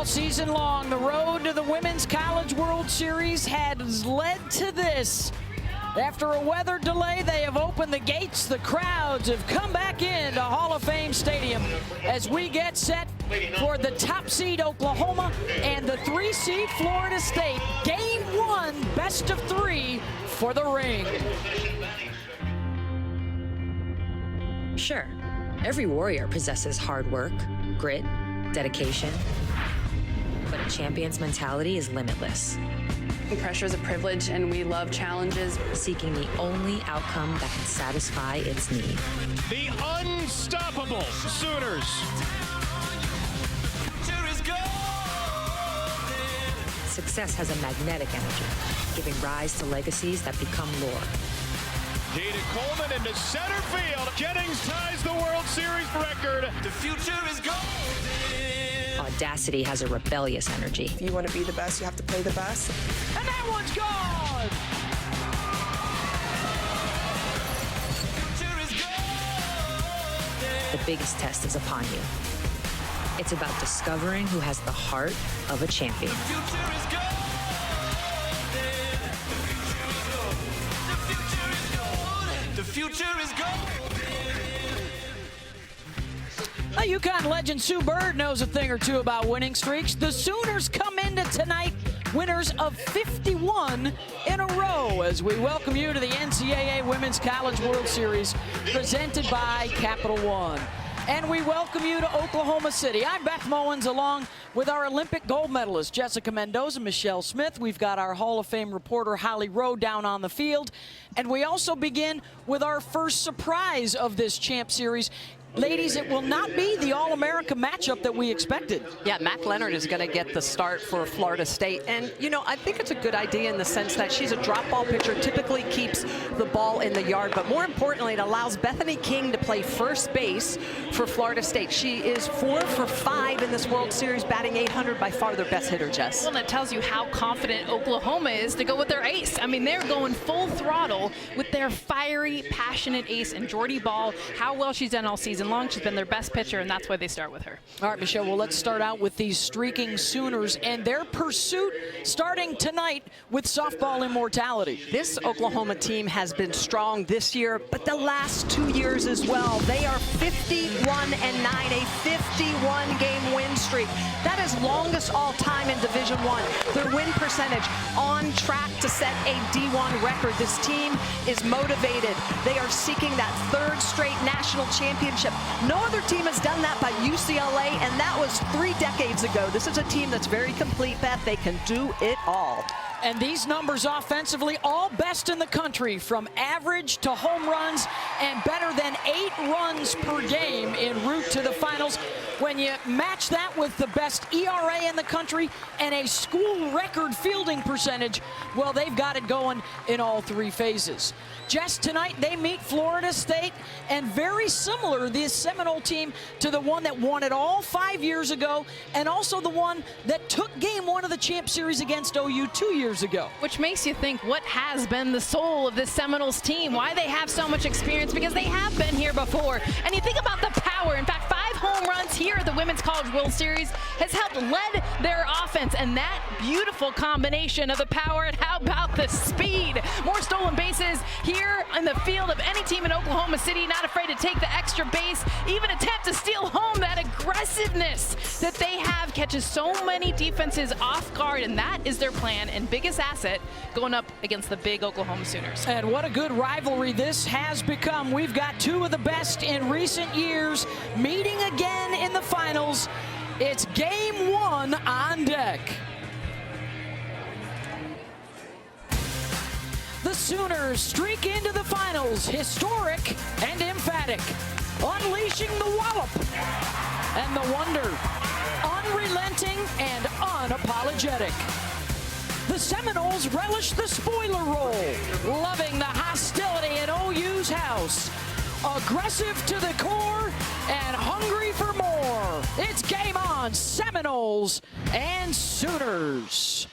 season long, the road to the Women's College World Series has led to this. After a weather delay, they have opened the gates. The crowds have come back into Hall of Fame Stadium as we get set for the top seed Oklahoma and the 3 seed Florida State. Game 1, best of 3 for the ring. Sure, every warrior possesses hard work, grit, dedication, but a champion's mentality is limitless. Pressure is a privilege, and we love challenges. Seeking the only outcome that can satisfy its need. The unstoppable Sooners. Success has a magnetic energy, giving rise to legacies that become lore. Jada Coleman into center field. Jennings ties the World Series record. The future is golden. Audacity has a rebellious energy. If you want to be the best, you have to play the best. And that one's gone! The biggest test is upon you. It's about discovering who has the heart of a champion. The future is golden. UConn legend Sue Bird knows a thing or two about winning streaks. The Sooners come into tonight winners of 51 in a row as we welcome you to the NCAA Women's College World Series presented by Capital One. And we welcome you to Oklahoma City. I'm Beth Mowens along with our Olympic gold medalists Jessica Mendoza, Michelle Smith. We've got our Hall of Fame reporter Holly Rowe down on the field. And we also begin with our first surprise of this Champ Series. Ladies, it will not be the All-America matchup that we expected. Yeah, Mac Leonard is going to get the start for Florida State. And, you know, I think it's a good idea in the sense that she's a drop ball pitcher, typically keeps the ball in the yard. But more importantly, it allows Bethany King to play first base for Florida State. She is 4 for 5 in this World Series, batting 800, by far their best hitter, Jess. Well, that tells you how confident Oklahoma is to go with their ace. I mean, they're going full throttle with their fiery, passionate ace and Jordy Ball. How well she's done all season long. She's been their best pitcher, and that's why they start with her. All right, Michelle, well, let's start out with these streaking Sooners and their pursuit starting tonight with softball immortality. This Oklahoma team has been strong this year, but the last 2 years as well. They are 51-9, a 51-game win streak. That is longest all time in Division I. Their win percentage on track to set a D1 record. This team is motivated. They are seeking that 3rd straight national championship. No other team has done that but UCLA, and that was 3 decades ago. This is a team that's very complete, Beth. They can do it all. And these numbers offensively, all best in the country, from average to home runs and better than 8 runs per game en route to the finals. When you match that with the best ERA in the country and a school record fielding percentage, well, they've got it going in all 3 phases. Jess, tonight they meet Florida State, and very similar, this Seminole team, to the one that won it all 5 years ago, and also the one that took game 1 of the Champ Series against OU 2 years ago. Which makes you think what has been the soul of this Seminoles team, why they have so much experience, because they have been here before. And you think about the power. In fact, 5 home runs here at the Women's College World Series has helped lead their offense, and that beautiful combination of the power, and how about the speed? More stolen bases here in the field of any team in Oklahoma City, not afraid to take the extra base, even attempt to steal home. That aggressiveness that they have catches so many defenses off guard, and that is their plan and biggest asset going up against the big Oklahoma Sooners. And what a good rivalry this has become. We've got 2 of the best in recent years meeting again in the finals. It's game 1 on deck. The Sooners streak into the finals, historic and emphatic, unleashing the wallop and the wonder, unrelenting and unapologetic. The Seminoles relish the spoiler role, loving the hostility in OU's house, aggressive to the core and hungry for more. It's game on, Seminoles and Sooners.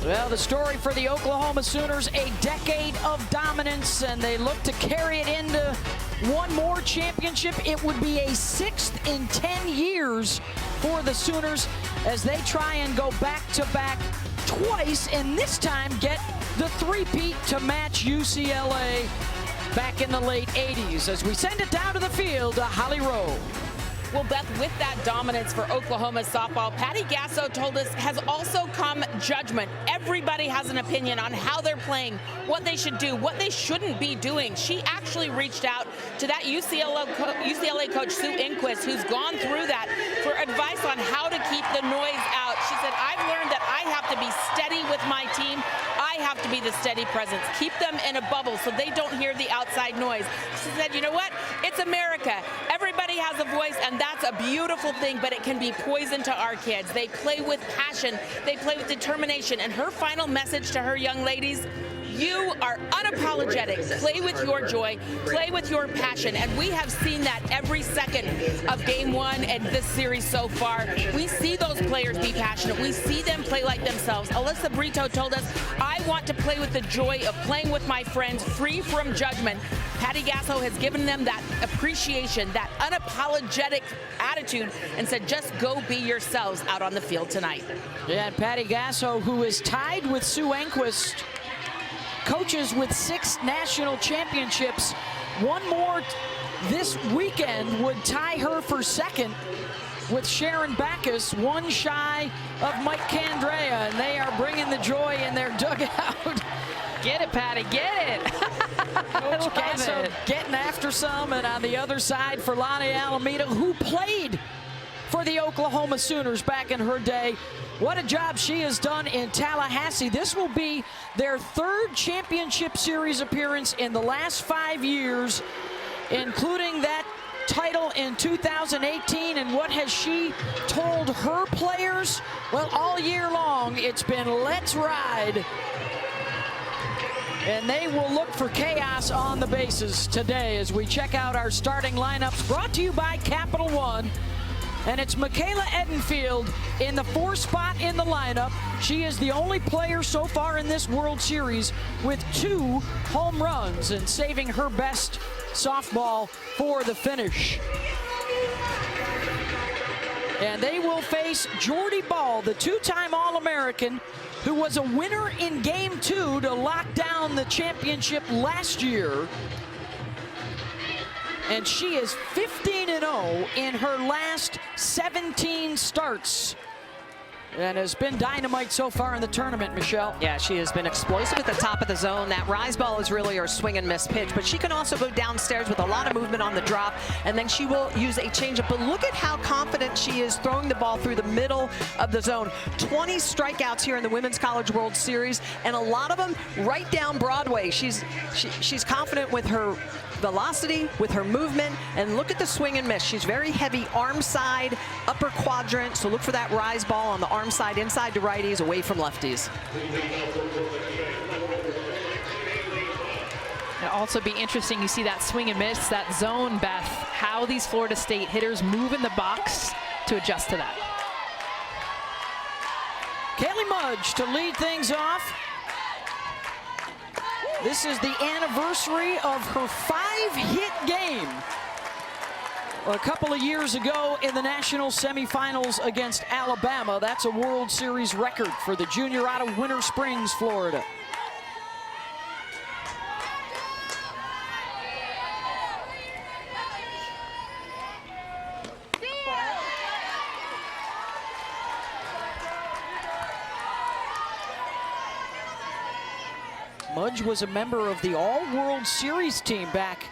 Well, the story for the Oklahoma Sooners, a decade of dominance, and they look to carry it into one more championship. It would be a 6th in 10 years for the Sooners as they try and go back-to-back twice, and this time get the three-peat to match UCLA back in the late 80s. As we send it down to the field to Holly Rowe. Well, Beth, with that dominance for Oklahoma softball, Patty Gasso told us has also come judgment. Everybody has an opinion on how they're playing, what they should do, what they shouldn't be doing. She actually reached out to that UCLA coach, Sue Inquist, who's gone through that, for advice on how to keep the noise out. She said, I've learned that I have to be steady with my team. I have to be the steady presence. Keep them in a bubble so they don't hear the outside noise. She said, you know what? It's America. Everybody has a voice, and that's a beautiful thing, but it can be poison to our kids. They play with passion. They play with determination. And her final message to her young ladies, you are unapologetic. Play with your joy. Play with your passion. And we have seen that every second of game one and this series so far. We see those players be passionate. We see them play like themselves. Alyssa Brito told us, I want to play with the joy of playing with my friends, free from judgment. Patty Gasso has given them that appreciation, that unapologetic attitude, and said, just go be yourselves out on the field tonight. Yeah, and Patty Gasso, who is tied with Sue Enquist, coaches with 6 national championships. One more this weekend would tie her for second with Sharon Backus, one shy of Mike Candrea, and they are bringing the joy in their dugout. Get it, Patty, get it. Coach Gasso getting after some, and on the other side for Lonnie Alameda, who played for the Oklahoma Sooners back in her day. What a job she has done in Tallahassee. This will be their 3rd championship series appearance in the last 5 years, including that title in 2018. And what has she told her players? Well, all year long, it's been let's ride. And they will look for chaos on the bases today as we check out our starting lineups, brought to you by Capital One. And it's Michaela Edenfield in the 4th spot in the lineup. She is the only player so far in this World Series with 2 home runs and saving her best softball for the finish. And they will face Jordy Ball, the 2-time All-American, who was a winner in Game 2 to lock down the championship last year. And she is 15-0 in her last 17 starts. And has been dynamite so far in the tournament, Michelle. Yeah, she has been explosive at the top of the zone. That rise ball is really her swing and miss pitch, but she can also go downstairs with a lot of movement on the drop, and then she will use a changeup. But look at how confident she is throwing the ball through the middle of the zone. 20 strikeouts here in the Women's College World Series, and a lot of them right down Broadway. She's confident with her velocity, with her movement, and look at the swing and miss. She's very heavy arm side, upper quadrant, so look for that rise ball on the arm side, inside to righties, away from lefties. It'll also be interesting, you see that swing and miss, that zone, Beth, how these Florida State hitters move in the box to adjust to that. Kaylee Mudge to lead things off. This is the anniversary of her 5-hit game a couple of years ago in the national semifinals against Alabama. That's a World Series record for the junior out of Winter Springs, Florida. Mudge was a member of the All-World Series team back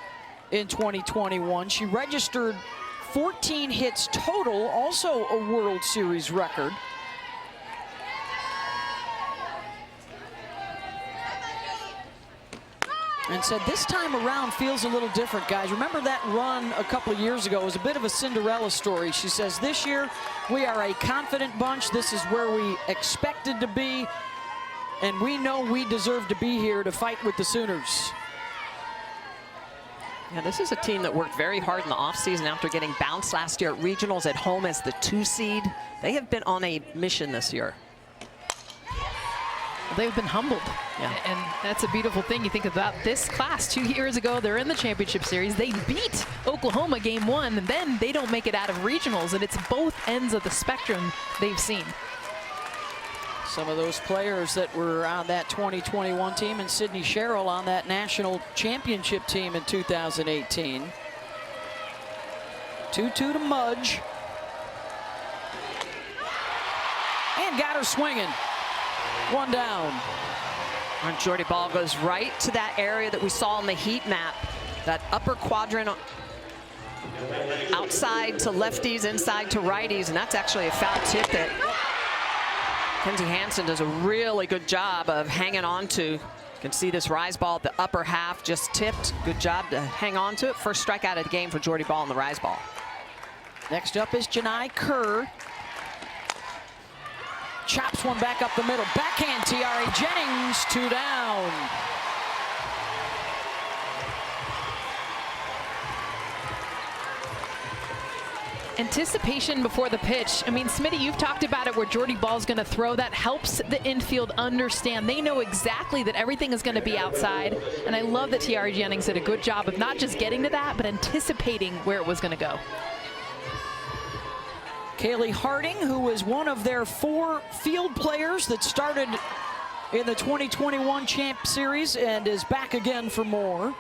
in 2021. She registered 14 hits total, also a World Series record. And said this time around feels a little different, guys. Remember that run a couple of years ago? It was a bit of a Cinderella story. She says this year we are a confident bunch. This is where we expected to be, and we know we deserve to be here to fight with the Sooners. Yeah, this is a team that worked very hard in the offseason after getting bounced last year at regionals at home as the 2 seed. They have been on a mission this year. They've been humbled, and that's a beautiful thing. You think about this class 2 years ago, they're in the championship series. They beat Oklahoma game 1, and then they don't make it out of regionals, and it's both ends of the spectrum they've seen. Some of those players that were on that 2021 team, and Sydney Sherrill on that national championship team in 2018. 2-2 to Mudge. And got her swinging. 1 down. And Jordy Ball goes right to that area that we saw on the heat map, that upper quadrant, outside to lefties, inside to righties, and that's actually a foul tip that Kenzie Hansen does a really good job of hanging on to. You can see this rise ball at the upper half just tipped. Good job to hang on to it. First strikeout of the game for Jordy Ball on the rise ball. Next up is Janai Kerr. Chops one back up the middle. Backhand, Tiare Jennings, 2 down. Anticipation before the pitch. I mean, Smitty, you've talked about it where Jordy Ball's going to throw. That helps the infield understand. They know exactly that everything is going to be outside. And I love that Tiare Jennings did a good job of not just getting to that, but anticipating where it was going to go. Kaylee Harding, who was one of their 4 field players that started in the 2021 Champ Series and is back again for more.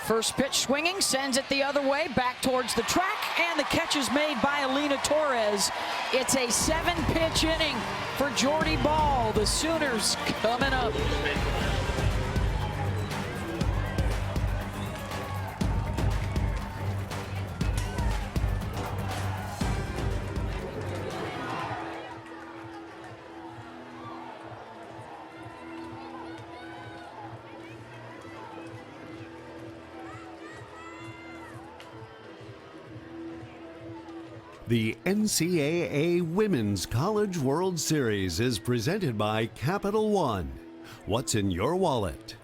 First pitch swinging, sends it the other way, back towards the track, and the catch is made by Alina Torres. It's a 7-pitch inning for Jordy Ball. The Sooners coming up. The NCAA Women's College World Series is presented by Capital One. What's in your wallet?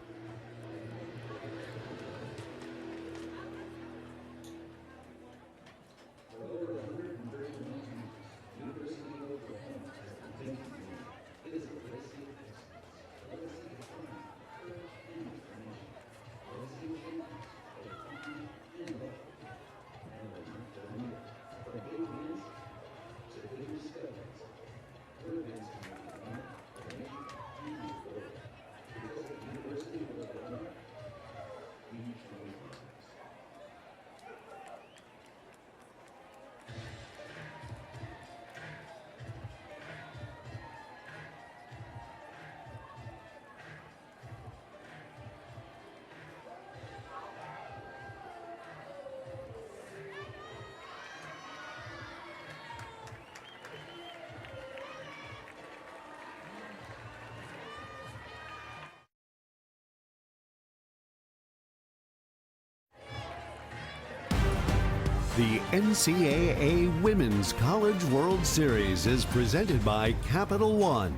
The NCAA Women's College World Series is presented by Capital One.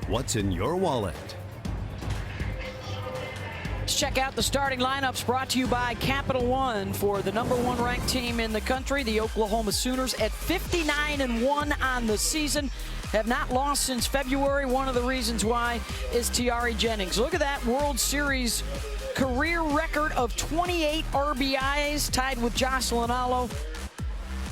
What's in your wallet? Let's check out the starting lineups brought to you by Capital One for the #1 ranked team in the country, the Oklahoma Sooners, at 59-1 on the season. Have not lost since February. One of the reasons why is Tiare Jennings. Look at that World Series career record of 28 RBIs, tied with Jocelyn Allo.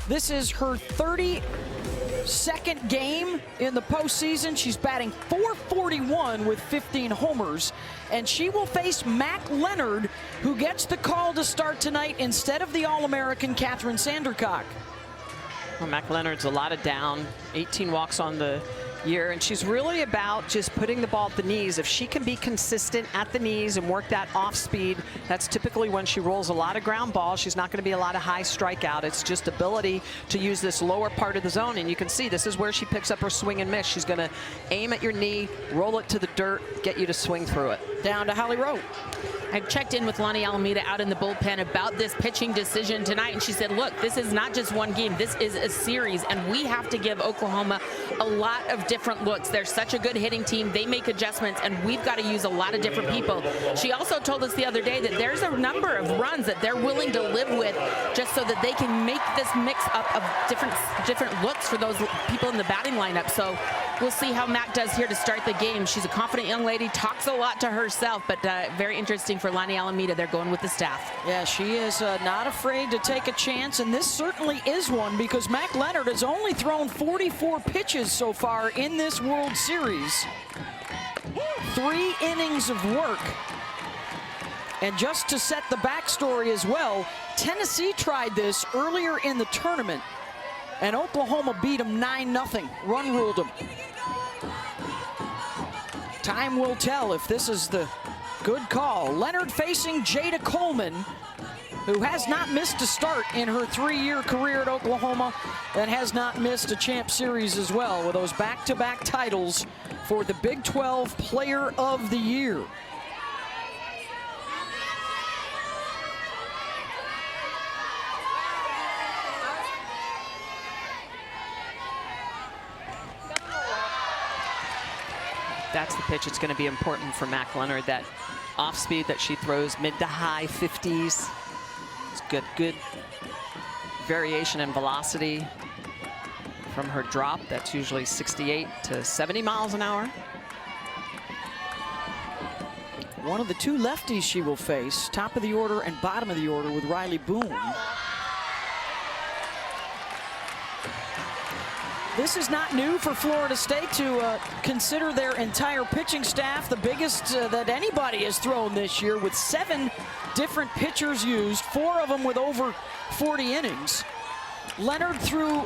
This is her 32nd game in the postseason. She's batting .441 with 15 homers, and she will face Mac Leonard, who gets the call to start tonight instead of the All-American Catherine Sandercock. Well, Mac Leonard's a lot of down, 18 walks on the year, and she's really about just putting the ball at the knees. If she can be consistent at the knees and work that off speed, that's typically when she rolls a lot of ground balls. She's not going to be a lot of high strikeout. It's just ability to use this lower part of the zone, and you can see this is where she picks up her swing and miss. She's going to aim at your knee, roll it to the dirt, get you to swing through it. Down to Holly Rowe. I checked in with Lonnie Alameda out in the bullpen about this pitching decision tonight, and she said, look, this is not just one game. This is a series, and we have to give Oklahoma a lot of different looks. They're such a good hitting team. They make adjustments, and we've got to use a lot of different people. She also told us the other day that there's a number of runs that they're willing to live with just so that they can make this mix up of different looks for those people in the batting lineup. So we'll see how Mac does here to start the game. She's a confident young lady, talks a lot to herself, but very interesting for Lonnie Alameda. They're going with the staff. Yeah, she is not afraid to take a chance, and this certainly is one because Mac Leonard has only thrown 44 pitches so far in this World Series. 3 innings of work. And just to set the backstory as well, Tennessee tried this earlier in the tournament, and Oklahoma beat them 9-0, run ruled them. Time will tell if this is the good call. Leonard facing Jada Coleman, who has not missed a start in her 3-year career at Oklahoma and has not missed a Champ Series as well, with those back-to-back titles for the Big 12 Player of the Year. That's the pitch. It's going to be important for Mac Leonard, that off speed that she throws mid to high 50s. It's good variation in velocity from her drop. That's usually 68 to 70 miles an hour. One of the 2 lefties she will face, top of the order and bottom of the order, with Riley Boone. This is not new for Florida State to consider their entire pitching staff the biggest that anybody has thrown this year, with 7 different pitchers used, 4 of them with over 40 innings. Leonard threw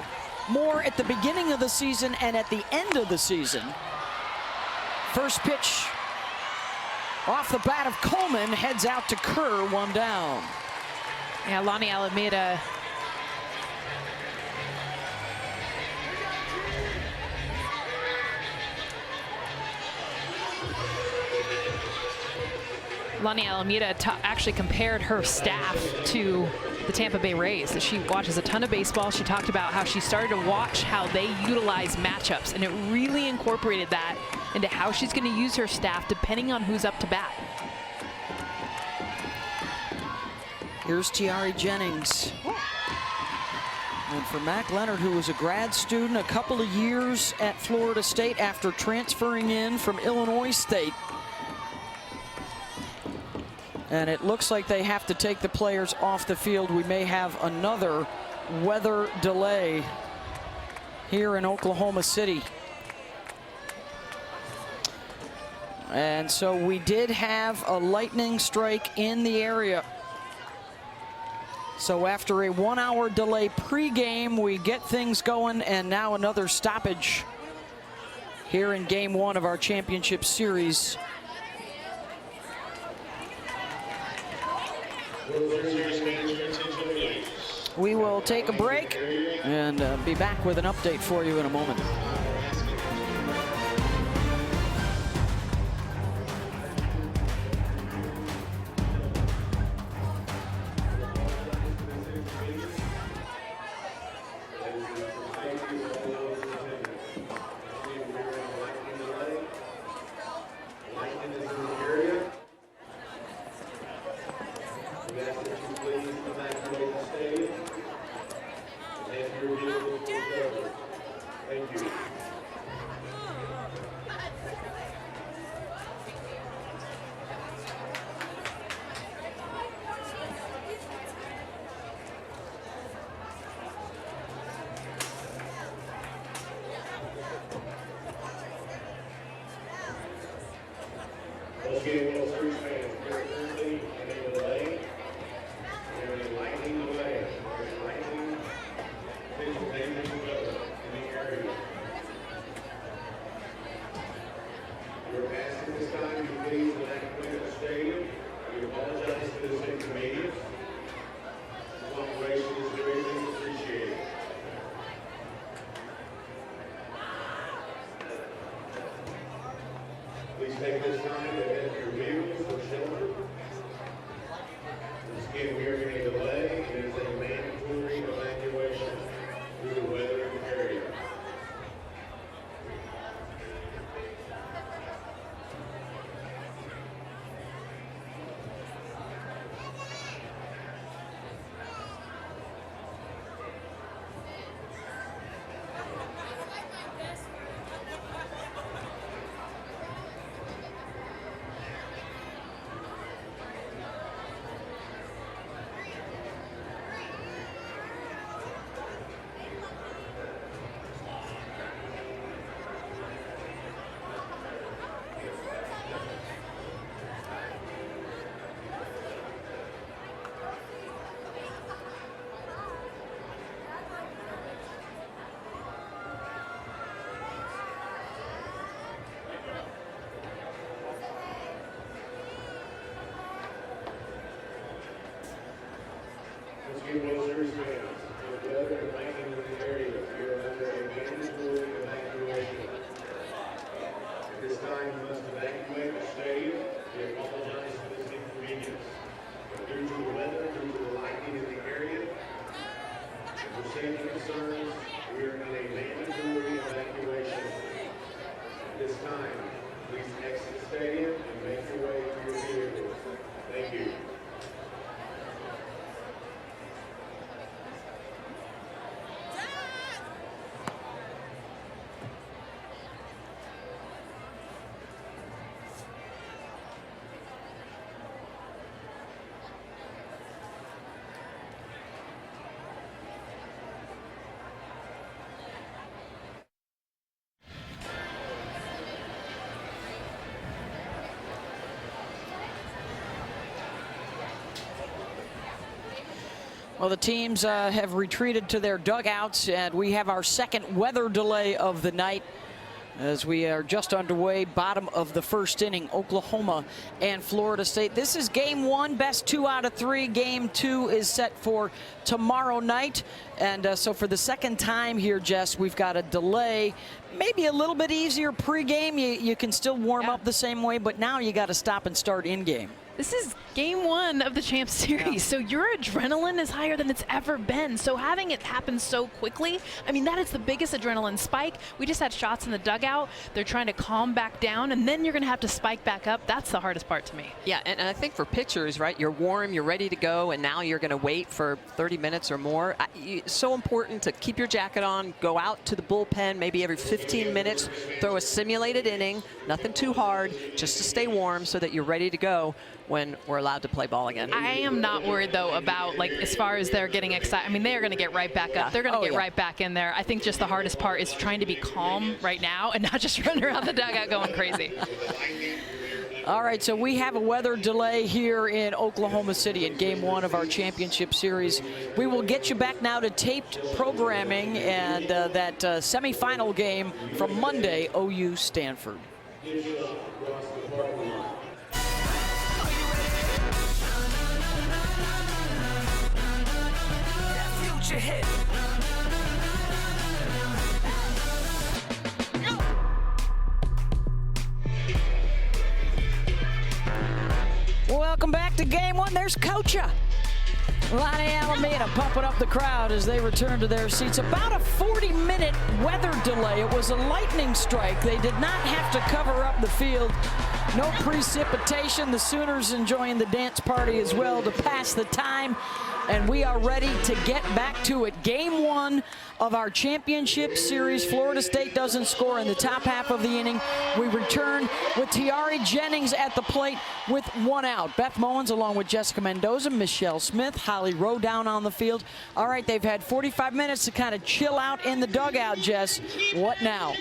more at the beginning of the season and at the end of the season. First pitch off the bat of Coleman, heads out to Kerr, 1 down. Yeah, Lonnie Alameda. Lonnie Alameda actually compared her staff to the Tampa Bay Rays, that she watches a ton of baseball. She talked about how she started to watch how they utilize matchups, and it really incorporated that into how she's going to use her staff depending on who's up to bat. Here's Tiari Jennings. And for Mac Leonard, who was a grad student a couple of years at Florida State after transferring in from Illinois State. And it looks like they have to take the players off the field. We may have another weather delay here in Oklahoma City. And so we did have a lightning strike in the area. So after a 1-hour delay pregame, we get things going, and now another stoppage here in game 1 of our championship series. We will take a break and be back with an update for you in a moment. are asking this time you please evacuate the stadium. We apologize for this inconvenience. Cooperation is greatly appreciated. Please take this time to head to your vehicles for shelter. Once again, we are in a delay. It is a mandatory evacuation due to weather in the area. World Series fans, with weather remaining in the area, we are under a mandatory evacuation. At this time, you must evacuate the stadium. We apologize for this inconvenience. But due to the weather, due to the lightning in the area, and for safety concerns, we are in a mandatory evacuation. At this time, please exit the stadium and make your way to your vehicles. Thank you. Well, the teams have retreated to their dugouts, and we have our second weather delay of the night as we are just underway, bottom of the first inning, Oklahoma and Florida State. This is game one, best 2 out of 3. Game 2 is set for tomorrow night. And so for the second time here, Jess, we've got a delay. Maybe a little bit easier pregame. You can still warm up the same way, but now you got to stop and start in game. This is game 1 of the Champ Series, so your adrenaline is higher than it's ever been. So having it happen so quickly, I mean, that is the biggest adrenaline spike. We just had shots in the dugout. They're trying to calm back down, and then you're going to have to spike back up. That's the hardest part to me. Yeah, and I think for pitchers, right, you're warm, you're ready to go, and now you're going to wait for 30 minutes or more. It's so important to keep your jacket on, go out to the bullpen maybe every 15 minutes, throw a simulated inning, nothing too hard, just to stay warm so that you're ready to go when we're allowed to play ball again. I am not worried, though, about, like, as far as they're getting excited. I mean, they are going to get right back up. They're going to get right back in there. I think just the hardest part is trying to be calm right now and not just run around the dugout going crazy. All right, so we have a weather delay here in Oklahoma City in game 1 of our championship series. We will get you back now to taped programming and that semifinal game from Monday, OU Stanford. Hit. Welcome back to game 1. There's Cocha. Lonnie Alameda pumping up the crowd as they return to their seats. About a 40-minute weather delay. It was a lightning strike. They did not have to cover up the field. No precipitation. The Sooners enjoying the dance party as well to pass the time. And we are ready to get back to it. Game 1 of our championship series. Florida State doesn't score in the top half of the inning. We return with Tiari Jennings at the plate with 1 out. Beth Mowens along with Jessica Mendoza, Michelle Smith, Holly Rowe down on the field. All right, they've had 45 minutes to kind of chill out in the dugout, Jess. What now?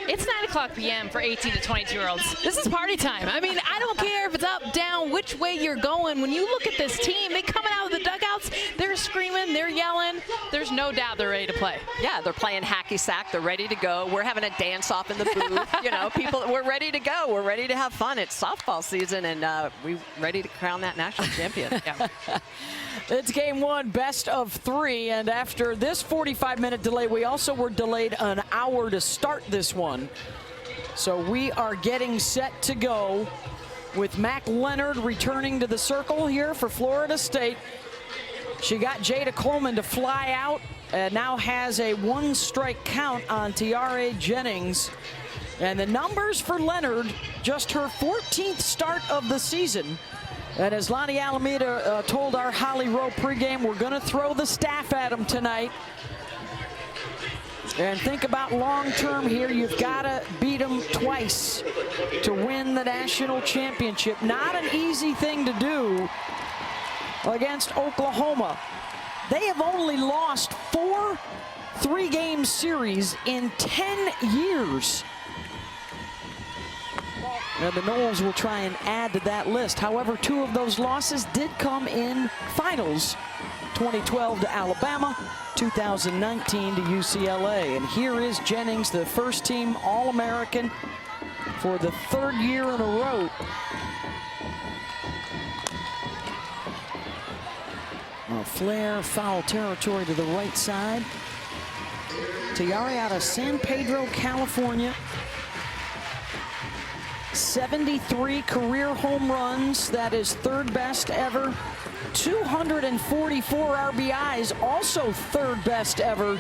It's 9:00 p.m. for 18 to 22-year-olds. This is party time. I mean, I don't care if it's up, down, which way you're going. When you look at this team, they coming out of the dugouts, they're screaming, they're yelling. There's no doubt they're ready to play. Yeah, they're playing hacky sack. They're ready to go. We're having a dance off in the booth. You know, people, we're ready to go. We're ready to have fun. It's softball season, and we're ready to crown that national champion. Yeah. It's game one, best of 3, and after this 45-minute delay, we also were delayed an hour to start this one. So we are getting set to go with Mac Leonard returning to the circle here for Florida State. She got Jada Coleman to fly out and now has a 1-strike count on Tiare Jennings. And the numbers for Leonard, just her 14th start of the season. And as Lonnie Alameda told our Holly Rowe pregame, we're going to throw the staff at him tonight. And think about long-term here. You've got to beat them twice to win the national championship. Not an easy thing to do against Oklahoma. They have only lost 4 3-game series in 10 years. And the Noles will try and add to that list. However, 2 of those losses did come in finals. 2012 to Alabama, 2019 to UCLA. And here is Jennings, the first-team All-American for the 3rd year in a row. A flare, foul territory to the right side. Tiare out of San Pedro, California. 73 career home runs. That is 3rd best ever. 244 RBIs, also 3rd best ever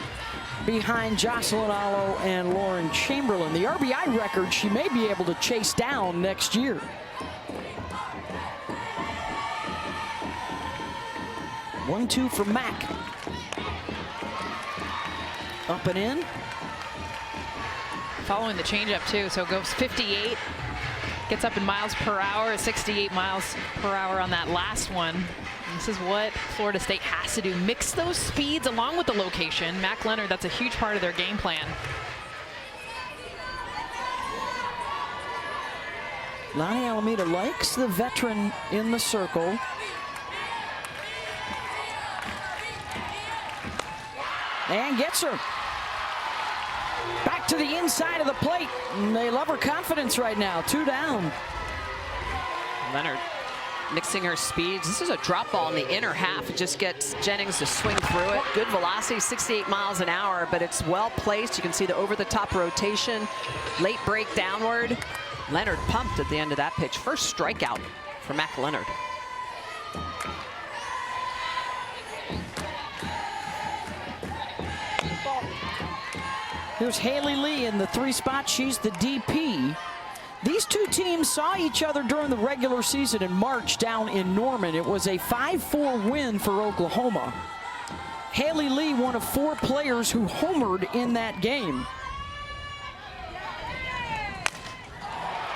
behind Jocelyn Allo and Lauren Chamberlain. The RBI record she may be able to chase down next year. One-two for Mac. Up and in. Following the changeup too, so it goes 58. Gets up in miles per hour, 68 miles per hour on that last one. This is what Florida State has to do. Mix those speeds along with the location. Mac Leonard, that's a huge part of their game plan. Lonnie Alameda likes the veteran in the circle. And gets her. Back to the inside of the plate. And they love her confidence right now. 2 down. Leonard mixing her speeds. This is a drop ball in the inner half. It just gets Jennings to swing through it. Good velocity, 68 miles an hour, but it's well placed. You can see the over-the-top rotation. Late break downward. Leonard pumped at the end of that pitch. First strikeout for Mac Leonard. Here's Haley Lee in the 3 spot. She's the DP. These 2 teams saw each other during the regular season in March down in Norman. It was a 5-4 win for Oklahoma. Haley Lee, one of 4 players who homered in that game.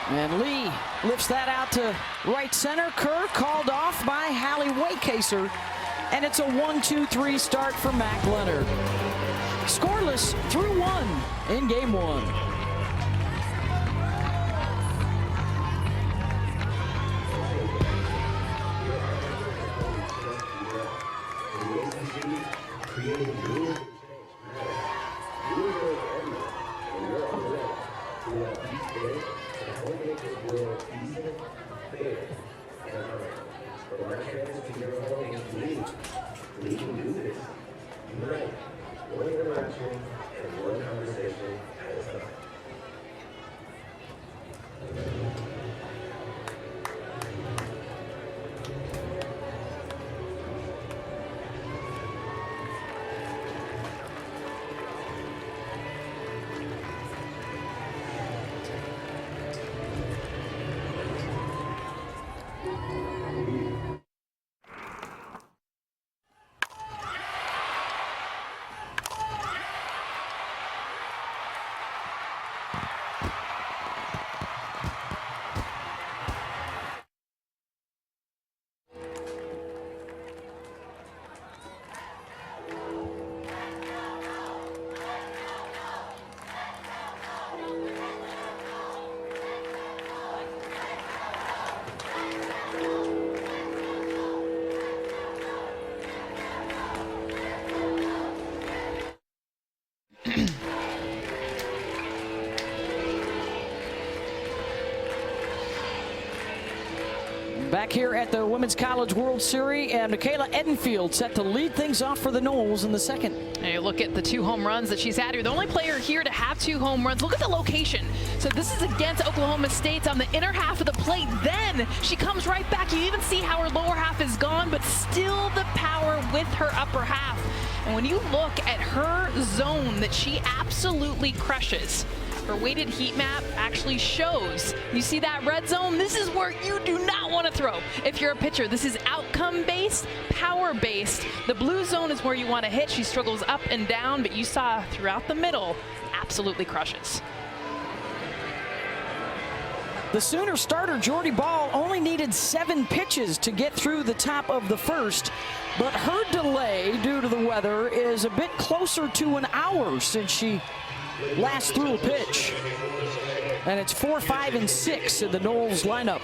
And Lee lifts that out to right center. Kerr called off by Hallie Waycaser. And it's a 1-2-3 start for Mac Leonard. Scoreless through 1 in game 1. Back here at the Women's College World Series, and Michaela Edenfield set to lead things off for the Noles in the second. And you look at the 2 home runs that she's had here. The only player here to have 2 home runs. Look at the location. So this is against Oklahoma State on the inner half of the plate. Then she comes right back. You even see how her lower half is gone, but still the power with her upper half. And when you look at her zone that she absolutely crushes, her weighted heat map actually shows. You see that red zone? This is where you do not want to throw if you're a pitcher. This is outcome-based, power-based. The blue zone is where you want to hit. She struggles up and down, but you saw throughout the middle, absolutely crushes. The Sooner starter, Jordy Ball, only needed 7 pitches to get through the top of the first, but her delay due to the weather is a bit closer to an hour since she last threw a pitch. And it's 4, 5, and 6 in the Noles lineup.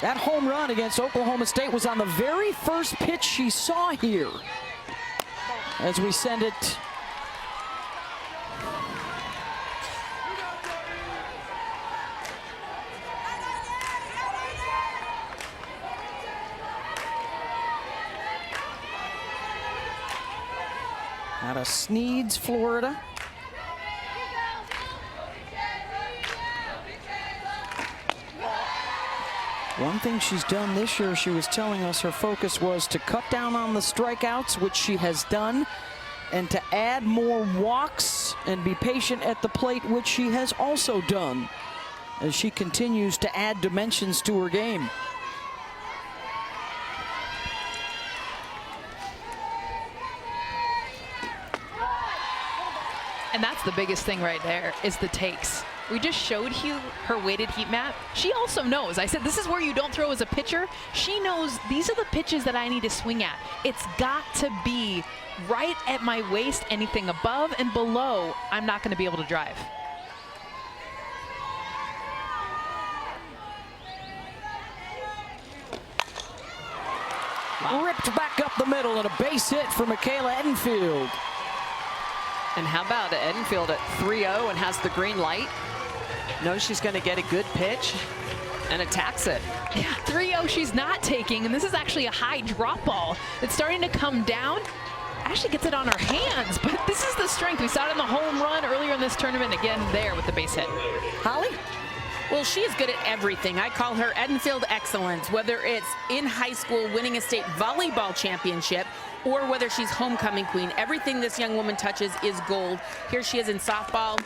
That home run against Oklahoma State was on the very first pitch she saw here. As we send it out of Sneads, Florida. One thing she's done this year, she was telling us her focus was to cut down on the strikeouts, which she has done, and to add more walks and be patient at the plate, which she has also done, as she continues to add dimensions to her game. And that's the biggest thing right there, is the takes. We just showed you her weighted heat map. She also knows. I said, this is where you don't throw as a pitcher. She knows these are the pitches that I need to swing at. It's got to be right at my waist. Anything above and below, I'm not going to be able to drive. Ripped back up the middle and a base hit for Michaela Edenfield. And how about Edenfield at 3-0 and has the green light? Knows she's going to get a good pitch and attacks it. Yeah, 3-0 she's not taking, and this is actually a high drop ball. It's starting to come down. Actually gets it on her hands, but this is the strength. We saw it in the home run earlier in this tournament, again there with the base hit. Holly? Well, she is good at everything. I call her Edenfield excellence, whether it's in high school winning a state volleyball championship or whether she's homecoming queen. Everything this young woman touches is gold. Here she is in softball.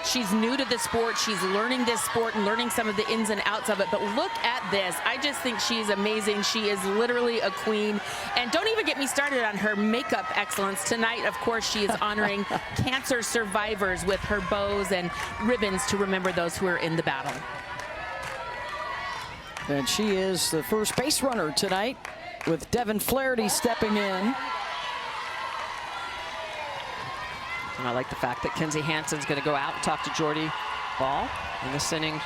She's new to the sport. She's learning this sport and learning some of the ins and outs of it. But look at this. I just think she's amazing. She is literally a queen. And don't even get me started on her makeup excellence. Tonight, of course, she is honoring cancer survivors with her bows and ribbons to remember those who are in the battle. And she is the first base runner tonight, with Devin Flaherty stepping in. And I like the fact that Kenzie Hansen's going to go out and talk to Jordy Ball. In this inning,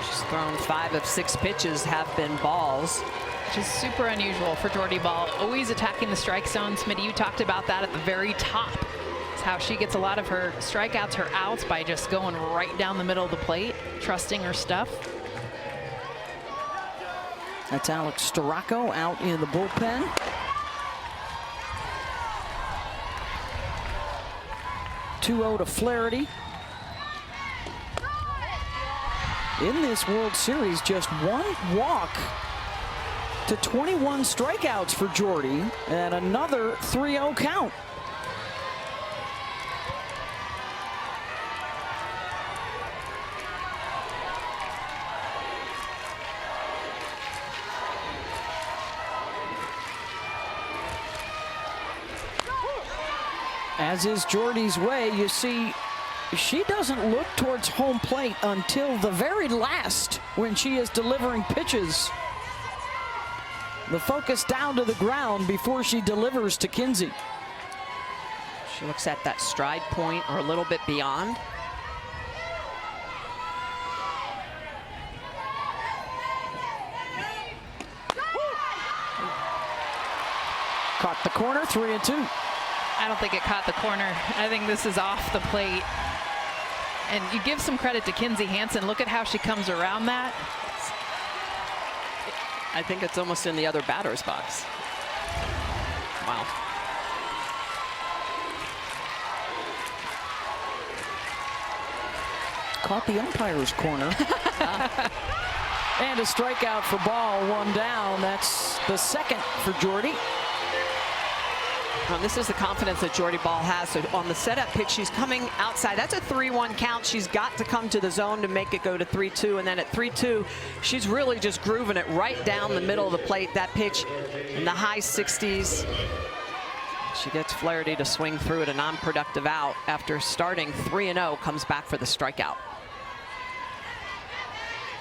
she's thrown 5 of 6 pitches have been balls. Which is super unusual for Jordy Ball. Always attacking the strike zone. Smitty, you talked about that at the very top. It's how she gets a lot of her strikeouts, her outs, by just going right down the middle of the plate, trusting her stuff. That's Alex Storacco out in the bullpen. (2-0 to Flaherty. In this World Series, just 1 walk to 21 strikeouts for Jordy, and another 3-0 count. As is Jordy's way, you see, she doesn't look towards home plate until the very last when she is delivering pitches. The focus down to the ground before she delivers to Kinsey. She looks at that stride point or a little bit beyond. Caught the corner, 3-2. I don't think it caught the corner. I think this is off the plate. And you give some credit to Kinsey Hansen. Look at how she comes around that. I think it's almost in the other batter's box. Wow. Caught the umpire's corner. And a strikeout for ball, 1 down. That's the second for Jordy. Well, this is the confidence that Jordy Ball has. So on the setup pitch, she's coming outside. That's a 3-1 count. She's got to come to the zone to make it go to 3-2. And then at 3-2, she's really just grooving it right down the middle of the plate. That pitch in the high 60s. She gets Flaherty to swing through it, a non-productive out after starting 3-0, comes back for the strikeout.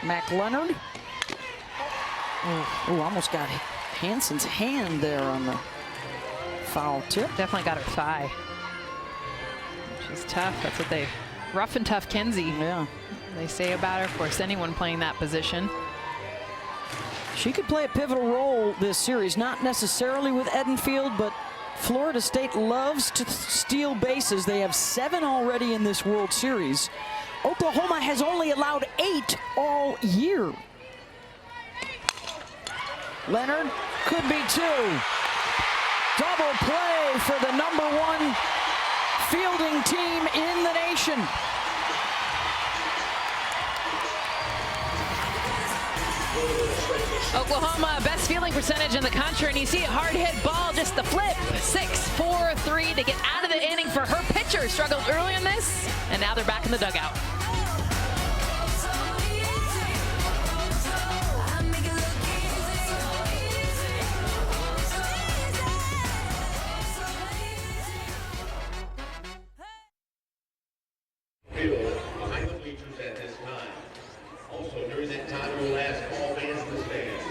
Mac Leonard. Oh, almost got Hansen's hand there on the foul tip. Definitely got her thigh. She's tough. That's what they, rough and tough Kinsey. Yeah. They say about her. Of course, anyone playing that position. She could play a pivotal role this series, not necessarily with Edenfield, but Florida State loves to steal bases. They have 7 already in this World Series. Oklahoma has only allowed 8 all year. Leonard could be 2. Double play for the #1 fielding team in the nation. Oklahoma, best fielding percentage in the country, and you see a hard hit ball, just the flip. 6-4-3 to get out of the inning for her pitcher. Struggled early in this, and now they're back in the dugout. Behind the bleachers at this time. Also, during that time, we'll ask all fans in the stands.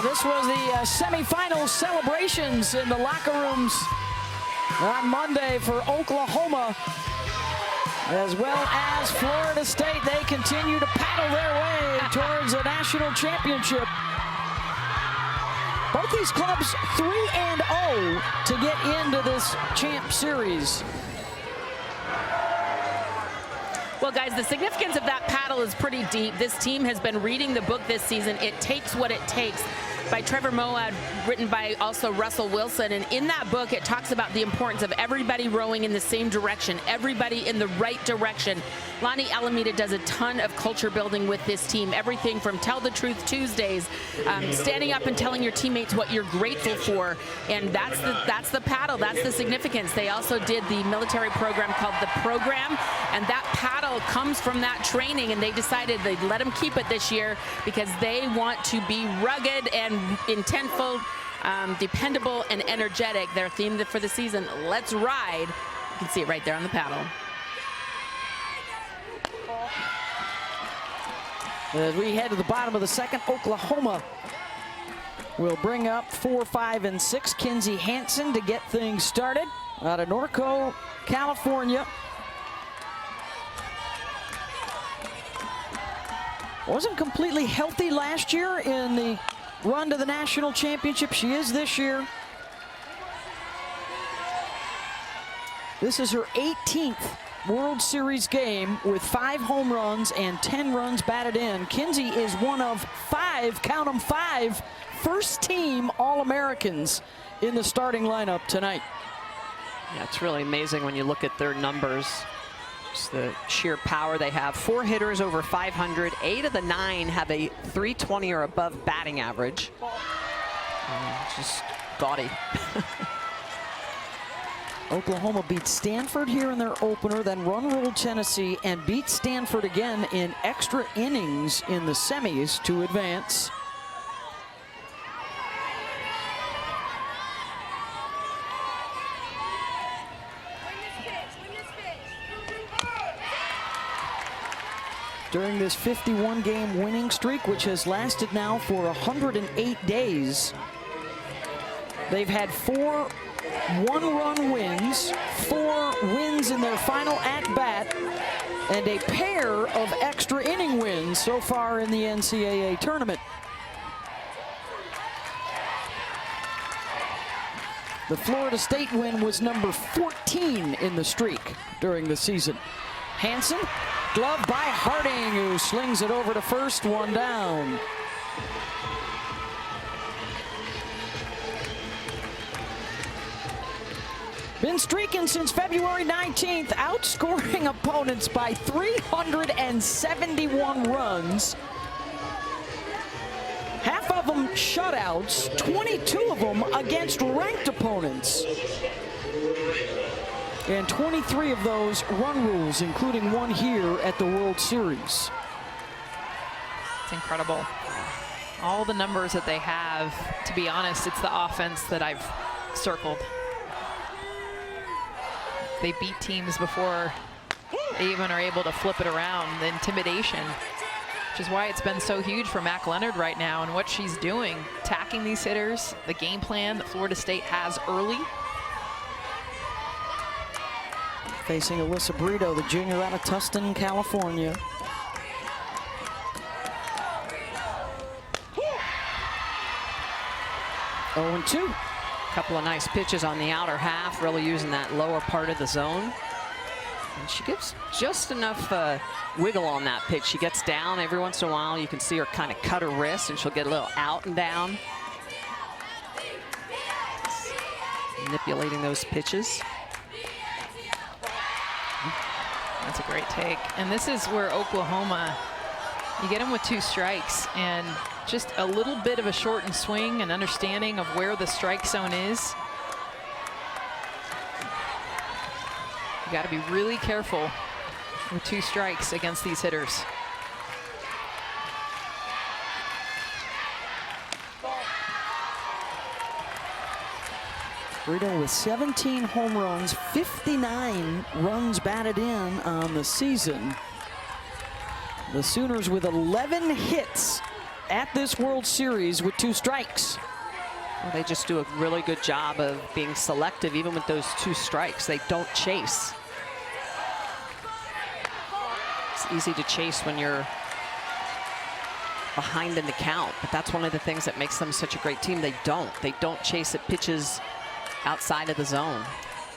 This was the semifinal celebrations in the locker rooms on Monday for Oklahoma, as well as Florida State. They continue to paddle their way towards a national championship. Both these clubs 3-0 to get into this champ series. Well, guys, the significance of that paddle is pretty deep. This team has been reading the book this season, It Takes What It Takes, by Trevor Moawad, written by also Russell Wilson. And in that book, it talks about the importance of everybody rowing in the same direction, everybody in the right direction. Lonnie Alameda does a ton of culture building with this team. Everything from Tell the Truth Tuesdays, standing up and telling your teammates what you're grateful for. And that's the paddle, that's the significance. They also did the military program called The Program, and that paddle comes from that training, and they decided they'd let them keep it this year because they want to be rugged and intentful, dependable, and energetic. Their theme for the season, Let's Ride. You can see it right there on the paddle. As we head to the bottom of the second, Oklahoma We'll bring up 4, 5, and 6. Kinsey Hansen to get things started out of Norco, California. Wasn't completely healthy last year in the run to the national championship. She is this year. This is her 18th World Series game with 5 home runs and 10 runs batted in. Kinsey is one of 5, count them 5, first-team All-Americans in the starting lineup tonight. Yeah, it's really amazing when you look at their numbers. Just the sheer power they have. 4 hitters over 500. 8 of the 9 have a 320 or above batting average. Just gaudy. Oklahoma beat Stanford here in their opener, then run-ruled Tennessee and beat Stanford again in extra innings in the semis to advance. During this 51-game winning streak, which has lasted now for 108 days, they've had 4 one-run wins, 4 wins in their final at-bat, and a pair of extra inning wins so far in the NCAA tournament. The Florida State win was number 14 in the streak during the season. Hansen, glove by Harding, who slings it over to first, 1 down. Been streaking since February 19th, outscoring opponents by 371 runs. Half of them shutouts, 22 of them against ranked opponents. And 23 of those run rules, including 1 here at the World Series. It's incredible. All the numbers that they have, to be honest, it's the offense that I've circled. They beat teams before they even are able to flip it around. The intimidation, which is why it's been so huge for Mac Leonard right now and what she's doing, attacking these hitters, the game plan that Florida State has early. Facing Alyssa Brito, the junior out of Tustin, California. Oh, and 2. Couple of nice pitches on the outer half, really using that lower part of the zone. And she gives just enough wiggle on that pitch. She gets down every once in a while. You can see her kind of cut her wrist, and she'll get a little out and down. Manipulating those pitches. That's a great take. And this is where Oklahoma, you get them with 2 strikes and just a little bit of a shortened swing and understanding of where the strike zone is. You got to be really careful with 2 strikes against these hitters. Brito with 17 home runs, 59 runs batted in on the season. The Sooners with 11 hits at this World Series with 2 strikes. Well, they just do a really good job of being selective, even with those 2 strikes. They don't chase. It's easy to chase when you're behind in the count, but that's one of the things that makes them such a great team. They don't chase at pitches outside of the zone.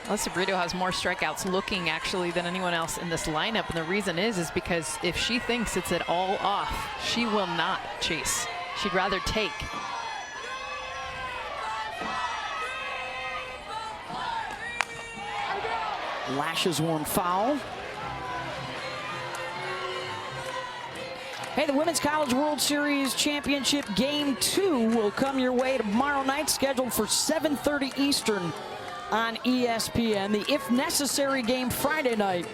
Alyssa Brito has more strikeouts looking actually than anyone else in this lineup, and the reason is because if she thinks it's at all off, she will not chase. She'd rather take. Lashes one foul. Hey, the Women's College World Series Championship Game 2 will come your way tomorrow night, scheduled for 7:30 Eastern on ESPN. The If Necessary game Friday night,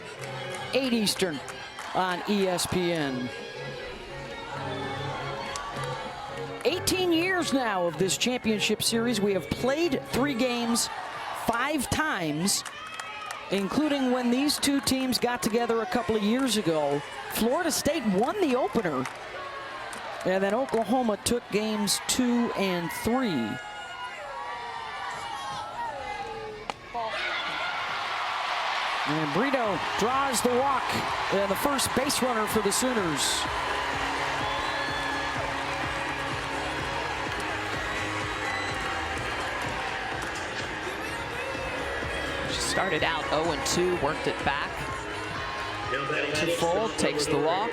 8 Eastern on ESPN. 18 years now of this championship series. We have played 3 games 5 times, including when these 2 teams got together a couple of years ago. Florida State won the opener And then Oklahoma took games 2 and 3. And Brito draws the walk, and the first base runner for the Sooners. She started out 0-2, worked it back to full, takes the walk.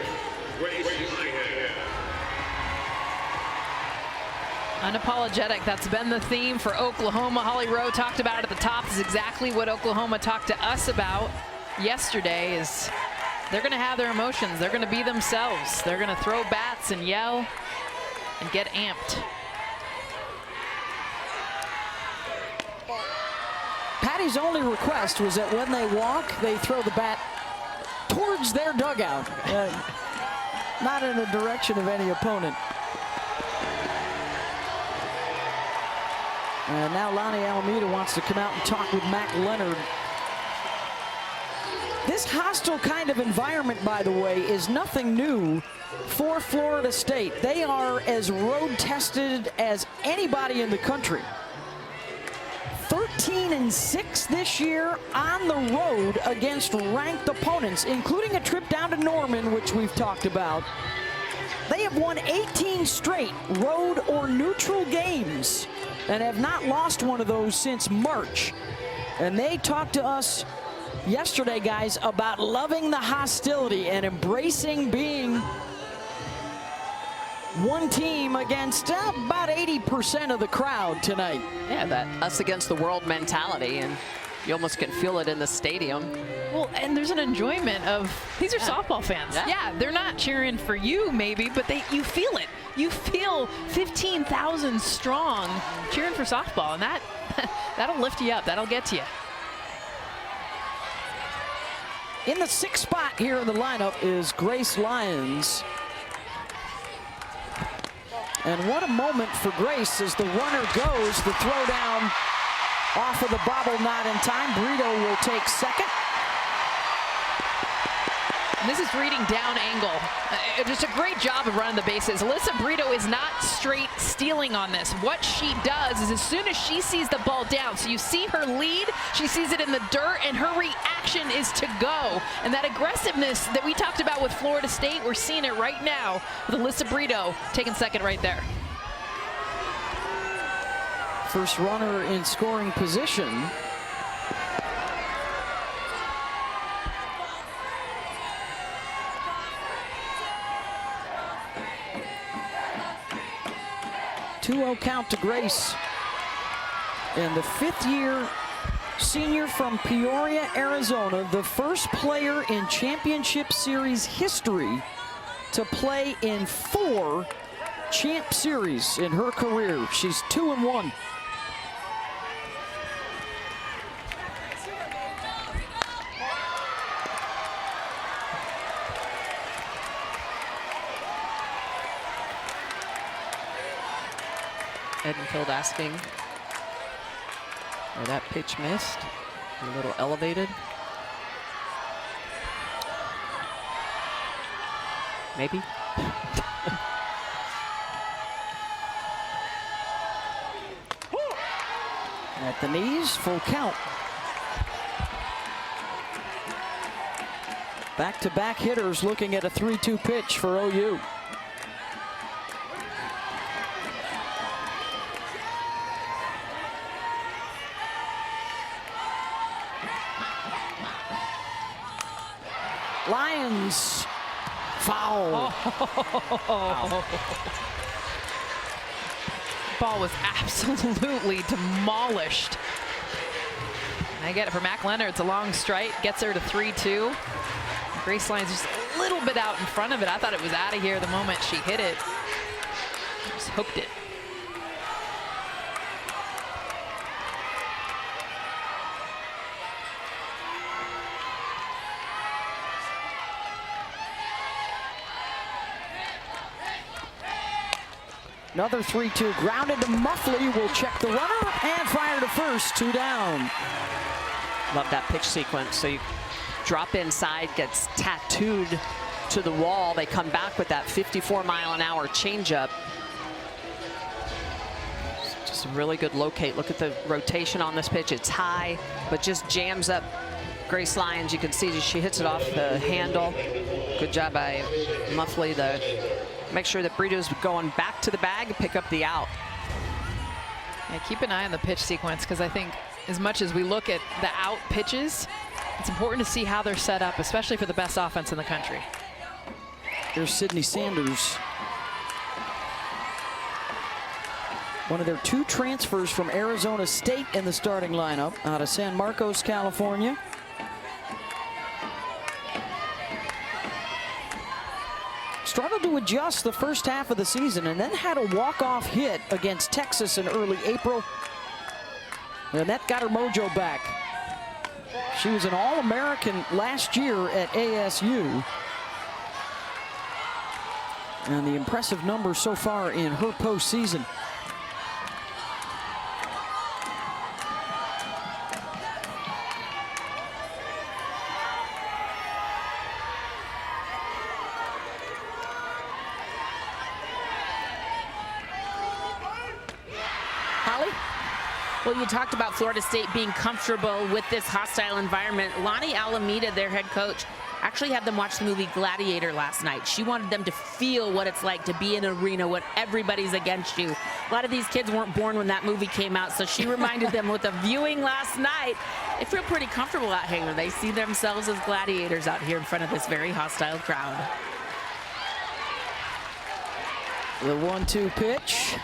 Unapologetic, that's been the theme for Oklahoma. Holly Rowe talked about it at the top. This is exactly what Oklahoma talked to us about yesterday, is they're gonna have their emotions. They're gonna be themselves. They're gonna throw bats and yell and get amped. Patty's only request was that when they walk, they throw the bat towards their dugout, not in the direction of any opponent. And now Lonnie Alameda wants to come out and talk with Mac Leonard. This hostile kind of environment, by the way, is nothing new for Florida State. They are as road tested as anybody in the country. 13-6 this year on the road against ranked opponents, including a trip down to Norman, which we've talked about. They have won 18 straight road or neutral games and have not lost one of those since March. And they talked to us yesterday, guys, about loving the hostility and embracing being one team against about 80% of the crowd tonight. Yeah, that us against the world mentality, and you almost can feel it in the stadium. Well, and there's an enjoyment of, these are softball fans. Yeah, they're not cheering for you maybe, but you feel it. You feel 15,000 strong cheering for softball, and that'll lift you up. That'll get to you. In the 6th spot here in the lineup is Grace Lyons. And what a moment for Grace as the runner goes. The throw down off of the bobble, not in time. Brito will take second. And this is reading down angle. Just a great job of running the bases. Alyssa Brito is not straight stealing on this. What she does is as soon as she sees the ball down, so you see her lead, she sees it in the dirt, and her reaction is to go. And that aggressiveness that we talked about with Florida State, we're seeing it right now with Alyssa Brito taking second right there. First runner in scoring position. Two-0 count to Grace. And the 5th-year senior from Peoria, Arizona, the first player in championship series history to play in 4 champ series in her career. She's 2-1. Edenfield asking where that pitch missed. A little elevated. Maybe. At the knees, full count. Back-to-back hitters looking at a 3-2 pitch for OU. Lyons, foul. Ball was absolutely demolished. I get it for Mac Leonard. It's a long strike, gets her to 3-2. Grace Lyons just a little bit out in front of it. I thought it was out of here the moment she hit it. Just hooked it. Another 3-2, grounded to Muffley, will check the runner and fire to first, 2 down. Love that pitch sequence. So you drop inside, gets tattooed to the wall. They come back with that 54-mile-an-hour changeup. Just a really good locate. Look at the rotation on this pitch. It's high, but just jams up Grace Lyons. You can see she hits it off the handle. Good job by Muffley to make sure that Brito's going back to the bag and pick up the out. Yeah, keep an eye on the pitch sequence, because I think as much as we look at the out pitches, it's important to see how they're set up, especially for the best offense in the country. Here's Sydney Sanders. One of their 2 transfers from Arizona State in the starting lineup out of San Marcos, California. Struggled to adjust the first half of the season and then had a walk-off hit against Texas in early April. And that got her mojo back. She was an All-American last year at ASU. And the impressive numbers so far in her postseason. Well, you talked about Florida State being comfortable with this hostile environment. Lonnie Alameda, their head coach, actually had them watch the movie Gladiator last night. She wanted them to feel what it's like to be in an arena when everybody's against you. A lot of these kids weren't born when that movie came out, so she reminded them with the viewing last night. They feel pretty comfortable out here. They see themselves as gladiators out here in front of this very hostile crowd. The 1-2 pitch.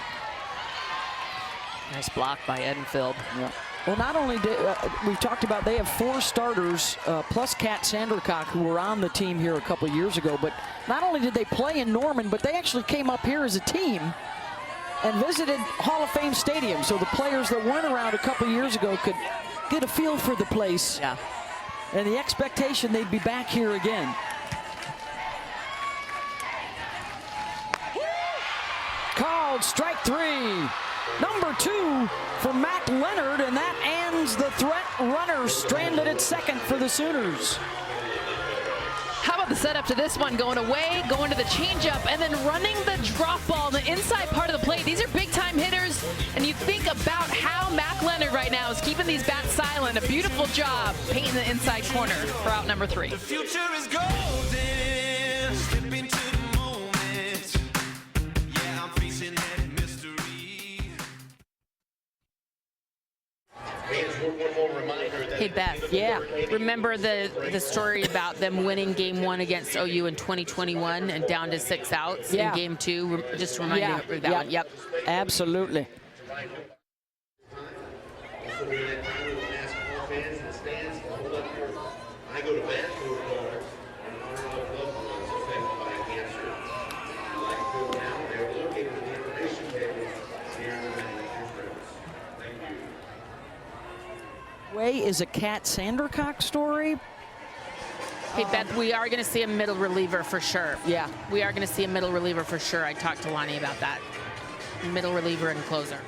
Nice block by Edenfield. Yeah. Well, not only did we've talked about they have 4 starters plus Kat Sandercock, who were on the team here a couple years ago, but not only did they play in Norman, but they actually came up here as a team and visited Hall of Fame Stadium, so the players that weren't around a couple years ago could get a feel for the place. Yeah. And the expectation they'd be back here again. Called strike 3. Number 2 for Mac Leonard, and that ends the threat. Runner stranded at second for the Sooners. How about the setup to this one? Going away, going to the changeup, and then running the drop ball in the inside part of the plate. These are big-time hitters, and you think about how Mac Leonard right now is keeping these bats silent. A beautiful job painting the inside corner for out number 3. The future is golden. Step into the moment. Yeah, I'm facing that mystery. Hey, Beth. Yeah. Remember the story about them winning game 1 against OU in 2021 and down to 6 outs in game 2? Just to remind you of that one. Yep. Absolutely. I go to bat for guards and honor of loved ones affected by cancer. I'd like to go now. They're located in the information table near the manager's room. Thank you. Way is a Kat Sandercock story. Hey, Beth, we are going to see a middle reliever for sure. Yeah. We are going to see a middle reliever for sure. I talked to Lonnie about that. Middle reliever and closer.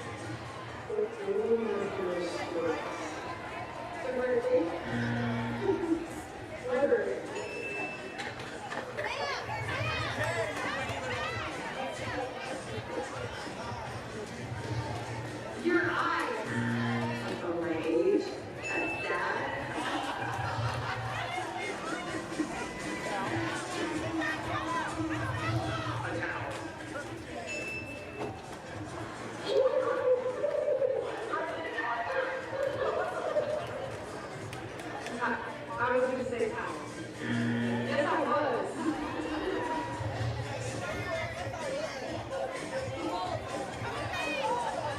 I was going to say towel. Yes, I was.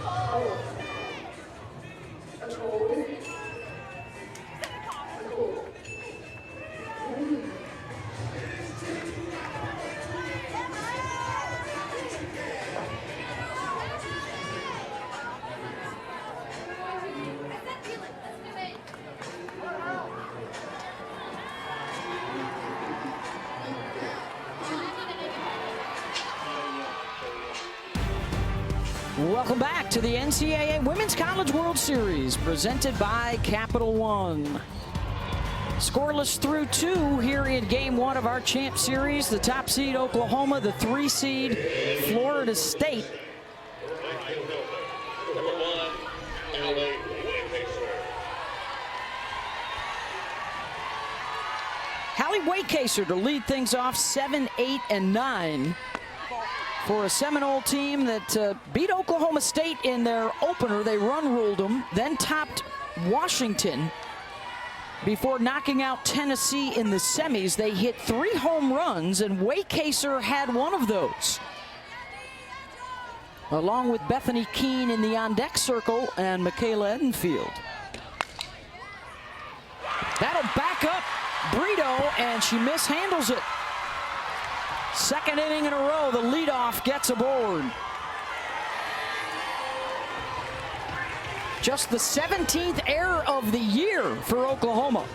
Oh. A cold. A cold. Welcome back to the NCAA Women's College World Series, presented by Capital One. Scoreless through 2 here in game 1 of our champ series. The top seed Oklahoma, the 3 seed Florida State. Hallie Waycaser to lead things off 7, 8, and 9 for a Seminole team that beat Oklahoma State in their opener. They run-ruled them, then topped Washington before knocking out Tennessee in the semis. They hit 3 home runs, and Waycaser had one of those, along with Bethany Keene in the on-deck circle and Michaela Edenfield. That'll back up Brito, and she mishandles it. Second inning in a row, the leadoff gets aboard. Just the 17th error of the year for Oklahoma.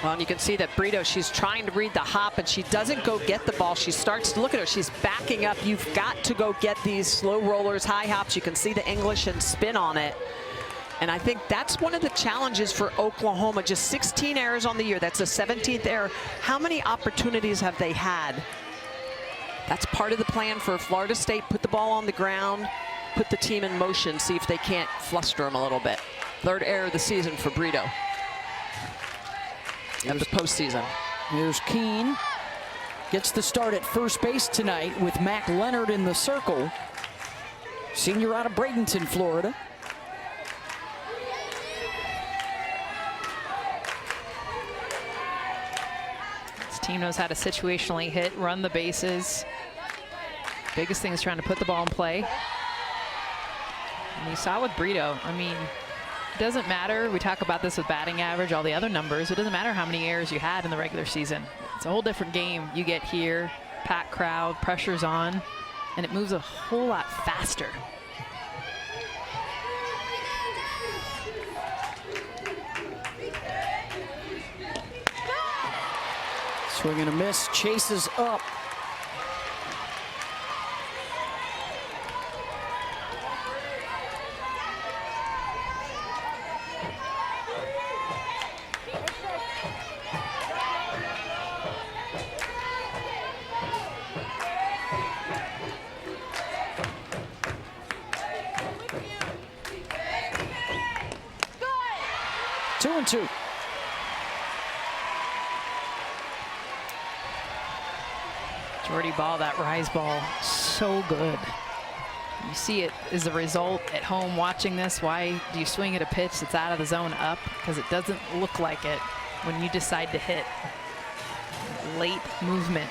Well, and you can see that Brito, she's trying to read the hop, and she doesn't go get the ball. She starts to look at her. She's backing up. You've got to go get these slow rollers, high hops. You can see the English and spin on it. And I think that's one of the challenges for Oklahoma. Just 16 errors on the year. That's the 17th error. How many opportunities have they had? That's part of the plan for Florida State. Put the ball on the ground, put the team in motion, see if they can't fluster them a little bit. 3rd error of the season for Brito. And the postseason. Here's Keene. Gets the start at first base tonight with Mac Leonard in the circle. Senior out of Bradenton, Florida. Team knows how to situationally hit, run the bases. Biggest thing is trying to put the ball in play. And you saw with Brito, I mean, it doesn't matter. We talk about this with batting average, all the other numbers. It doesn't matter how many errors you had in the regular season. It's a whole different game. You get here, packed crowd, pressure's on, and it moves a whole lot faster. Swing and a miss, chases up. Two and two. Jordy Ball, that rise ball, so good. You see it as a result at home watching this. Why do you swing at a pitch that's out of the zone up? Because it doesn't look like it when you decide to hit. Late movement.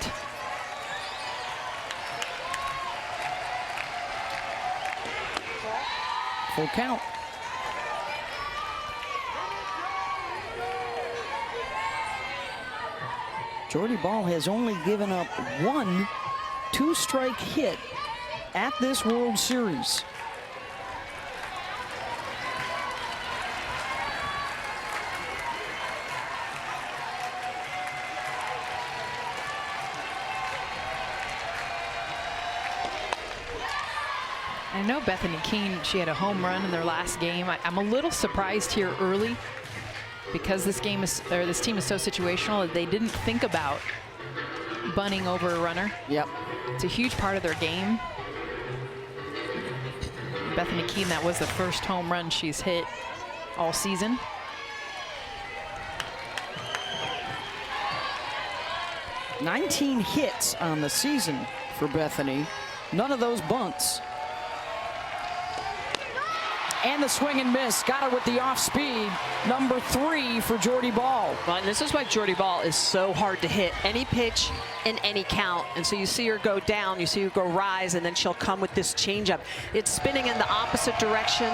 Full count. Jordy Ball has only given up 1 2-strike hit at this World Series. I know Bethany Keene, she had a home run in their last game. I'm a little surprised here early, because this team is so situational that they didn't think about bunting over a runner. Yep. It's a huge part of their game. Bethany Keene, that was the first home run she's hit all season. "19 hits on the season for Bethany. None of those bunts. And the swing and miss. Got her with the off speed. Number 3 for Jordy Ball. Well, and this is why Jordy Ball is so hard to hit. Any pitch in any count. And so you see her go down, you see her go rise, and then she'll come with this changeup. It's spinning in the opposite direction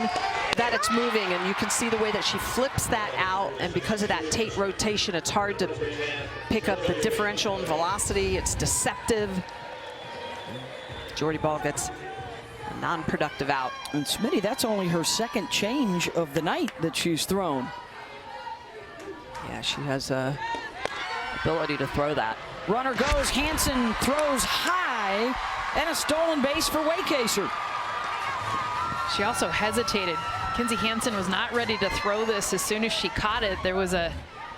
that it's moving, and you can see the way that she flips that out. And because of that Tate rotation, it's hard to pick up the differential in velocity. It's deceptive. Jordy Ball gets a non-productive out. And Smitty, that's only her second change of the night that she's thrown. Yeah, she has a ability to throw that. Runner goes, Hansen throws high, and a stolen base for Waycaser. She also hesitated. Kinsey Hansen was not ready to throw this. As soon as she caught it, there was a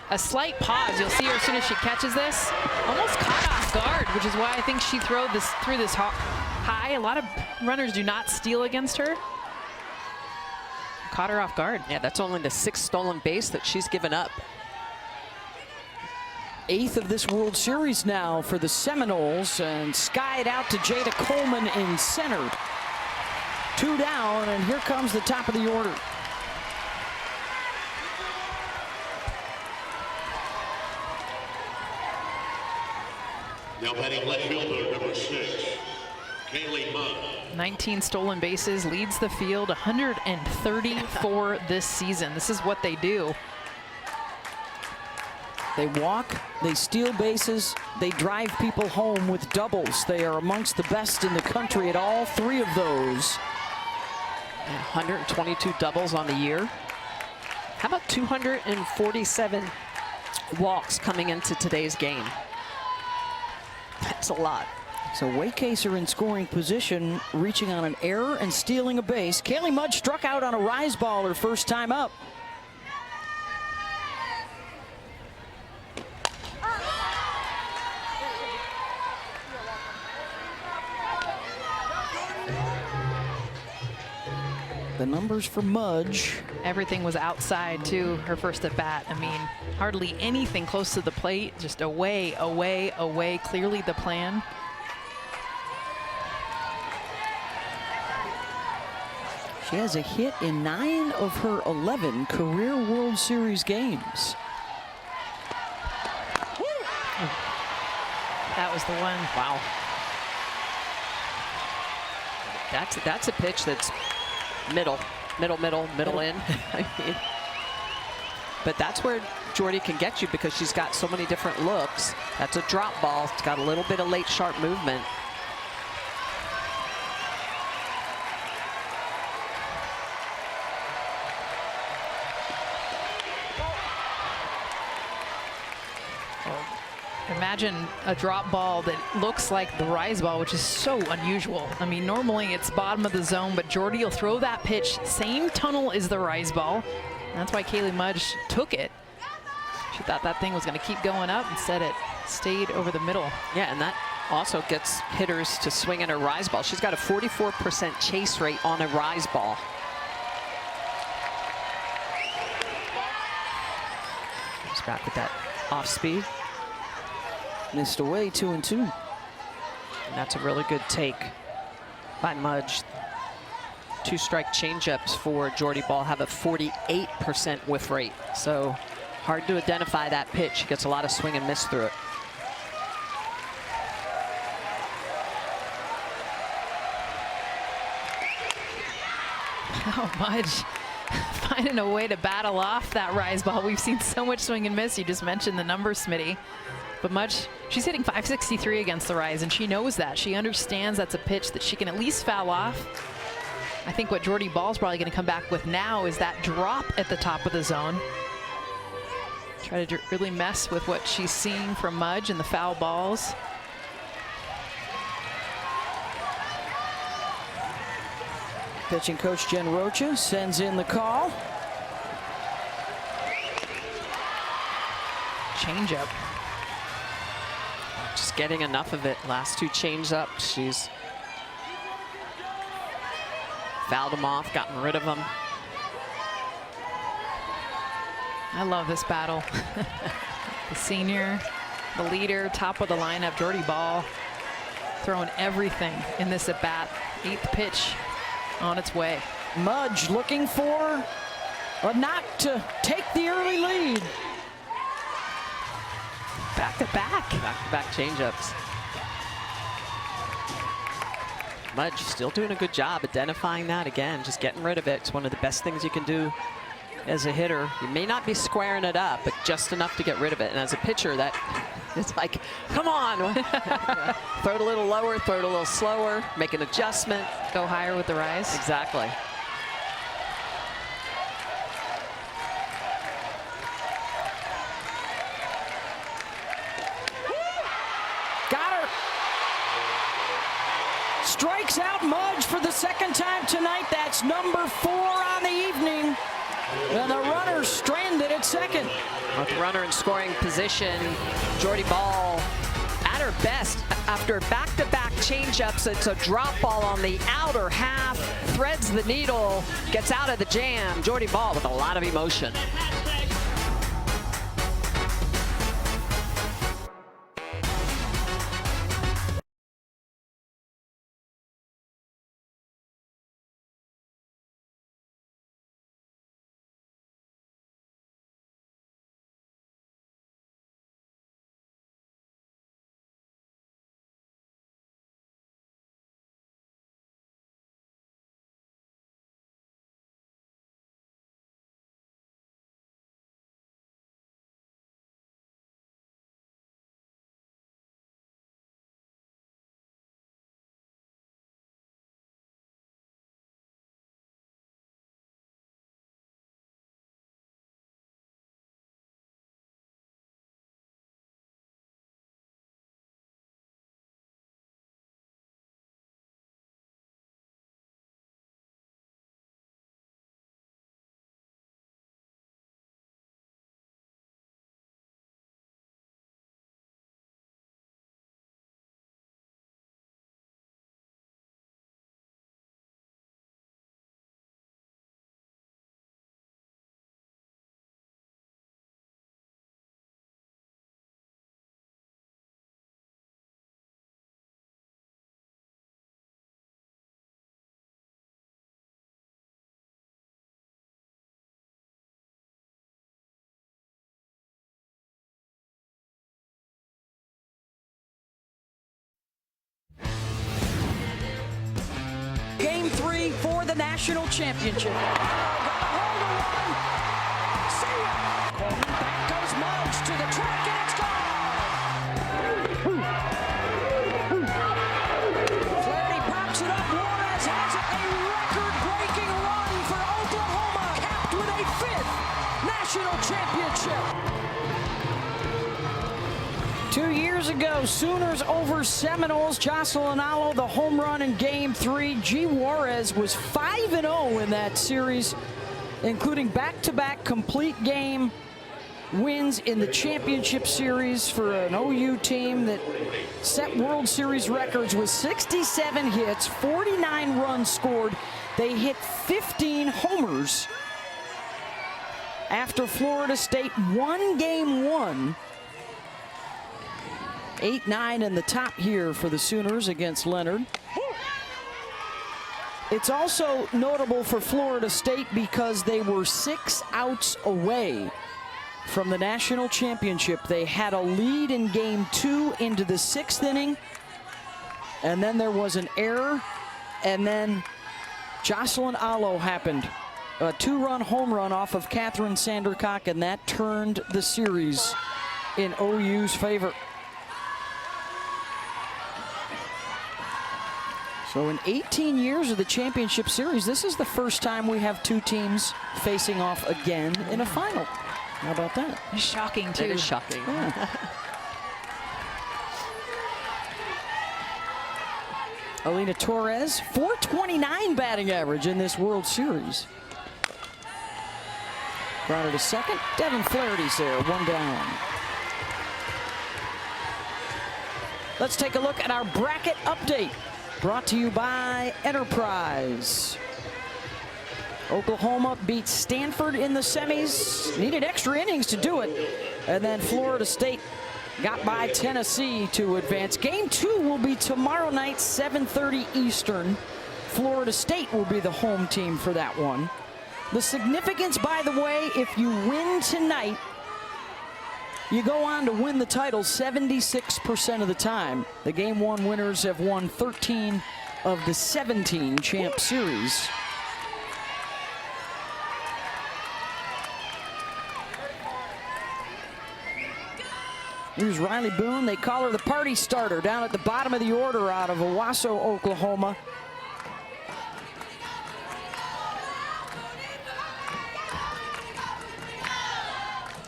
a slight pause. You'll see her as soon as she catches this. Almost caught off guard, which is why I think she threw this high. A lot of runners do not steal against her. Caught her off guard. Yeah, that's only the 6th stolen base that she's given up. 8th of this World Series now for the Seminoles, and skied out to Jada Coleman in center. 2 down, and here comes the top of the order. Now batting left fielder, number 6, Kaylee Mudd. 19 stolen bases, leads the field, 134 this season. This is what they do. They walk, they steal bases, they drive people home with doubles. They are amongst the best in the country at all 3 of those. 122 doubles on the year. How about 247 walks coming into today's game? That's a lot. So Waycaser in scoring position, reaching on an error and stealing a base. Kaylee Mudd struck out on a rise ball her first time up. The numbers for Mudge. Everything was outside too, her first at bat. I mean, hardly anything close to the plate, just away, away, away. Clearly the plan. She has a hit in 9 of her 11 career World Series games. That was the one. Wow. That's a pitch that's middle in. I mean, but that's where Jordy can get you because she's got so many different looks. That's a drop ball. It's got a little bit of late sharp movement. Imagine a drop ball that looks like the rise ball, which is so unusual. I mean, normally it's bottom of the zone, but Jordy will throw that pitch, same tunnel as the rise ball. And that's why Kaylee Mudge took it. She thought that thing was going to keep going up. Instead, it stayed over the middle. Yeah, and that also gets hitters to swing in a rise ball. She's got a 44% chase rate on a rise ball. Comes back with that off speed. Missed away, 2-2. And that's a really good take by Mudge. 2-strike changeups for Jordy Ball have a 48% whiff rate. So hard to identify that pitch. She gets a lot of swing and miss through it. Oh, Mudge finding a way to battle off that rise ball. We've seen so much swing and miss. You just mentioned the numbers, Smitty. But Mudge, she's hitting .563 against the rise, and she knows that. She understands that's a pitch that she can at least foul off. I think what Jordy Ball's probably going to come back with now is that drop at the top of the zone. Try to really mess with what she's seeing from Mudge and the foul balls. Pitching coach Jen Rocha sends in the call. Changeup. Just getting enough of it. Last 2 change up. She's fouled them off, gotten rid of them. I love this battle. The senior, the leader, top of the lineup, Jordy Ball, throwing everything in this at bat. 8th pitch on its way. Mudge looking for a knock to take the early lead. Back-to-back. Back-to-back changeups. Mudge still doing a good job identifying that again, just getting rid of it. It's one of the best things you can do as a hitter. You may not be squaring it up, but just enough to get rid of it. And as a pitcher, that it's like, come on. Throw it a little lower, throw it a little slower, make an adjustment. Go higher with the rise. Exactly. Strikes out Mudge for the 2nd time tonight. That's number 4 on the evening. And the runner stranded at 2nd. With runner in scoring position, Jordy Ball at her best after back-to-back changeups. It's a drop ball on the outer half, threads the needle, gets out of the jam. Jordy Ball with a lot of emotion. Game 3 for the national championship. Got a hold of one. See ya. Coleman, back goes Muggs to the track, and it's gone. Flaherty pops it up. Juarez has it. A record-breaking run for Oklahoma, capped with a 5th national championship. 2 years ago, Sooners over Seminoles. Jocelyn Allo, the home run in Game 3. G. Juarez was 5-0 in that series, including back-to-back complete game wins in the championship series for an OU team that set World Series records with 67 hits, 49 runs scored. They hit 15 homers after Florida State won Game 1. 8-9 in the top here for the Sooners against Leonard. It's also notable for Florida State because they were 6 outs away from the national championship. They had a lead in Game 2 into the 6th inning, and then there was an error, and then Jocelyn Allo happened. A 2-run home run off of Catherine Sandercock, and that turned the series in OU's favor. So in 18 years of the championship series, this is the first time we have 2 teams facing off again in a final. How about that? Shocking, too. It is shocking. Yeah. Alina Torres, .429 batting average in this World Series. Grounded to second. Devin Flaherty's there, 1 down. Let's take a look at our bracket update. Brought to you by Enterprise. Oklahoma beat Stanford in the semis. Needed extra innings to do it. And then Florida State got by Tennessee to advance. Game 2 will be tomorrow night, 7:30 Eastern. Florida State will be the home team for that one. The significance, by the way, if you win tonight, you go on to win the title 76% of the time. The Game 1 winners have won 13 of the 17 champ series. Here's Riley Boone. They call her the party starter down at the bottom of the order out of Owasso, Oklahoma.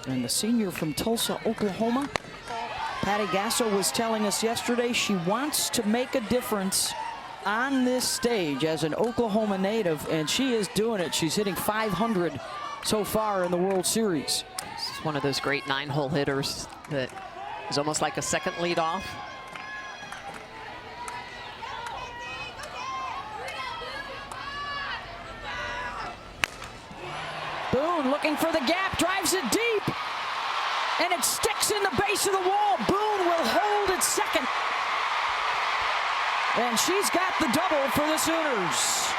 And the senior from Tulsa, Oklahoma, Patty Gasso, was telling us yesterday she wants to make a difference on this stage as an Oklahoma native, and she is doing it. She's hitting .500 so far in the World Series. This is one of those great 9-hole hitters that is almost like a second leadoff. Boone looking for the gap, drives it deep, and it sticks in the base of the wall. Boone will hold at second. And she's got the double for the Sooners.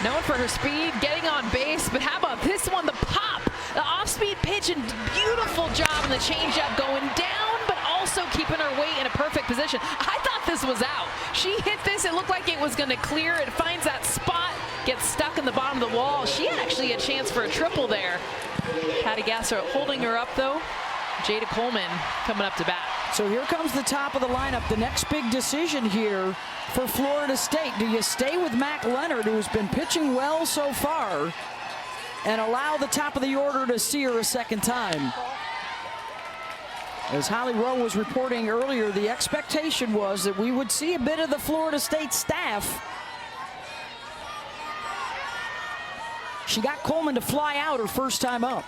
Known for her speed, getting on base, but how about this one, the pop, the off-speed pitch, and beautiful job in the changeup going down, but also keeping her weight in a perfect position. I thought this was out. She hit this, it looked like it was going to clear. It finds that spot, gets stuck in the bottom of the wall. She had actually a chance for a triple there. Patty Gasso holding her up though. Jada Coleman coming up to bat. So here comes the top of the lineup. The next big decision here for Florida State. Do you stay with Mac Leonard, who's been pitching well so far, and allow the top of the order to see her a second time? As Holly Rowe was reporting earlier, the expectation was that we would see a bit of the Florida State staff. She got Coleman to fly out her first time up.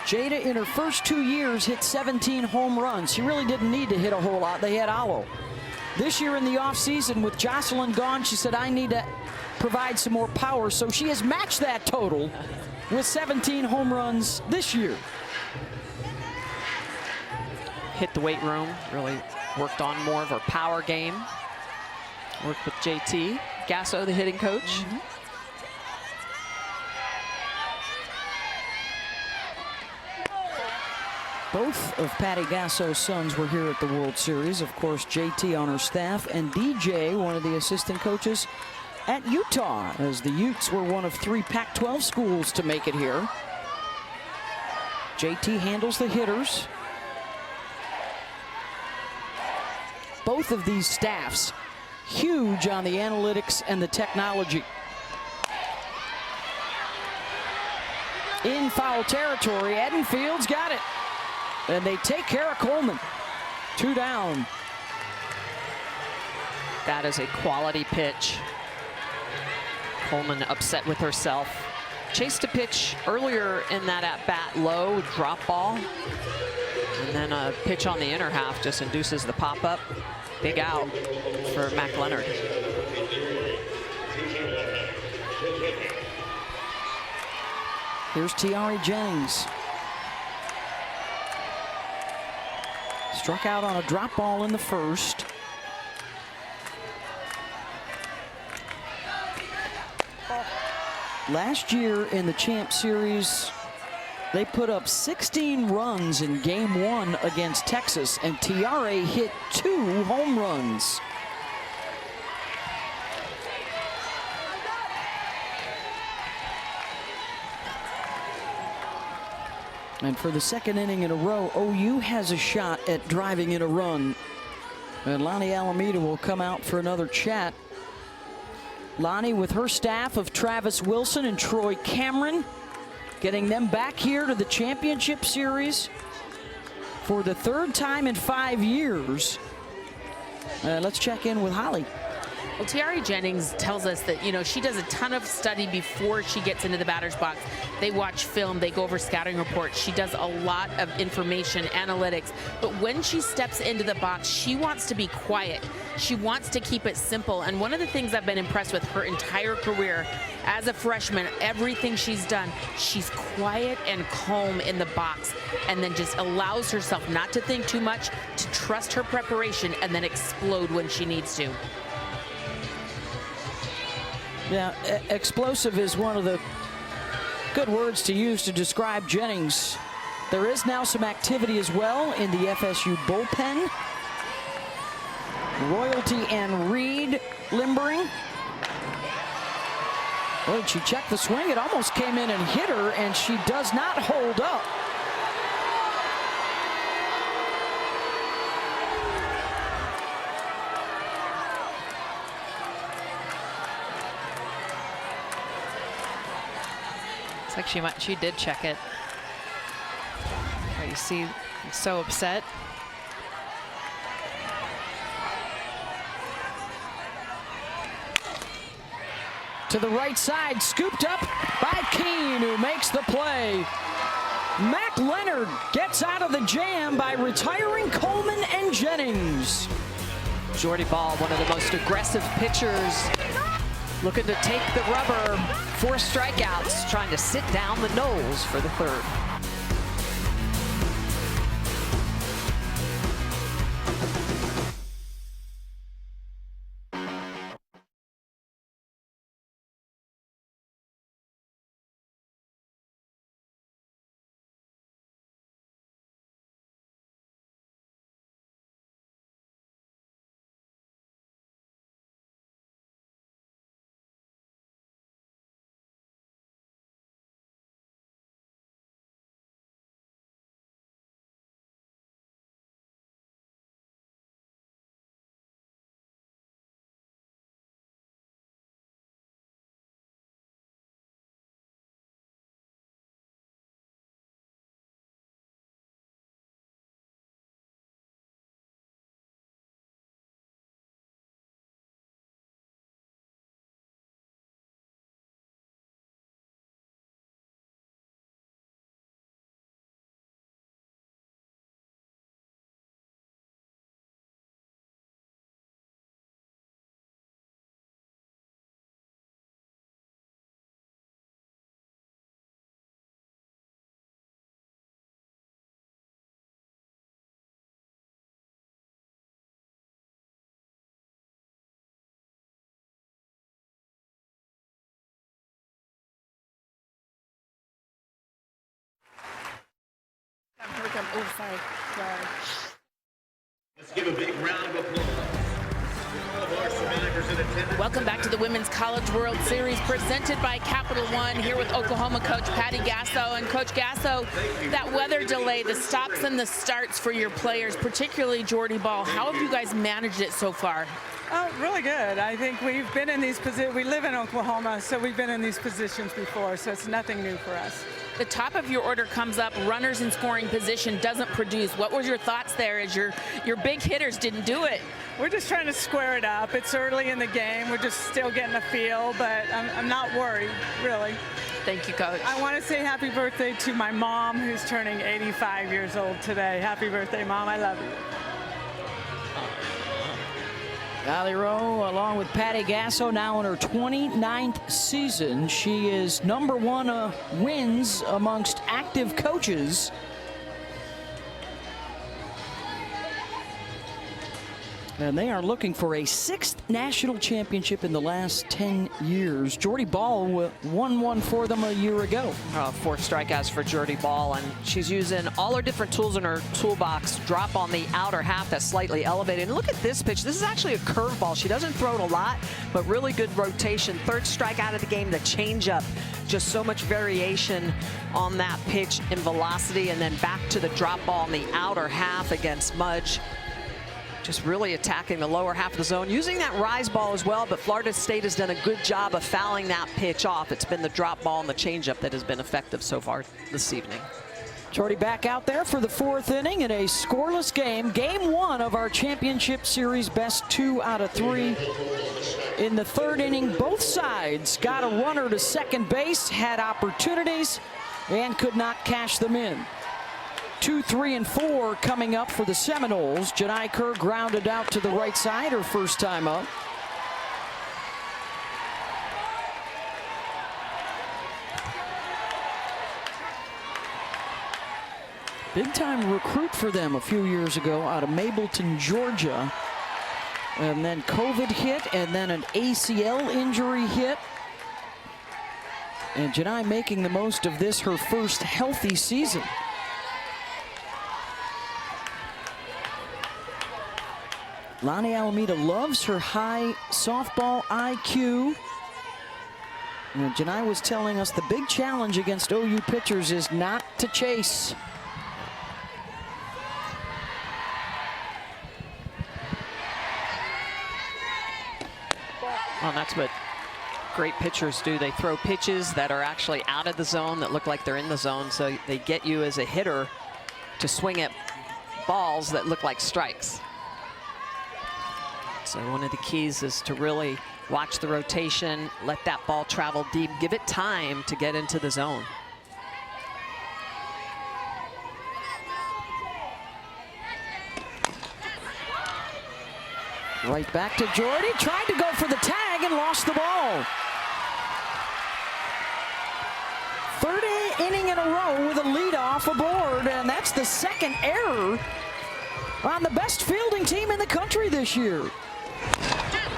Jada, in her first 2 years, hit 17 home runs. She really didn't need to hit a whole lot. They had Alo. This year in the offseason, with Jocelyn gone, she said, I need to provide some more power. So she has matched that total with 17 home runs this year. Hit the weight room, really worked on more of her power game. Worked with JT Gasso, the hitting coach. Both of Patty Gasso's sons were here at the World Series. Of course, JT on her staff, and DJ, one of the assistant coaches at Utah, as the Utes were one of 3 Pac-12 schools to make it here. JT handles the hitters. Both of these staffs huge on the analytics and the technology. In foul territory, Edenfield's got it. And they take care of Coleman. 2 down. That is a quality pitch. Coleman upset with herself. Chased a pitch earlier in that at-bat, low drop ball. And then a pitch on the inner half just induces the pop-up. Big out for Mac Leonard. Here's Tiare Jennings. Struck out on a drop ball in the first. Last year in the Champ Series, they put up 16 runs in Game 1 against Texas, and Tiare hit 2 home runs. And for the second inning in a row, OU has a shot at driving in a run. And Lonnie Alameda will come out for another chat. Lonnie with her staff of Travis Wilson and Troy Cameron, getting them back here to the championship series for the 3rd time in 5 years. Let's check in with Holly. Well, Tiare Jennings tells us that, she does a ton of study before she gets into the batter's box. They watch film, they go over scouting reports. She does a lot of information, analytics. But when she steps into the box, she wants to be quiet. She wants to keep it simple. And one of the things I've been impressed with her entire career as a freshman, everything she's done, she's quiet and calm in the box, and then just allows herself not to think too much, to trust her preparation, and then explode when she needs to. Yeah, explosive is one of the good words to use to describe Jennings. There is now some activity as well in the FSU bullpen. Royalty and Reed limbering. Boy, did she check the swing? It almost came in and hit her, and she does not hold up. Looks like she did check it. Oh, you see, he's so upset. To the right side, scooped up by Keene, who makes the play. Mac Leonard gets out of the jam by retiring Coleman and Jennings. Jordy Ball, one of the most aggressive pitchers, looking to take the rubber. 4 strikeouts, trying to sit down the Knowles for the 3rd. Oh, sorry. Let's give a big round of applause to all of our survivors in attendance. Welcome back to the Women's College World Series presented by Capital One, here with Oklahoma coach Patty Gasso. And Coach Gasso, that weather delay, the stops and the starts for your players, particularly Jordy Ball, how have you guys managed it so far? Oh, really good. I think we've been in these positions. We live in Oklahoma, so we've been in these positions before, so it's nothing new for us. The top of your order comes up, runners in scoring position, doesn't produce. What was your thoughts there as your big hitters didn't do it? We're just trying to square it up. It's early in the game. We're just still getting a feel, but I'm not worried, really. Thank you, Coach. I want to say happy birthday to my mom, who's turning 85 years old today. Happy birthday, Mom. I love you. Valley Rowe, along with Patty Gasso, now in her 29th season. She is #1 wins amongst active coaches. And they are looking for a 6th national championship in the last 10 years. Jordy Ball won one for them a year ago. 4 strikeouts for Jordy Ball, and she's using all her different tools in her toolbox. Drop on the outer half that's slightly elevated. And look at this pitch. This is actually a curveball. She doesn't throw it a lot, but really good rotation. 3rd strikeout of the game, the changeup. Just so much variation on that pitch in velocity, and then back to the drop ball in the outer half against Mudge. Just really attacking the lower half of the zone, using that rise ball as well, but Florida State has done a good job of fouling that pitch off. It's been the drop ball and the changeup that has been effective so far this evening. Jordy back out there for the 4th inning in a scoreless game. Game 1 of our championship series, best 2 out of 3. In the 3rd inning, both sides got a runner to second base, had opportunities, and could not cash them in. 2, 3, and 4 coming up for the Seminoles. Janai Kerr grounded out to the right side, her first time up. Big time recruit for them a few years ago out of Mableton, Georgia. And then COVID hit, and then an ACL injury hit. And Janai making the most of this, her first healthy season. Lonnie Alameda loves her high softball IQ. And Janai was telling us the big challenge against OU pitchers is not to chase. Oh, that's good. great pitchers do. They throw pitches that are actually out of the zone that look like they're in the zone, so they get you as a hitter to swing at balls that look like strikes. So one of the keys is to really watch the rotation, let that ball travel deep, give it time to get into the zone. Right back to Jordy, tried to go for the tag and lost the ball. Third inning in a row with a leadoff aboard, and that's the second error on the best fielding team in the country this year.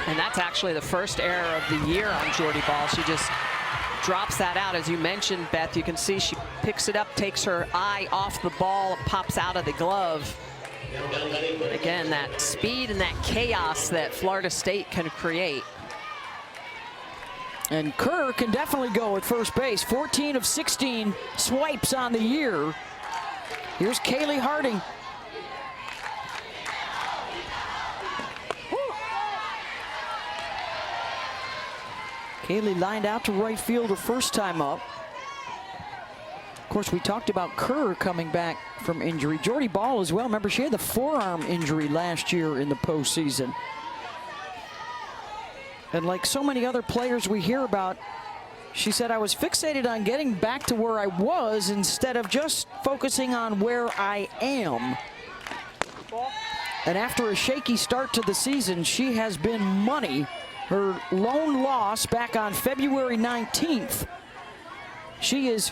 And that's actually the first error of the year on Jordy Ball. She just drops that out. As you mentioned, Beth, you can see she picks it up, takes her eye off the ball, pops out of the glove. Again, that speed and that chaos that Florida State can create. And Kerr can definitely go at first base. 14 of 16 swipes on the year. Here's Kaylee Harding. Kaylee lined out to right field her first time up. Of course, we talked about Kerr coming back from injury. Jordy Ball as well. Remember, she had the forearm injury last year in the postseason. And like so many other players we hear about, she said, I was fixated on getting back to where I was instead of just focusing on where I am. And after a shaky start to the season, she has been money. Her lone loss back on February 19th. She is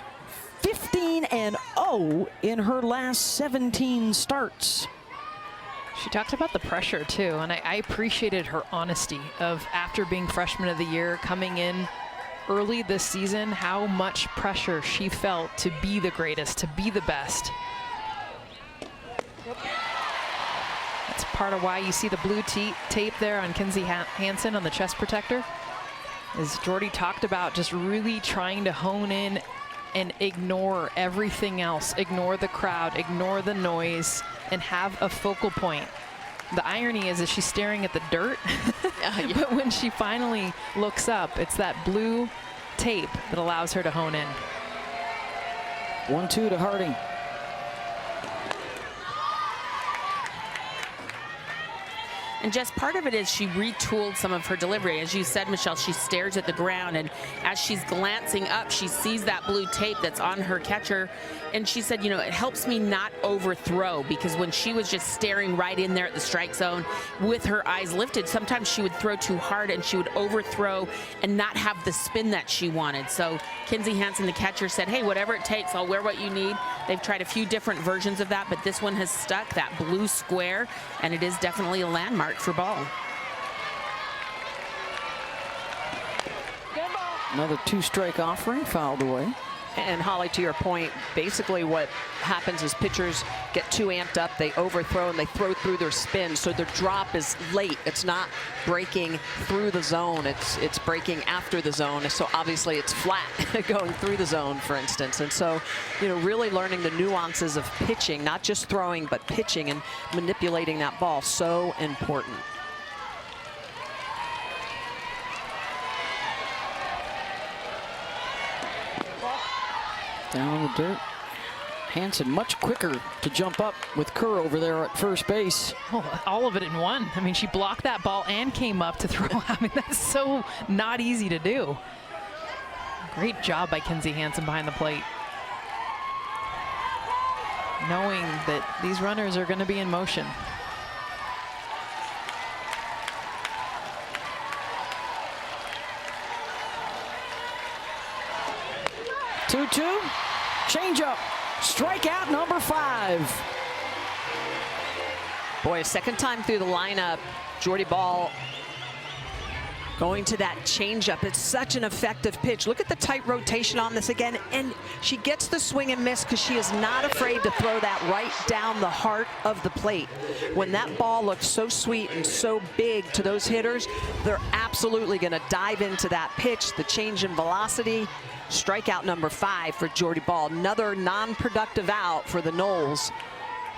15-0 in her last 17 starts. She talked about the pressure too, and I appreciated her honesty of, after being freshman of the year, coming in early this season, how much pressure she felt to be the greatest, to be the best. That's part of why you see the blue tape there on Kinsey Hansen on the chest protector. As Jordy talked about, just really trying to hone in and ignore everything else, ignore the crowd, ignore the noise, and have a focal point. The irony is that she's staring at the dirt, but when she finally looks up, it's that blue tape that allows her to hone in. 1-2 to Harding. And just part of it is she retooled some of her delivery. As you said, Michelle, she stares at the ground, and as she's glancing up, she sees that blue tape that's on her catcher. And she said, you know, it helps me not overthrow, because when she was just staring right in there at the strike zone with her eyes lifted, sometimes she would throw too hard and she would overthrow and not have the spin that she wanted. So Kinsey Hansen, the catcher, said, hey, whatever it takes, I'll wear what you need. They've tried a few different versions of that, but this one has stuck, that blue square, and it is definitely a landmark for Ball. Another two-strike offering fouled away. And Holly, to your point, basically what happens is pitchers get too amped up, they overthrow and they throw through their spin, so their drop is late. It's not breaking through the zone, it's breaking after the zone. So obviously it's flat going through the zone, for instance. And so, you know, really learning the nuances of pitching, not just throwing, but pitching and manipulating that ball, so important. Down in the dirt. Hansen much quicker to jump up with Kerr over there at first base. Oh, all of it in one. I mean, she blocked that ball and came up to throw. I mean, that's so not easy to do. Great job by Kinsey Hansen behind the plate. Knowing that these runners are going to be in motion. Two-two. Change-up. Strikeout number 5. Boy, a second time through the lineup, Jordy Ball going to that changeup. It's such an effective pitch. Look at the tight rotation on this again, and she gets the swing and miss because she is not afraid to throw that right down the heart of the plate. When that ball looks so sweet and so big to those hitters, they're absolutely going to dive into that pitch, the change in velocity. Strikeout number 5 for Jordy Ball. Another non-productive out for the Noles.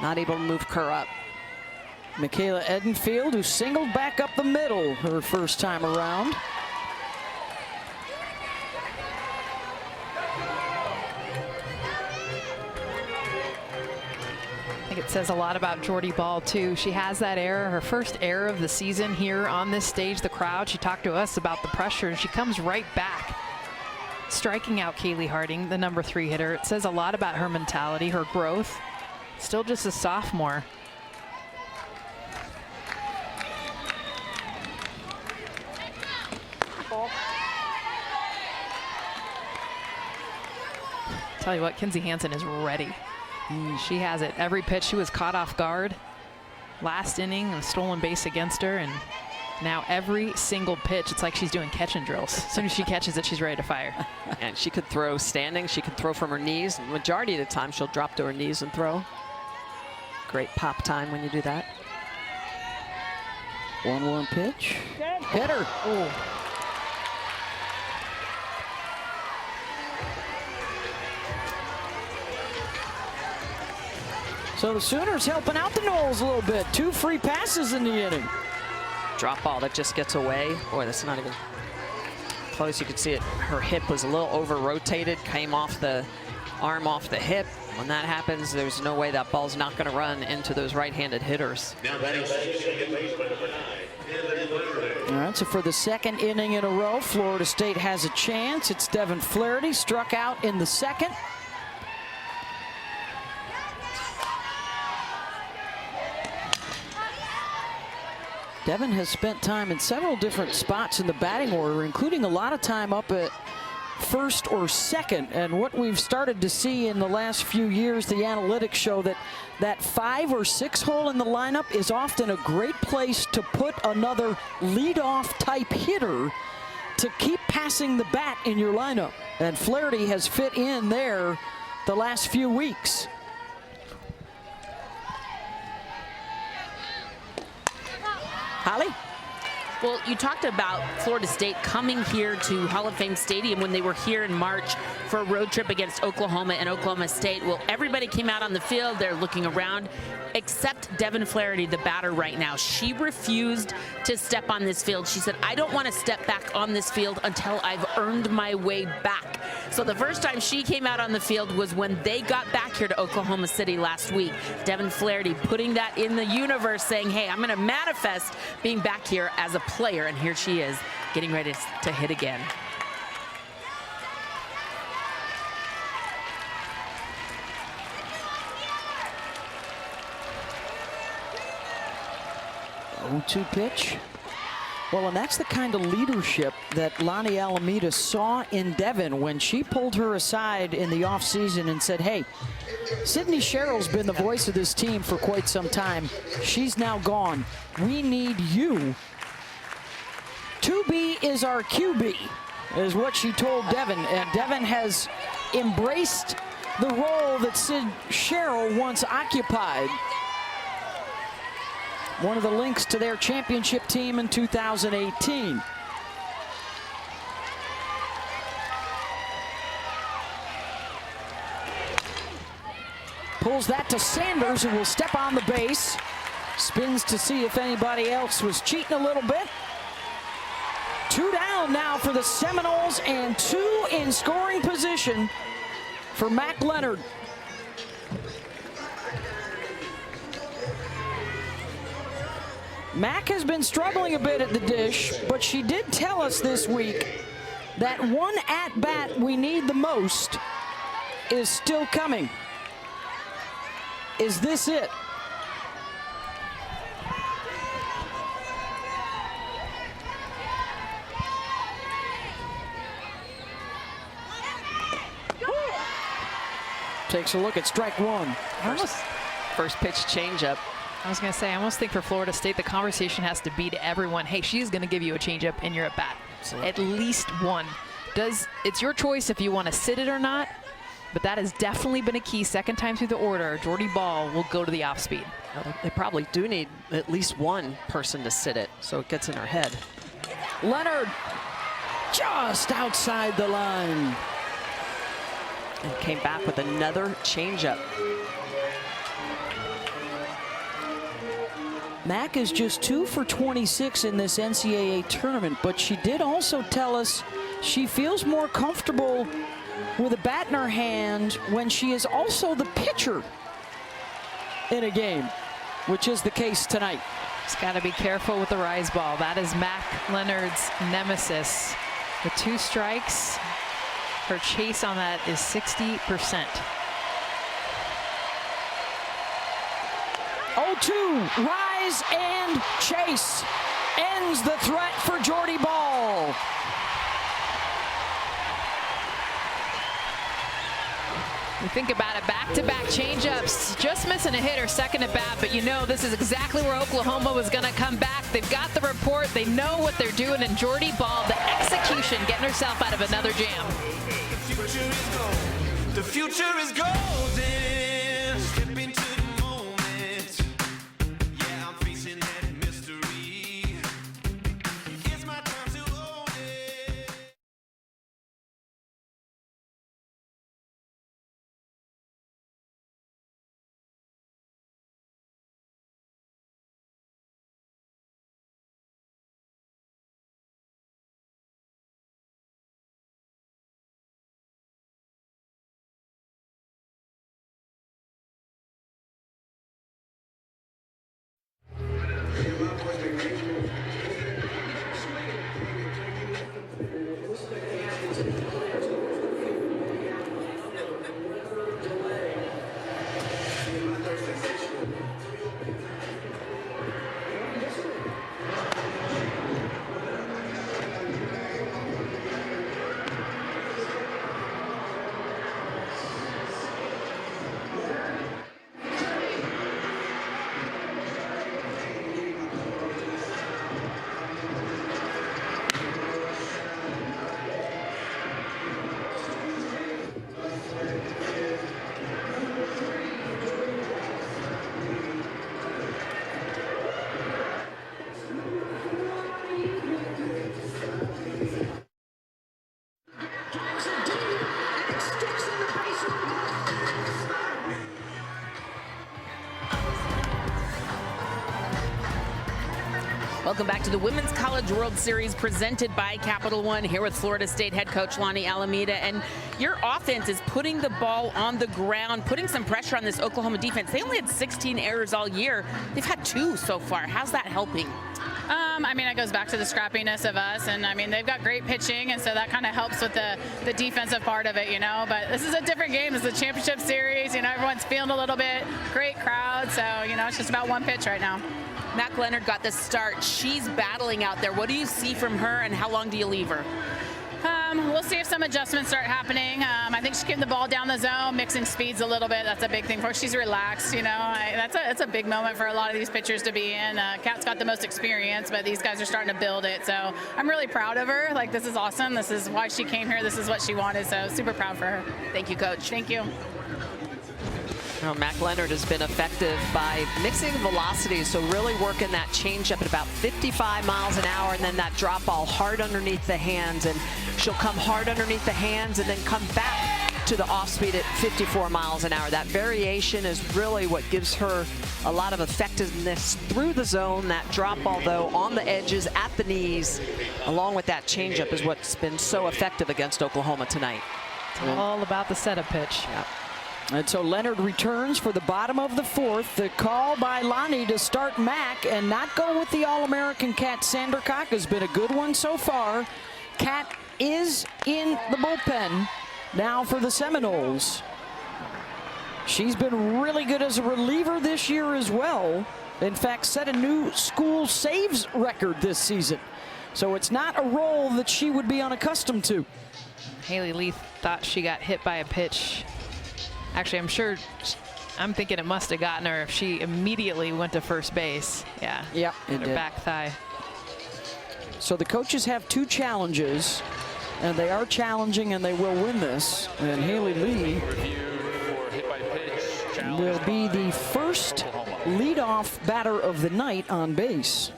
Not able to move Kerr up. Michaela Edenfield, who singled back up the middle her first time around. think it says a lot about Jordy Ball, too. She has that error, her first error of the season here on this stage. The crowd, she talked to us about the pressure, and she comes right back, striking out Kaylee Harding, the number 3 hitter. It says a lot about her mentality, her growth. Still just a sophomore. Tell you what, Kinsey Hansen is ready. She has it. Every pitch, she was caught off guard. Last inning, a stolen base against her, and now every single pitch, it's like she's doing catch and drills. As soon as she catches it, she's ready to fire. And she could throw standing. She could throw from her knees. Majority of the time, she'll drop to her knees and throw. Great pop time when you do that. 1-1 pitch. Hit her. Oh. So the Sooners helping out the Noles a little bit. 2 free passes in the inning. Drop ball that just gets away. Boy, that's not even close. You could see it. Her hip was a little over-rotated, came off the arm off the hip. When that happens, there's no way that ball's not going to run into those right-handed hitters. Now batting second baseman number 9. All right, so for the 2nd inning in a row, Florida State has a chance. It's Devin Flaherty, struck out in the 2nd. Devin has spent time in several different spots in the batting order, including a lot of time up at first or second. And what we've started to see in the last few years, the analytics show that 5 or 6 hole in the lineup is often a great place to put another leadoff type hitter to keep passing the bat in your lineup. And Flaherty has fit in there the last few weeks. Holly? Well, you talked about Florida State coming here to Hall of Fame Stadium when they were here in March for a road trip against Oklahoma and Oklahoma State. Well, everybody came out on the field. They're looking around, except Devin Flaherty, the batter right now. She refused to step on this field. She said, I don't want to step back on this field until I've earned my way back. So the first time she came out on the field was when they got back here to Oklahoma City last week. Devin Flaherty putting that in the universe, saying, hey, I'm going to manifest being back here as a player. And here she is getting ready to hit again. Oh, 2 pitch. Well, and that's the kind of leadership that Lonnie Alameda saw in Devin when she pulled her aside in the offseason and said, hey, Sydney Sherrill's been the voice of this team for quite some time. She's now gone. We need you. 2B is our QB, is what she told Devin. And Devin has embraced the role that Sid Sherrill once occupied. One of the links to their championship team in 2018. Pulls that to Sanders, who will step on the base. Spins to see if anybody else was cheating a little bit. 2 down now for the Seminoles and 2 in scoring position for Mac Leonard. Mac has been struggling a bit at the dish, but she did tell us this week that one at-bat we need the most is still coming. Is this it? Takes a look at strike 1. First pitch changeup. I was going to say, I almost think for Florida State, the conversation has to be to everyone, hey, she's going to give you a changeup in your at-bat. At least one. It's your choice if you want to sit it or not, but that has definitely been a key. 2nd time through the order, Jordy Ball will go to the off-speed. Well, they probably do need at least one person to sit it, so it gets in her head. Leonard just outside the line. And came back with another changeup. Mac is just 2 for 26 in this NCAA tournament, but she did also tell us she feels more comfortable with a bat in her hand when she is also the pitcher. in a game, which is the case tonight. Just got to be careful with the rise ball. That is Mac Leonard's nemesis. With 2 strikes, her chase on that is 60%. 0-2, rise and chase ends the threat for Jordy Ball. You think about it, back-to-back changeups, just missing a hit or second at bat, but you know this is exactly where Oklahoma was going to come back. They've got the report, they know what they're doing, and Jordy Ball, the execution, getting herself out of another jam. The future is golden. Step into the moment. Yeah, I'm facing that mystery. It's my time to own it. Welcome back to the Women's College World Series presented by Capital One, here with Florida State head coach Lonnie Alameda. And your offense is putting the ball on the ground, putting some pressure on this Oklahoma defense. They only had 16 errors all year. They've had 2 so far. How's that helping? I mean, it goes back to the scrappiness of us, and I mean, they've got great pitching, and so that kind of helps with the defensive part of it, you know. But this is a different game. This is a championship series. You know, everyone's feeling a little bit. Great crowd, so you know, it's just about one pitch right now. Mac Leonard got the start. She's battling out there. What do you see from her, and how long do you leave her? We'll see if some adjustments start happening. I think she's getting the ball down the zone, mixing speeds a little bit. That's a big thing for her. She's relaxed, you know. That's a big moment for a lot of these pitchers to be in. Kat's got the most experience, but these guys are starting to build it. So I'm really proud of her. Like, this is awesome. This is why she came here. This is what she wanted. So super proud for her. Thank you, Coach. Thank you. Well, Mac Leonard has been effective by mixing velocities, so really working that changeup at about 55 miles an hour, and then that drop ball hard underneath the hands, and she'll come hard underneath the hands and then come back to the off speed at 54 miles an hour. That variation is really what gives her a lot of effectiveness through the zone. That drop ball, though, on the edges, at the knees, along with that changeup is what's been so effective against Oklahoma tonight. It's all about the setup pitch. Yep. And so Leonard returns for the bottom of the 4th. The call by Lonnie to start Mac and not go with the All-American Kat Sandercock has been a good one so far. Kat is in the bullpen now for the Seminoles. She's been really good as a reliever this year as well. In fact, set a new school saves record this season. So it's not a role that she would be unaccustomed to. Haley Lee thought she got hit by a pitch. Actually, I'm thinking it must have gotten her if she immediately went to first base. Yeah. Yeah, it her did. back thigh. So the coaches have 2 challenges, and they are challenging, and they will win this. And Haley Lee will be the first leadoff batter of the night on base.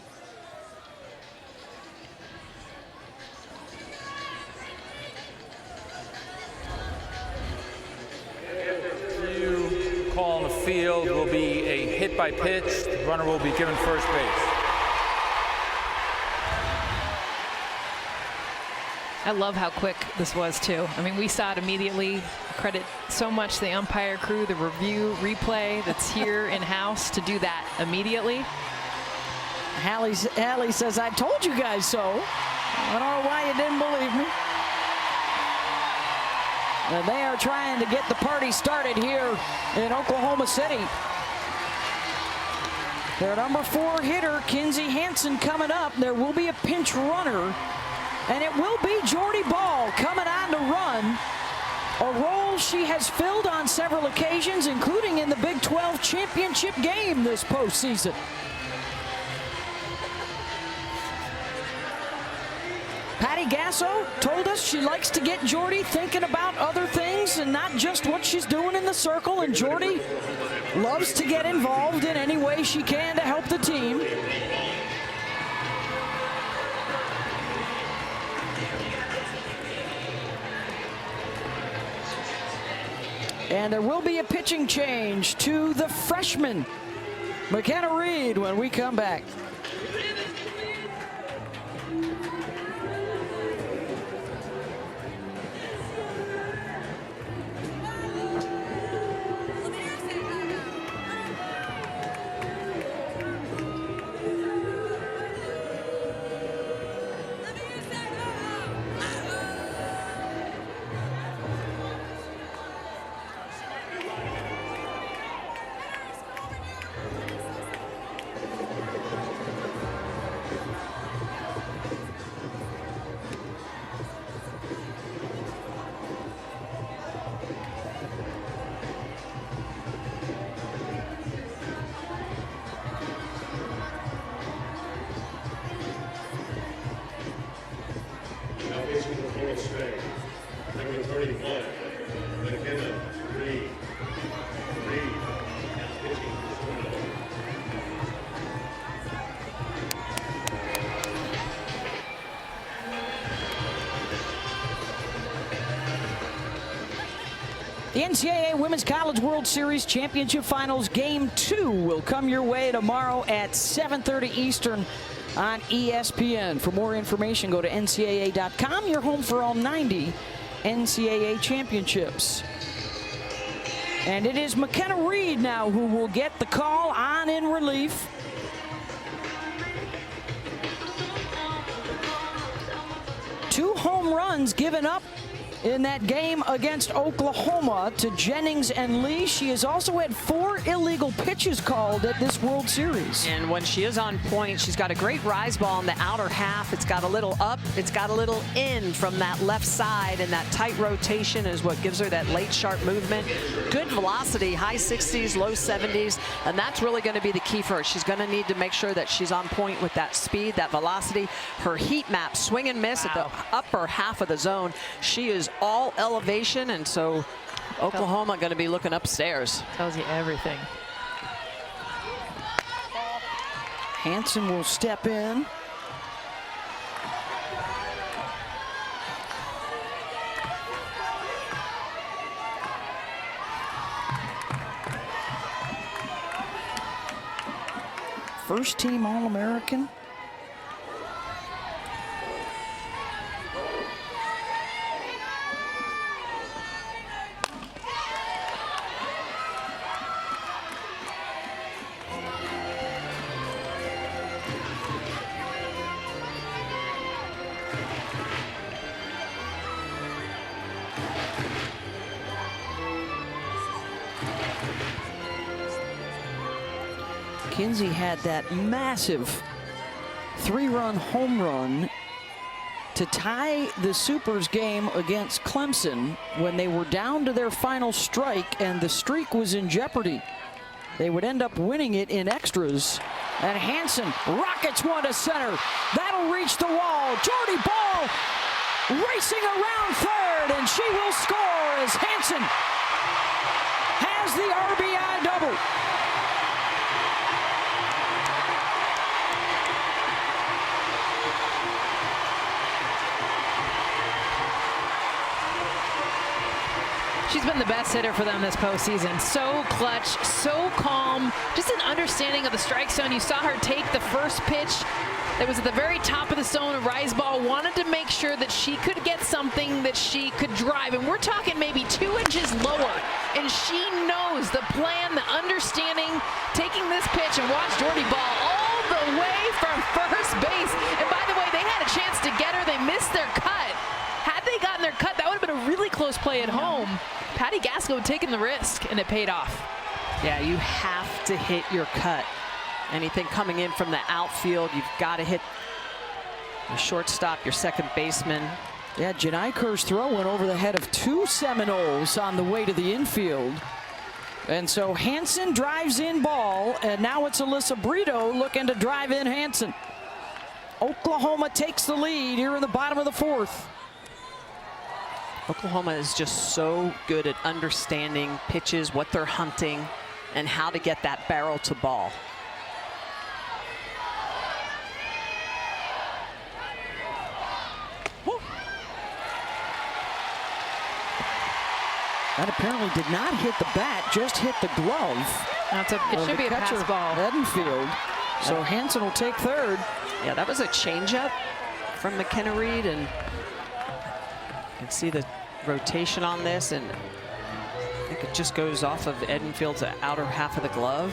Call on the field will be a hit by pitch. The runner will be given first base. I love how quick this was, too. I mean, we saw it immediately. Credit so much the umpire crew, the review replay that's here in-house to do that immediately. Hallie says, I told you guys so. I don't know why you didn't believe me. They are trying to get the party started here in Oklahoma City. Their number 4 hitter, Kinsey Hansen, coming up. There will be a pinch runner, and it will be Jordy Ball coming on to run. A role she has filled on several occasions, including in the Big 12 championship game this postseason. Patty Gasso told us she likes to get Jordy thinking about other things and not just what she's doing in the circle, and Jordy loves to get involved in any way she can to help the team. And there will be a pitching change to the freshman, McKenna Reed, when we come back. Number 31, McKenna Reed. Pitching The NCAA Women's College World Series Championship Finals Game 2 will come your way tomorrow at 7:30 Eastern on ESPN. For more information, go to ncaa.com, your home for all 90 NCAA championships. And it is McKenna Reed now who will get the call on in relief. Two home runs given up in that game against Oklahoma to Jennings and Lee. She has also had 4 illegal pitches called at this World Series. And when she is on point, she's got a great rise ball in the outer half. It's got a little up, it's got a little in from that left side, and that tight rotation is what gives her that late sharp movement. Good velocity, high 60s, low 70s, and that's really going to be the key for her. She's going to need to make sure that she's on point with that speed, that velocity. Her heat map, swing and miss at the upper half of the zone. She is all elevation, and so Oklahoma going to be looking upstairs. Tells you everything. Hansen will step in. First team All-American. Kinsey had that massive 3-run home run to tie the Supers game against Clemson when they were down to their final strike and the streak was in jeopardy. They would end up winning it in extras. And Hansen rockets one to center. That'll reach the wall. Jordy Ball racing around third, and she will score as Hansen has the RBI double. She's been the best hitter for them this postseason. So clutch, so calm, just an understanding of the strike zone. You saw her take the first pitch that was at the very top of the zone. A rise ball wanted to make sure that she could get something that she could drive. And we're talking maybe 2 inches lower. And she knows the plan, the understanding, taking this pitch, and watch Jordy ball all the way from first base. And by the way, they had a chance to get her. They missed their cut. Had they gotten their cut, that would have been a really close play at home. Patty Gasko taking the risk, and it paid off. Yeah, you have to hit your cut. Anything coming in from the outfield, you've got to hit your shortstop, your second baseman. Yeah, Janai Kerr's throw went over the head of 2 Seminoles on the way to the infield. And so Hansen drives in ball, and now it's Alyssa Brito looking to drive in Hansen. Oklahoma takes the lead here in the bottom of the 4th. Oklahoma is just so good at understanding pitches, what they're hunting, and how to get that barrel to ball. That apparently did not hit the bat, just hit the glove. It should be a pass ball. Edenfield. So Hansen will take third. Yeah, that was a changeup from McKenna Reed, and you can see the rotation on this, and I think it just goes off of Edenfield's outer half of the glove.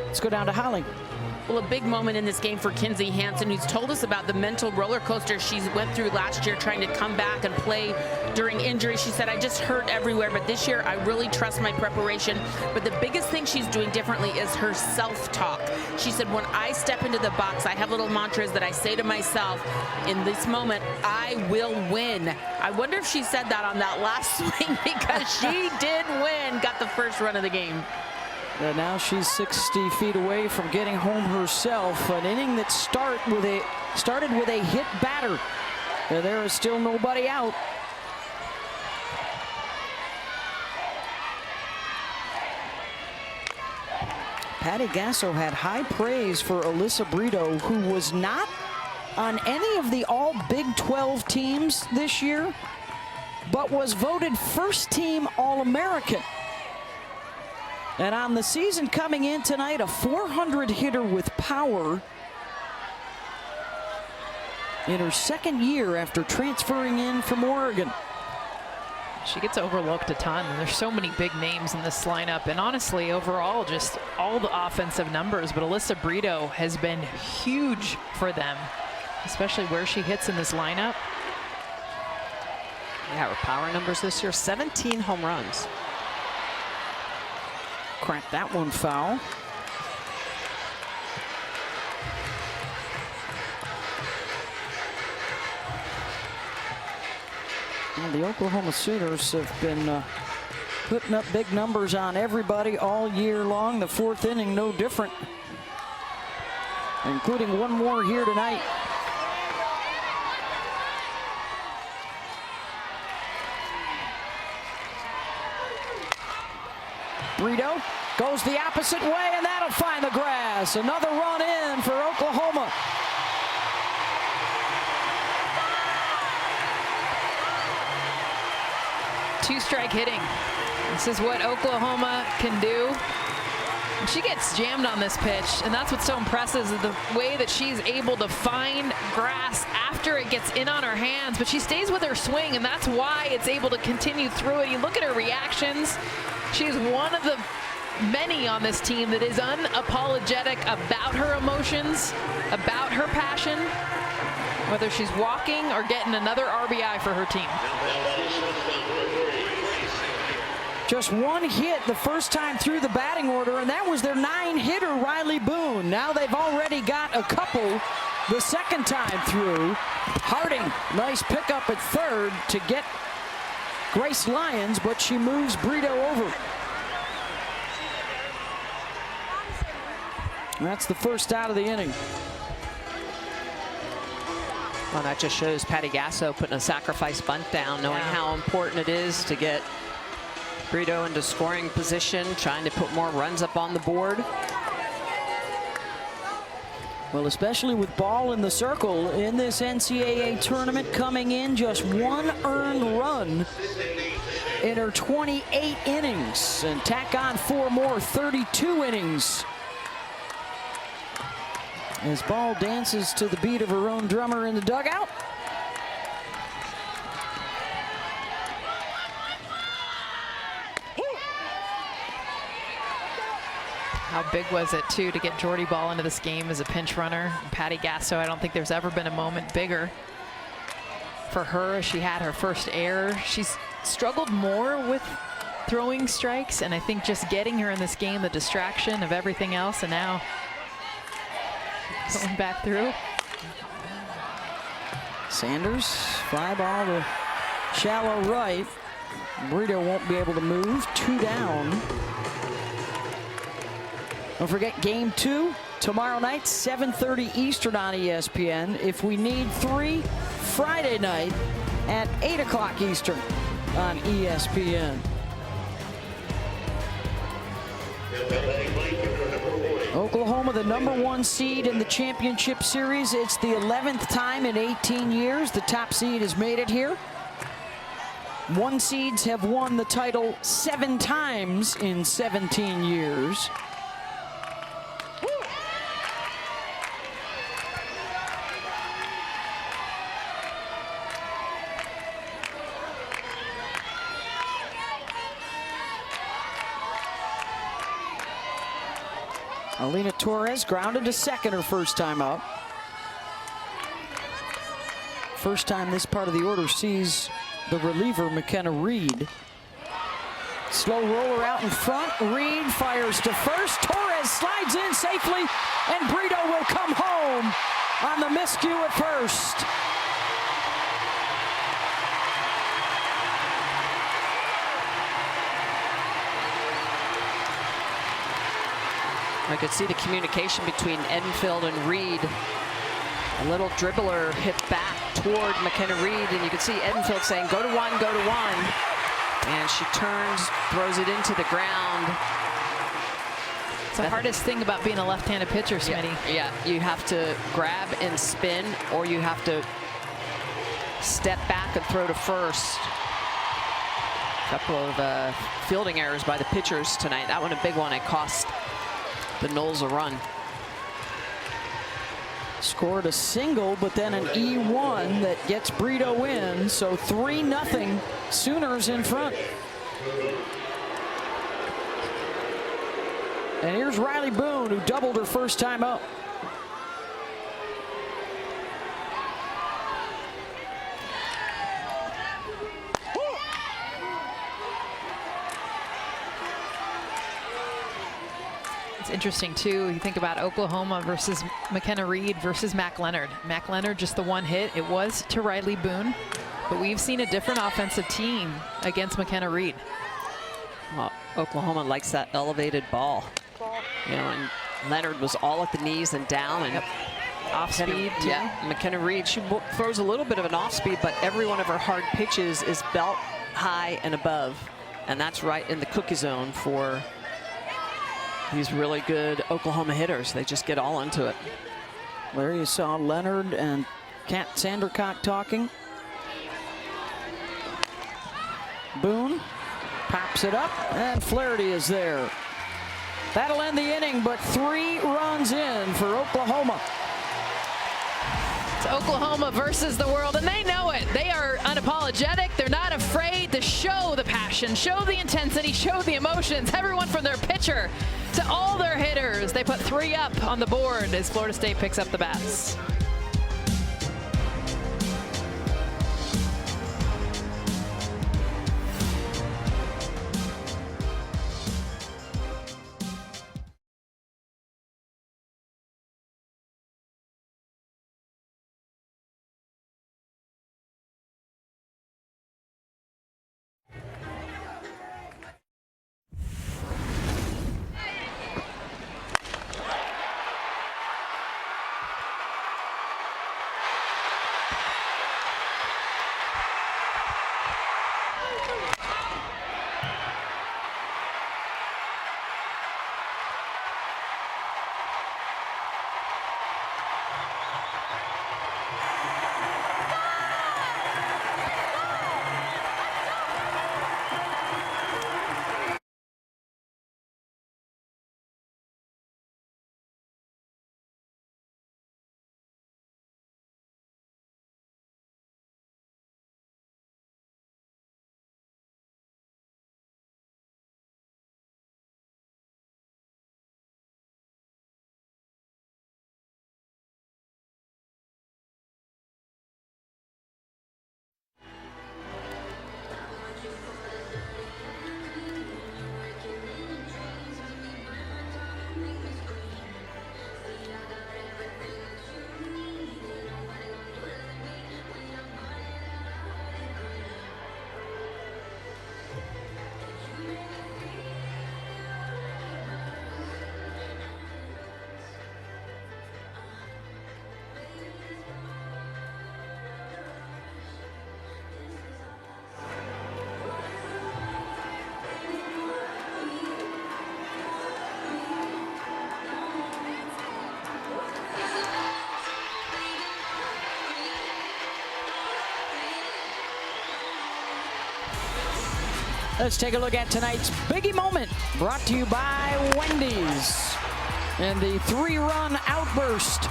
Let's go down to Holly. Well, a big moment in this game for Kinsey Hansen, who's told us about the mental roller coaster she went through last year trying to come back and play during injury. She said, I just hurt everywhere, but this year I really trust my preparation. But the biggest thing she's doing differently is her self-talk. She said, when I step into the box, I have little mantras that I say to myself, in this moment, I will win. I wonder if she said that on that last swing, because she did win, got the first run of the game. And now she's 60 feet away from getting home herself. An inning that started with a hit batter. And there is still nobody out. Patty Gasso had high praise for Alyssa Brito, who was not on any of the all Big 12 teams this year, but was voted first team All-American. And on the season coming in tonight, a 400 hitter with power in her second year after transferring in from Oregon. She gets overlooked a ton. There's so many big names in this lineup, and honestly, overall, just all the offensive numbers. But Alyssa Brito has been huge for them, especially where she hits in this lineup. Yeah, her power numbers this year, 17 home runs. Cracked that one foul. And the Oklahoma Sooners have been putting up big numbers on everybody all year long. The 4th inning, no different, including one more here tonight. Brito goes the opposite way, and that'll find the grass. Another run in for Oklahoma. Two-strike hitting. This is what Oklahoma can do. And she gets jammed on this pitch, and that's what's so impressive is the way that she's able to find grass after it gets in on her hands, but she stays with her swing, and that's why it's able to continue through it. You look at her reactions. She's one of the many on this team that is unapologetic about her emotions, about her passion, whether she's walking or getting another RBI for her team. Just one hit the first time through the batting order, and that was their 9-hitter, Riley Boone. Now they've already got a couple the second time through. Harding, nice pickup at third to get Grace Lyons, but she moves Brito over. That's the first out of the inning. Well, that just shows Patty Gasso putting a sacrifice bunt down, knowing how important it is to get Brito into scoring position, trying to put more runs up on the board. Well, especially with ball in the circle in this NCAA tournament, coming in just one earned run in her 28 innings, and tack on 4 more, 32 innings. As ball dances to the beat of her own drummer in the dugout. How big was it, too, to get Jordy Ball into this game as a pinch runner? And Patty Gasso, I don't think there's ever been a moment bigger for her. She had her first error. She's struggled more with throwing strikes, and I think just getting her in this game, the distraction of everything else, and now going back through. Sanders, fly ball to shallow right. Brito won't be able to move. 2 down. Don't forget game 2 tomorrow night, 7:30 Eastern on ESPN. If we need 3, Friday night at 8 o'clock Eastern on ESPN. Oklahoma, the #1 seed in the championship series. It's the 11th time in 18 years the top seed has made it here. 1 seeds have won the title 7 times in 17 years. Alina Torres grounded to second her first time up. First time this part of the order sees the reliever, McKenna Reed. Slow roller out in front. Reed fires to first. Torres slides in safely, and Brito will come home on the miscue at first. I could see the communication between Edenfield and Reed. A little dribbler hit back toward McKenna Reed, and you could see Edenfield saying, go to one, go to one. And she turns, throws it into the ground. It's the hardest thing about being a left-handed pitcher, Smitty. Yeah, you have to grab and spin, or you have to step back and throw to first. A couple of fielding errors by the pitchers tonight. That one a big one. It cost the Knowles a run. Scored a single, but then an E1 that gets Brito in. So 3-0 Sooners in front. And here's Riley Boone, who doubled her first time up. It's interesting, too. You think about Oklahoma versus McKenna Reed versus Mac Leonard. Mac Leonard, just the one hit. It was to Riley Boone. But we've seen a different offensive team against McKenna Reed. Well, Oklahoma likes that elevated ball. You know, and Leonard was all at the knees and down. And off speed, too. Yeah, McKenna Reed, she throws a little bit of an off speed, but every one of her hard pitches is belt high and above. And that's right in the cookie zone for these really good Oklahoma hitters. They just get all into it. There you saw Leonard and Kat Sandercock talking. Boone pops it up, and Flaherty is there. That'll end the inning, but 3 runs in for Oklahoma. It's Oklahoma versus the world, and they know it. They are unapologetic. They're not afraid to show the passion, show the intensity, show the emotions. Everyone from their pitcher to all their hitters. They put 3 up on the board as Florida State picks up the bats. Let's take a look at tonight's biggie moment, brought to you by Wendy's. And the 3-run outburst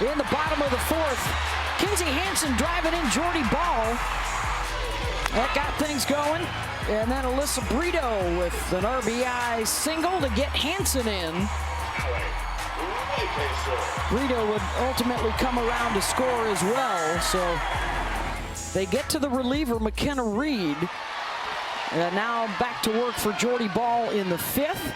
in the bottom of the 4th. Kinsey Hansen driving in Jordy Ball. That got things going. And then Alyssa Brito with an RBI single to get Hansen in. Brito would ultimately come around to score as well. So they get to the reliever, McKenna Reed. And now back to work for Jordy Ball in the 5th.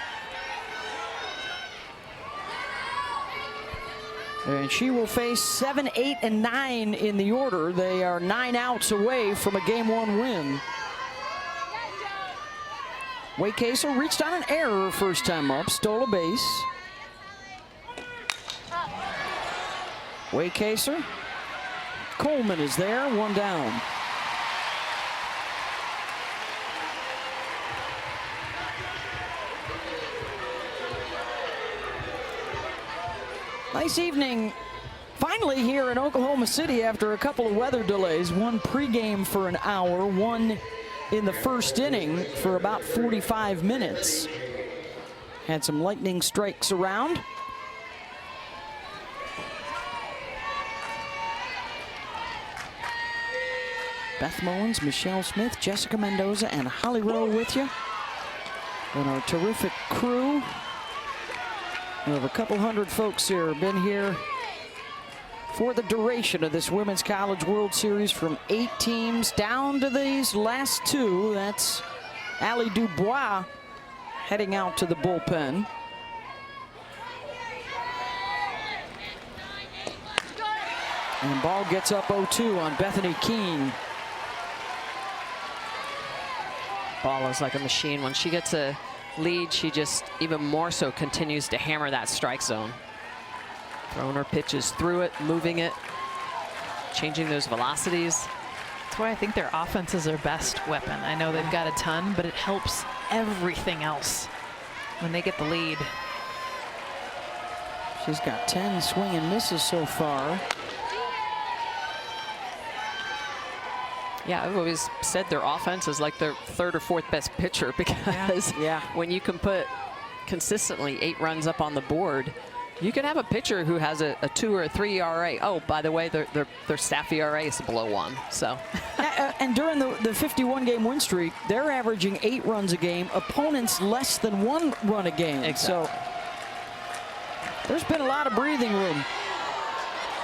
And she will face 7, 8, and 9 in the order. They are 9 outs away from a Game 1 win. Waycaser reached on an error first time up, stole a base. Waycaser. Coleman is there, 1 down. Nice evening finally here in Oklahoma City after a couple of weather delays. One pregame for an hour, one in the first inning for about 45 minutes. Had some lightning strikes around. Beth Mullins, Michelle Smith, Jessica Mendoza, and Holly Rowe with you. And our terrific crew. We have a couple hundred folks here, been here for the duration of this Women's College World Series, from 8 teams down to these last 2. That's Allie Dubois heading out to the bullpen. And ball gets up 0-2 on Bethany Keene. Ball is like a machine. When she gets a lead, she just even more so continues to hammer that strike zone. Throwing her pitches through it, moving it, changing those velocities. That's why I think their offense is their best weapon. I know they've got a ton, but it helps everything else when they get the lead. She's got 10 swing and misses so far. Yeah, I've always said their offense is like their 3rd or 4th best pitcher, because when you can put consistently 8 runs up on the board, you can have a pitcher who has a 2 or a 3 ERA. Oh, by the way, their staff ERA is below 1. So, and during the 51-game win streak, they're averaging 8 runs a game. Opponents less than 1 run a game. Exactly. So there's been a lot of breathing room.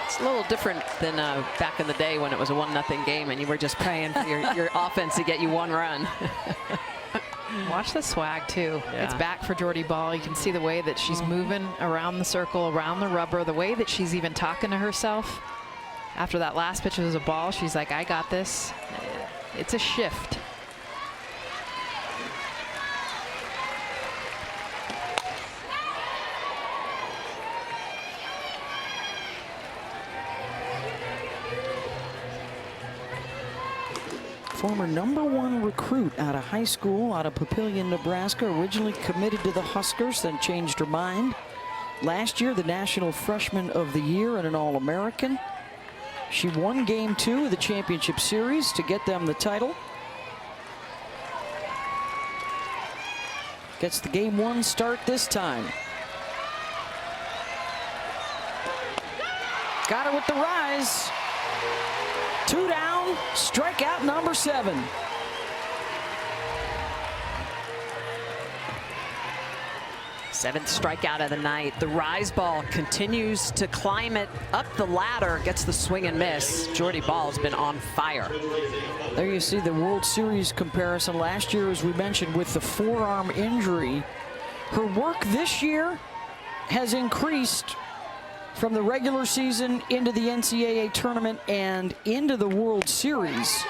It's a little different than back in the day when it was a 1-0 game and you were just praying for your offense to get you 1 run. Watch the swag too. It's back for Jordy Ball. You can see the way that she's moving around the circle, around the rubber, the way that she's even talking to herself. After that last pitch was a ball, she's like, I got this. It's a shift. Former #1 recruit out of high school, out of Papillion, Nebraska, originally committed to the Huskers, then changed her mind. Last year, the National Freshman of the Year and an All-American. She won Game 2 of the championship series to get them the title. Gets the Game 1 start this time. Got her with the rise. 2 down, strikeout number 7. Seventh strikeout of the night. The rise ball continues to climb it up the ladder, gets the swing and miss. Jordy Ball's been on fire. There you see the World Series comparison. Last year, as we mentioned, with the forearm injury, her work this year has increased from the regular season into the NCAA tournament and into the World Series.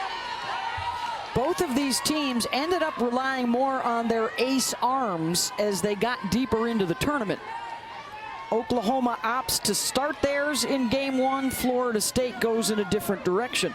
Both of these teams ended up relying more on their ace arms as they got deeper into the tournament. Oklahoma opts to start theirs in Game 1. Florida State goes in a different direction.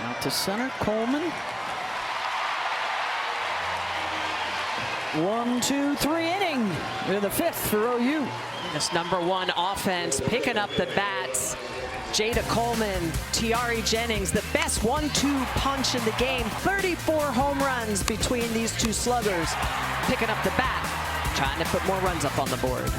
Out to center, Coleman. 1, 2, 3 inning in the 5th for OU. This #1 offense picking up the bats. Jada Coleman, Tiari Jennings, the best 1-2 punch in the game. 34 home runs between these two sluggers. Picking up the bat, trying to put more runs up on the board.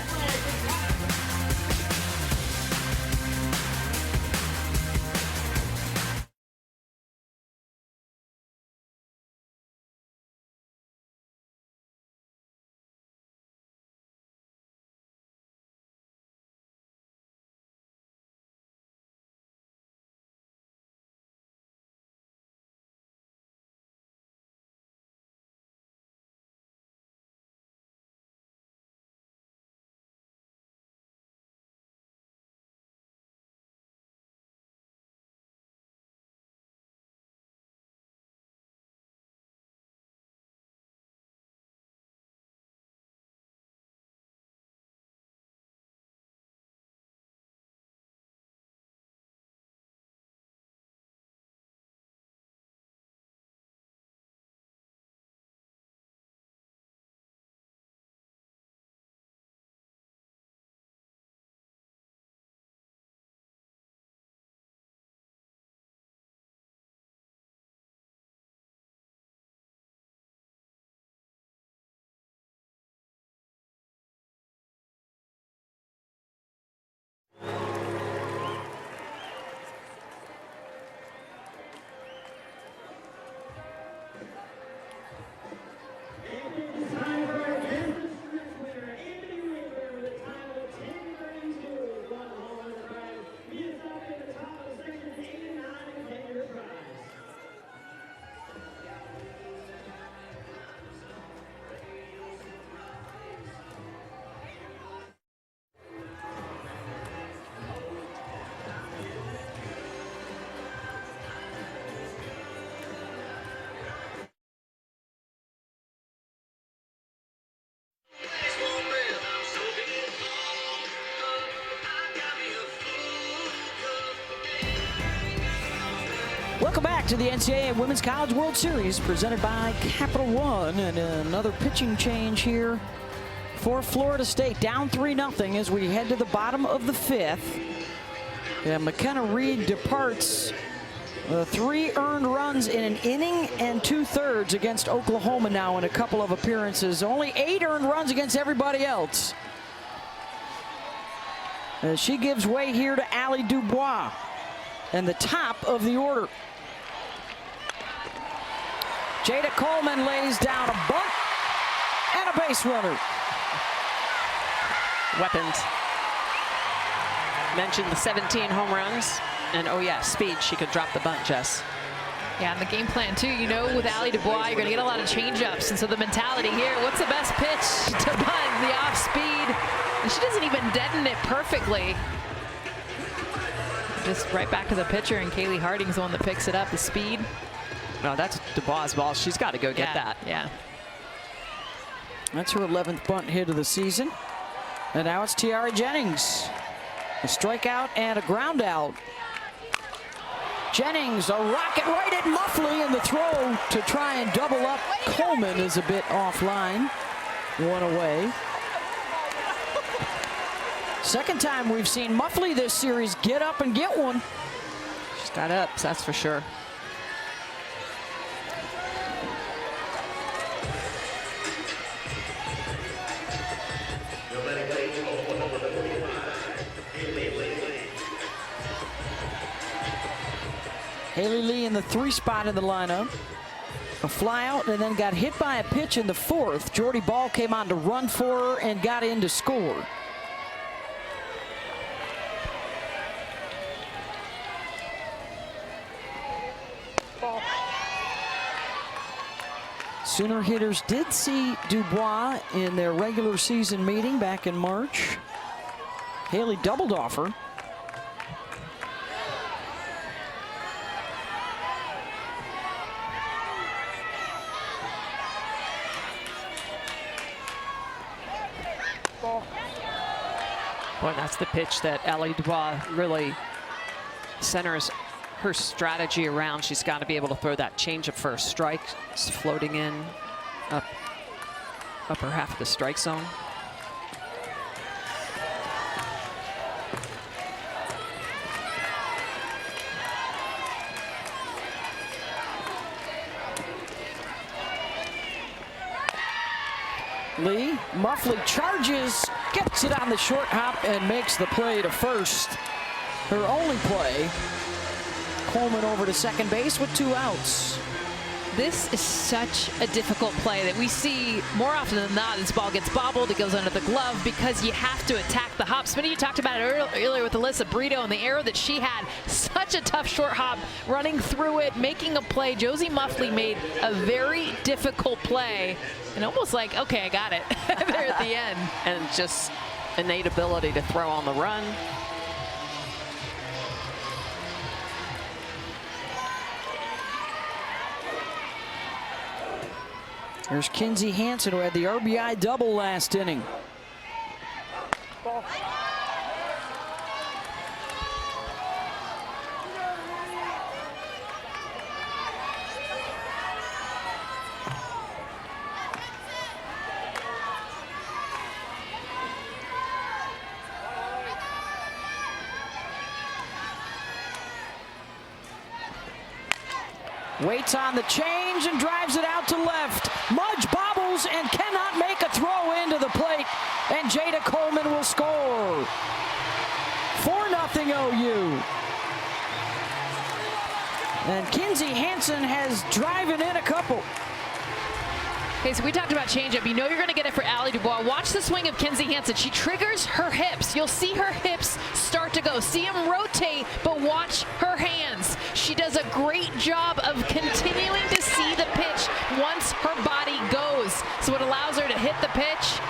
Welcome back to the NCAA Women's College World Series presented by Capital One, and another pitching change here for Florida State. Down 3-0 as we head to the bottom of the 5th. And McKenna Reed departs. 3 earned runs in an inning and 2/3 against Oklahoma now in a couple of appearances. Only 8 earned runs against everybody else. As she gives way here to Allie Dubois and the top of the order. Jada Coleman lays down a bunt and a base runner. Weapons. Mentioned the 17 home runs. And oh yeah, speed. She could drop the bunt, Jess. Yeah, and the game plan too, you know, with Allie Dubois, you're going to get a lot of change-ups. And so the mentality here, what's the best pitch to bunt? The off-speed. And she doesn't even deaden it perfectly. Just right back to the pitcher, and Kaylee Harding's the one that picks it up, the speed. No, that's Dubois' ball. She's got to go get that. Yeah. That's her 11th bunt hit of the season. And now it's Tiari Jennings. A strikeout and a ground out. Jennings, a rocket right at Muffley, and the throw to try and double up Coleman is a bit offline. 1 away. Second time we've seen Muffley this series get up and get one. She's got ups, that's for sure. Haley Lee in the 3 spot in the lineup. A fly out and then got hit by a pitch in the 4th. Jordy Ball came on to run for her and got in to score. Sooner hitters did see Dubois in their regular season meeting back in March. Haley doubled off her. Boy, that's the pitch that Allie Dubois really centers her strategy around. She's got to be able to throw that change of first strike, floating in upper half of the strike zone. Lee, Muffley charges, gets it on the short hop, and makes the play to first. Her only play. Coleman over to second base with 2 outs. This is such a difficult play that we see more often than not. This ball gets bobbled, it goes under the glove because you have to attack the hop. Smitty, you talked about it earlier with Alyssa Brito and the error that she had. Such a tough short hop, running through it, making a play. Josie Muffley made a very difficult play and almost like, okay, I got it there at the end. And just innate ability to throw on the run. There's Kinsey Hansen, who had the RBI double last inning. Waits on the change and drives it out to left. Mudge bobbles and cannot make a throw into the plate. And Jada Coleman will score. 4-0 OU. And Kinsey Hansen has driven in a couple. Okay, so we talked about changeup. You know you're going to get it for Allie Dubois. Watch the swing of Kinsey Hansen. She triggers her hips. You'll see her hips start to go. See them rotate, but watch her hands. She does a great job of continuing to see the pitch once her body goes. So it allows her to hit the pitch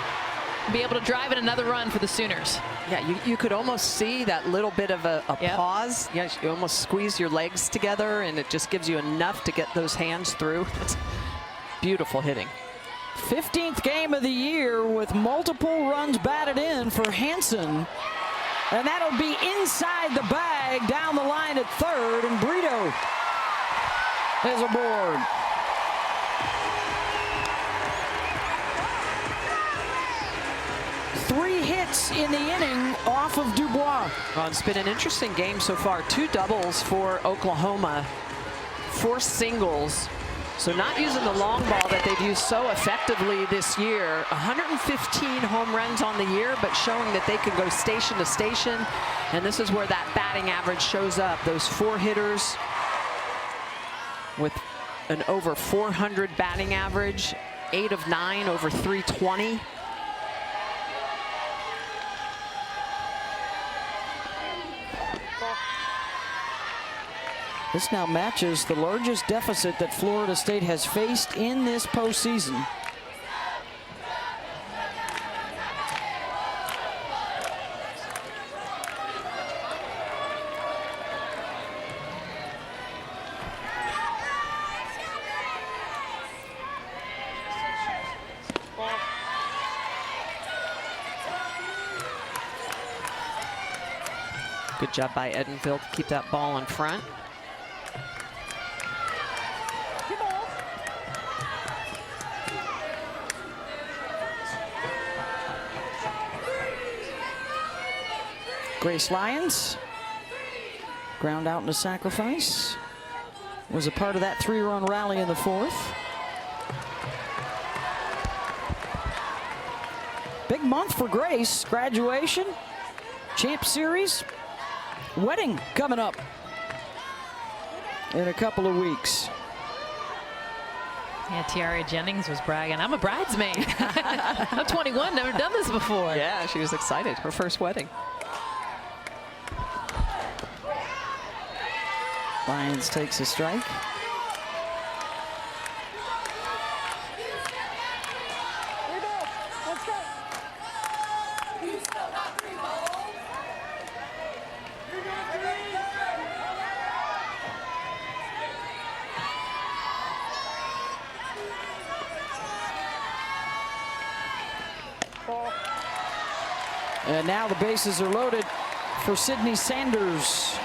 and be able to drive in another run for the Sooners. Yeah, you could almost see that little bit of a pause. Yeah, you almost squeeze your legs together, and it just gives you enough to get those hands through. It's beautiful hitting. 15th game of the year with multiple runs batted in for Hansen. And that'll be inside the bag down the line at third, and Brito is aboard. Three hits in the inning off of Dubois. Well, it's been an interesting game so far. 2 doubles for Oklahoma, 4 singles. So not using the long ball that they've used so effectively this year. 115 home runs on the year, but showing that they can go station to station. And this is where that batting average shows up. Those 4 hitters with an over 400 batting average, 8 of 9 over 320. This now matches the largest deficit that Florida State has faced in this postseason. Good job by Edenfield to keep that ball in front. Grace Lyons, ground out into sacrifice, was a part of that 3-run rally in the 4th. Big month for Grace, graduation, Champ Series, wedding coming up in a couple of weeks. Yeah, Tiara Jennings was bragging, I'm a bridesmaid. I'm 21, never done this before. Yeah, she was excited, her first wedding. Lyons takes a strike. And now the bases are loaded for Sydney Sanders.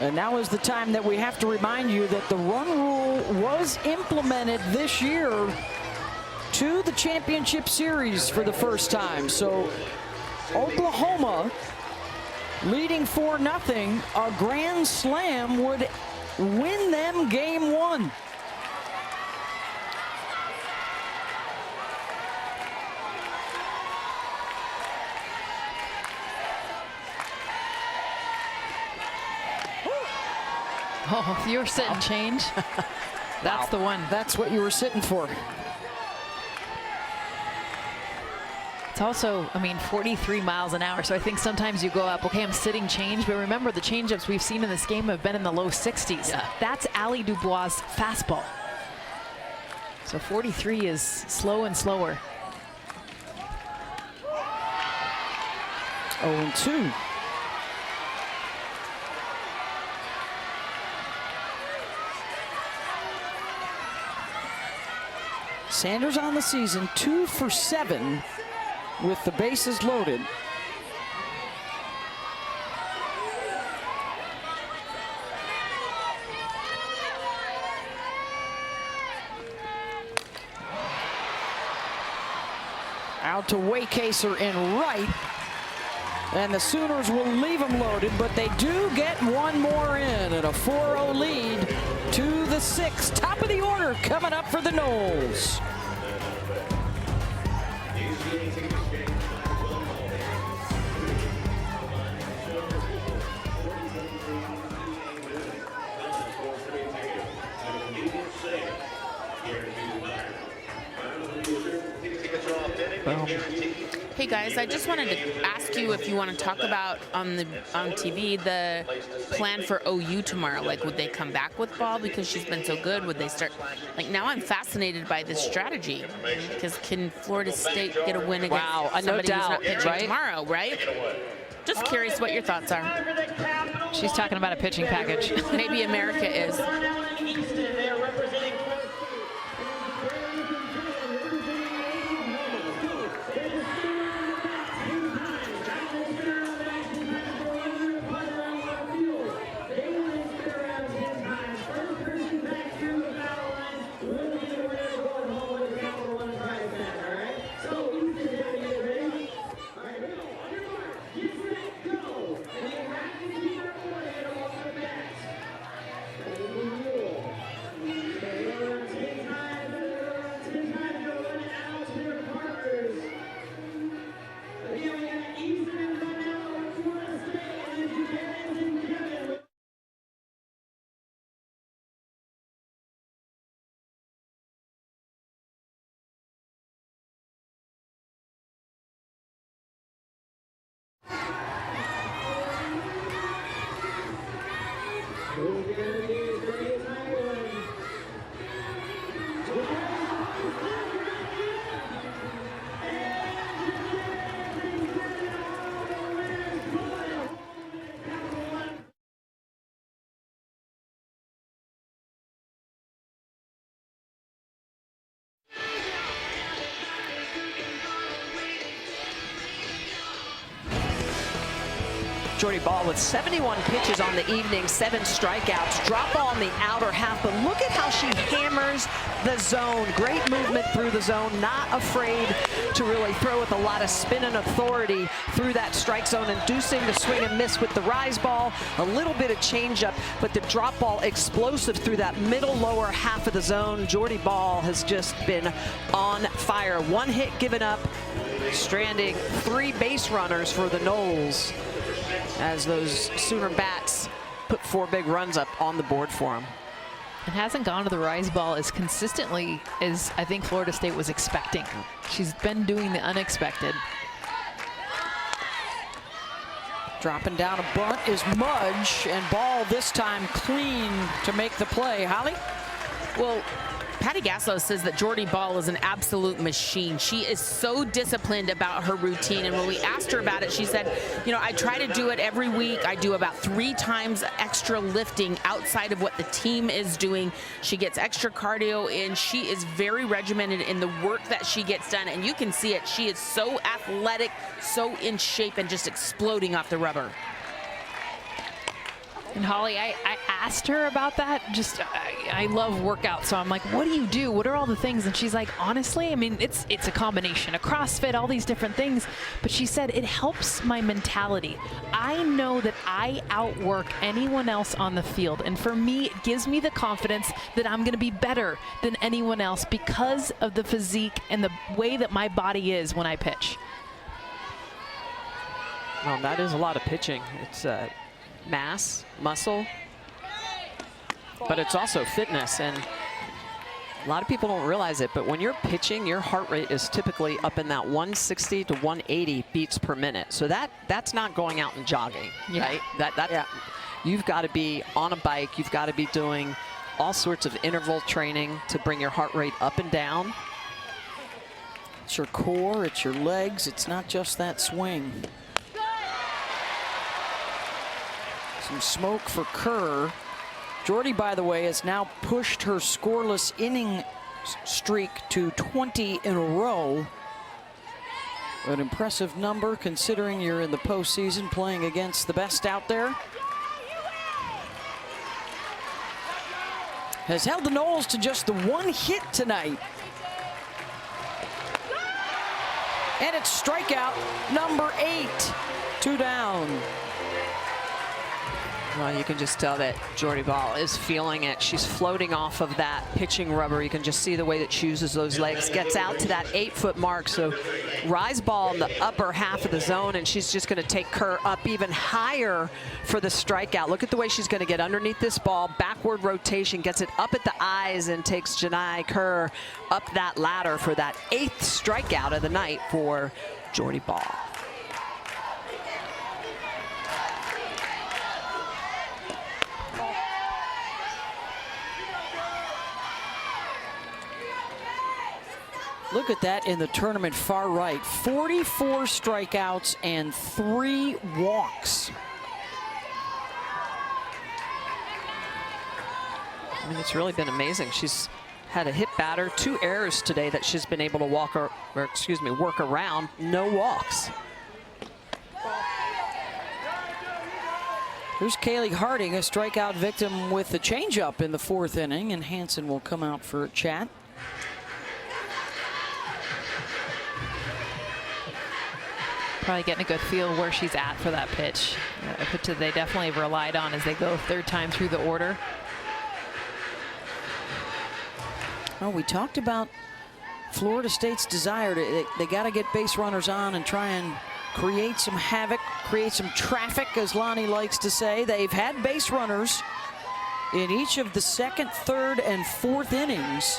And now is the time that we have to remind you that the run rule was implemented this year to the championship series for the first time. So Oklahoma leading 4-0, a grand slam would win them game one. Oh, if you're sitting change, that's the one. That's what you were sitting for. It's also, I mean, 43 miles an hour. So I think sometimes you go up, okay, I'm sitting change. But remember, the changeups we've seen in this game have been in the low 60s. Yeah. That's Ali Dubois' fastball. So 43 is slow and slower. 0-2. Sanders on the season 2 for 7 with the bases loaded. Out to Waycaser in right. And the Sooners will leave them loaded, but they do get one more in, and a 4-0 lead to the 6th. Top of the order coming up for the Noles. Hey guys, I just wanted to ask you if you want to talk about on TV the plan for OU tomorrow. Like, would they come back with ball because she's been so good? Would they start? Like, now I'm fascinated by this strategy because can Florida State get a win against somebody who's not pitching tomorrow? Right? Just curious what your thoughts are. She's talking about a pitching package. Maybe America is. Jordy Ball with 71 pitches on the evening, 7 strikeouts, drop ball in the outer half, but look at how she hammers the zone. Great movement through the zone, not afraid to really throw with a lot of spin and authority through that strike zone, inducing the swing and miss with the rise ball, a little bit of changeup, but the drop ball explosive through that middle lower half of the zone. Jordy Ball has just been on fire. 1 hit given up, stranding 3 base runners for the Noles, as those Sooner bats put 4 big runs up on the board for him. And hasn't gone to the rise ball as consistently as I think Florida State was expecting. She's been doing the unexpected. Dropping down a bunt is Mudge, and Ball this time clean to make the play. Holly? Well, Patty Gasso says that Jordy Ball is an absolute machine. She is so disciplined about her routine. And when we asked her about it, she said, you know, I try to do it every week. I do about 3 times extra lifting outside of what the team is doing. She gets extra cardio in. She is very regimented in the work that she gets done. And you can see it. She is so athletic, so in shape, and just exploding off the rubber. And Holly, I asked her about that. I love workouts, so I'm like, what do you do? What are all the things? And she's like, honestly, I mean, it's a combination of CrossFit, all these different things. But she said it helps my mentality. I know that I outwork anyone else on the field, and for me, it gives me the confidence that I'm going to be better than anyone else because of the physique and the way that my body is when I pitch. Well, that is a lot of pitching. It's mass, muscle, but it's also fitness. And a lot of people don't realize it, but when you're pitching, your heart rate is typically up in that 160 to 180 beats per minute. So that's not going out and jogging, right? You've got to be on a bike. You've got to be doing all sorts of interval training to bring your heart rate up and down. It's your core, it's your legs, it's not just that swing. Some smoke for Kerr. Jordy, by the way, has now pushed her scoreless inning streak to 20 in a row. An impressive number considering you're in the postseason playing against the best out there. Has held the Noles to just the one hit tonight. And it's strikeout number 8. 2 down. Well, you can just tell that Jordy Ball is feeling it. She's floating off of that pitching rubber. You can just see the way that she uses those legs. Gets out to that 8-foot mark. So rise ball in the upper half of the zone, and she's just going to take Kerr up even higher for the strikeout. Look at the way she's going to get underneath this ball. Backward rotation, gets it up at the eyes, and takes Janai Kerr up that ladder for that 8th strikeout of the night for Jordy Ball. Look at that in the tournament far right. 44 strikeouts and 3 walks. I mean, it's really been amazing. She's had a hit batter, 2 errors today that she's been able to work around, no walks. Here's Kaylee Harding, a strikeout victim with the changeup in the 4th inning, and Hansen will come out for a chat. Probably getting a good feel where she's at for that pitch. A pitch that they definitely relied on as they go 3rd time through the order. Well, we talked about Florida State's desire to, they got to get base runners on and try and create some havoc, create some traffic, as Lonnie likes to say. They've had base runners in each of the 2nd, 3rd, and 4th innings.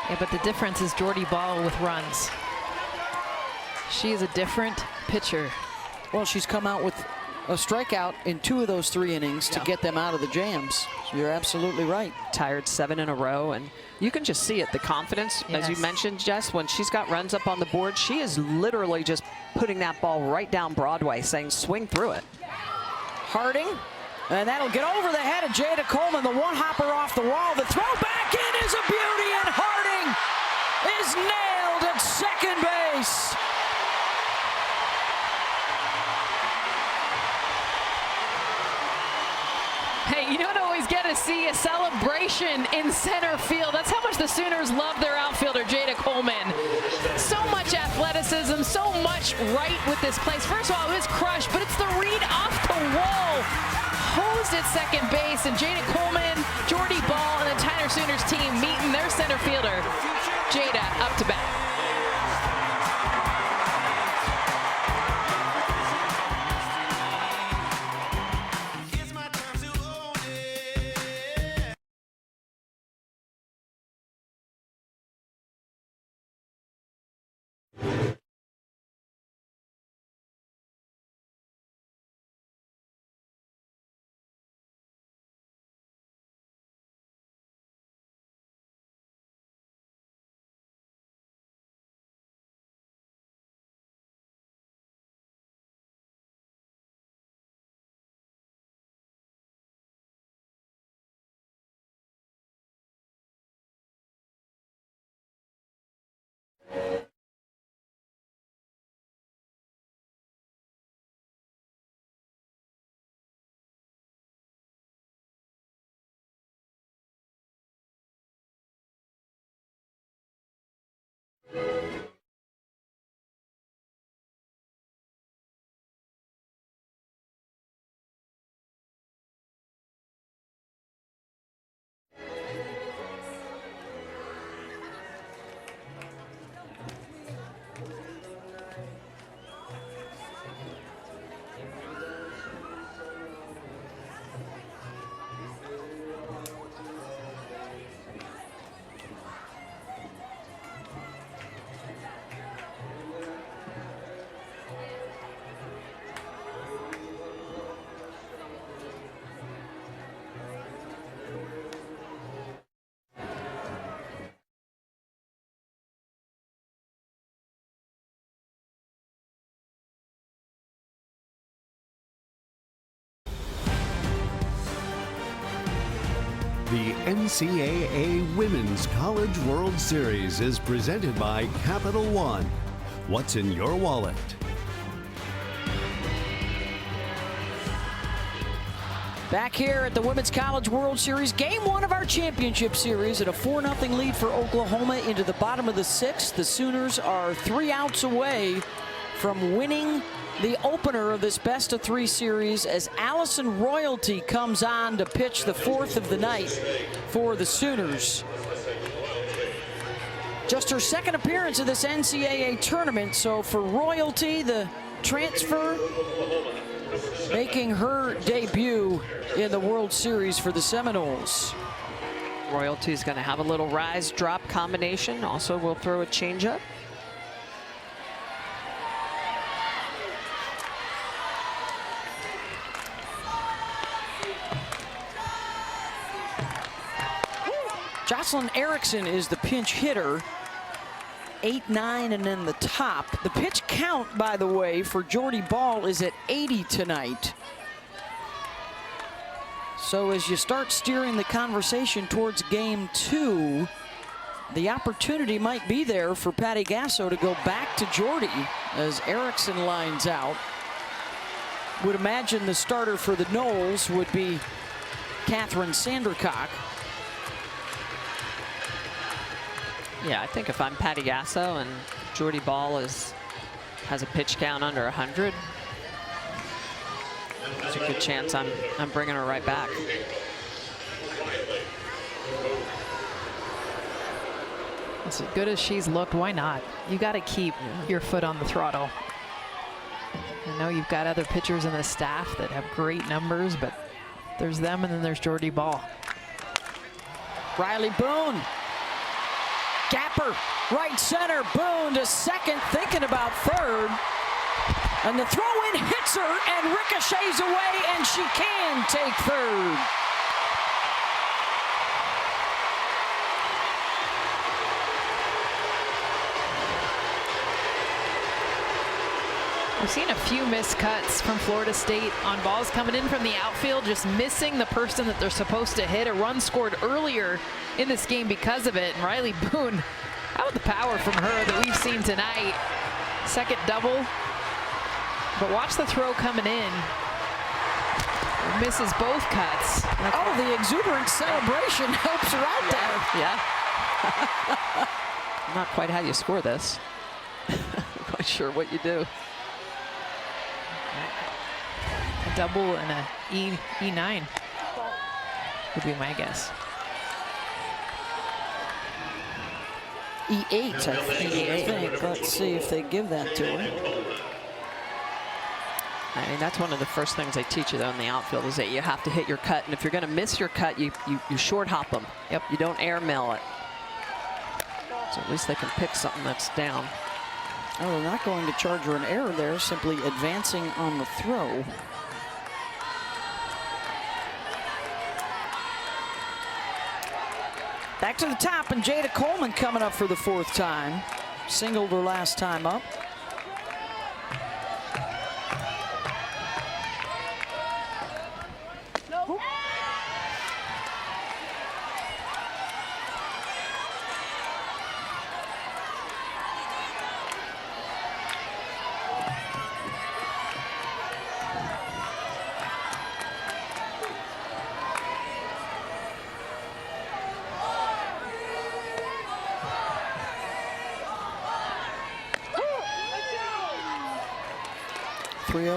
Yeah, but the difference is Jordy Ball with runs. She is a different pitcher. Well, she's come out with a strikeout in 2 of those 3 innings to get them out of the jams. So you're absolutely right. Tired 7 in a row, and you can just see it, the confidence, as you mentioned, Jess, when she's got runs up on the board, she is literally just putting that ball right down Broadway, saying swing through it. Harding, and that'll get over the head of Jada Coleman, the one-hopper off the wall. The throw back in is a beauty, and Harding is nailed at 2nd base. Hey, you don't always get to see a celebration in center field. That's how much the Sooners love their outfielder, Jada Coleman. So much athleticism, so much right with this place. First of all, it was crushed, but it's the read off the wall. Hosed at 2nd base, and Jada Coleman, Jordy Ball, and the Tyner Sooners team meeting their center fielder, Jada, up to bat. The NCAA Women's College World Series is presented by Capital One. What's in your wallet? Back here at the Women's College World Series, game one of our championship series at a 4-0 lead for Oklahoma into the bottom of the sixth. The Sooners are 3 outs away from winning the opener of this best-of-3 series as Allison Royalty comes on to pitch the fourth of the night for the Sooners. Just her second appearance of this NCAA tournament, so for Royalty, the transfer, making her debut in the World Series for the Seminoles. Royalty is going to have a little rise-drop combination. Also, we'll throw a changeup. Jocelyn Erickson is the pinch hitter. 8-9 and then the top. The pitch count, by the way, for Jordy Ball is at 80 tonight. So as you start steering the conversation towards game 2, the opportunity might be there for Patty Gasso to go back to Jordy as Erickson lines out. Would imagine the starter for the Noles would be Catherine Sandercock. Yeah, I think if I'm Patty Gasso and Jordy Ball has a pitch count under 100, there's a good chance I'm bringing her right back. As good as she's looked, why not? You got to keep your foot on the throttle. I know you've got other pitchers in the staff that have great numbers, but there's them and then there's Jordy Ball. Riley Boone. Gapper, right center, Boone to second, thinking about third. And the throw-in hits her and ricochets away, and she can take third. We've seen a few missed cuts from Florida State on balls coming in from the outfield, just missing the person that they're supposed to hit. A run scored earlier in this game because of it. And Riley Boone, how about the power from her that we've seen tonight? Second double. But watch the throw coming in. Misses both cuts. Oh, the exuberant celebration helps her out there. Yeah. Not quite how you score this. I'm quite sure what you do. A double and a E9 would be my guess. E8, I think. Let's see if they give that to her. I mean, that's one of the first things they teach you, though, in the outfield is that you have to hit your cut. And if you're going to miss your cut, you short hop them. Yep. You don't air mail it. So at least they can pick something that's down. Oh, they're not going to charge her an error there, simply advancing on the throw. Back to the top, and Jada Coleman coming up for the fourth time. Singled her last time up.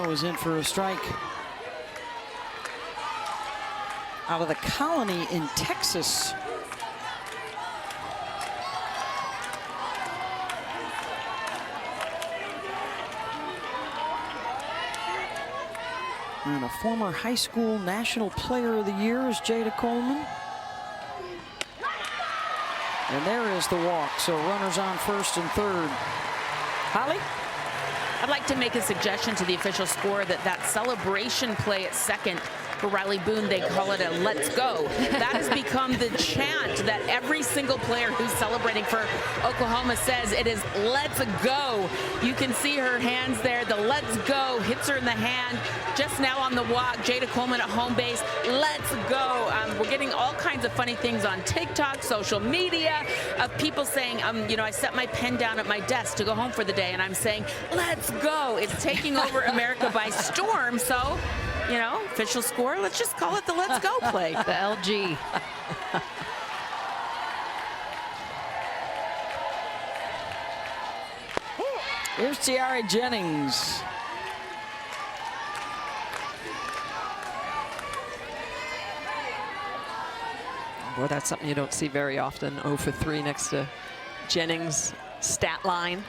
Is in for a strike. Out of the Colony in Texas. And a former high school national player of the year is Jada Coleman. And there is the walk. So runners on first and third. Holly? I'd like to make a suggestion to the official score that celebration play at second For Riley Boone, they call it a let's go. That has become the chant that every single player who's celebrating for Oklahoma says. It is let's go. You can see her hands there. The let's go hits her in the hand. Just now on the walk, Jada Coleman at home base. Let's go. We're getting all kinds of funny things on TikTok, social media, of people saying, you know, I set my pen down at my desk to go home for the day, and I'm saying, let's go. It's taking over America by storm. So, you know, official score, let's just call it the let's go play. The LG. Here's Tiare Jennings. Boy, that's something you don't see very often. 0 for 3 next to Jennings' stat line.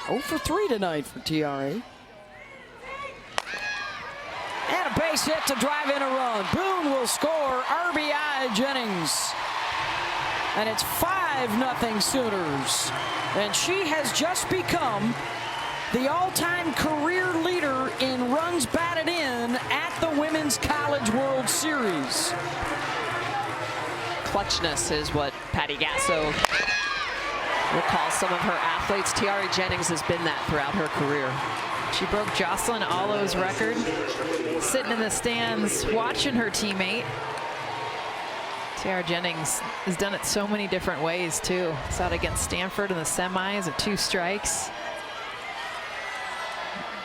Oh for 3 tonight for Tiare. And a base hit to drive in a run. Boone will score. RBI Jennings. And it's 5-0 Sooners. And she has just become the all-time career leader in runs batted in at the Women's College World Series. Clutchness is what Patty Gasso will call some of her athletes. Tiare Jennings has been that throughout her career. She broke Jocelyn Allo's record, sitting in the stands watching her teammate. Tiare Jennings has done it so many different ways too. Saw it against Stanford in the semis at 2 strikes.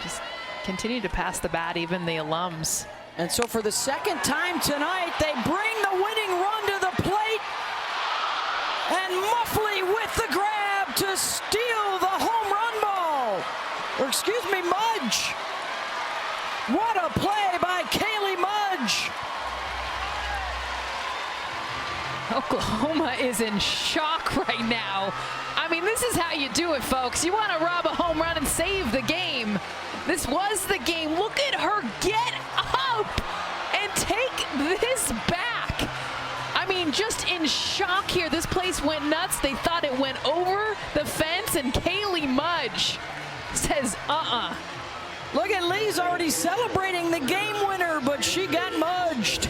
Just continue to pass the bat, even the alums. And so for the second time tonight, they bring the winning run to the plate. And Muffley with the grab to steal the home run ball. Or excuse me, Mudge. What a play by Kaylee Mudge. Oklahoma is in shock right now. I mean, this is how you do it, folks. You want to rob a home run and save the game. This was the game. Look at her get up and take this back. I mean, just in shock here. This place went nuts. They thought it went over the fence, and Kaylee Mudge says, Look at Lee's already celebrating the game winner, but she got mudged.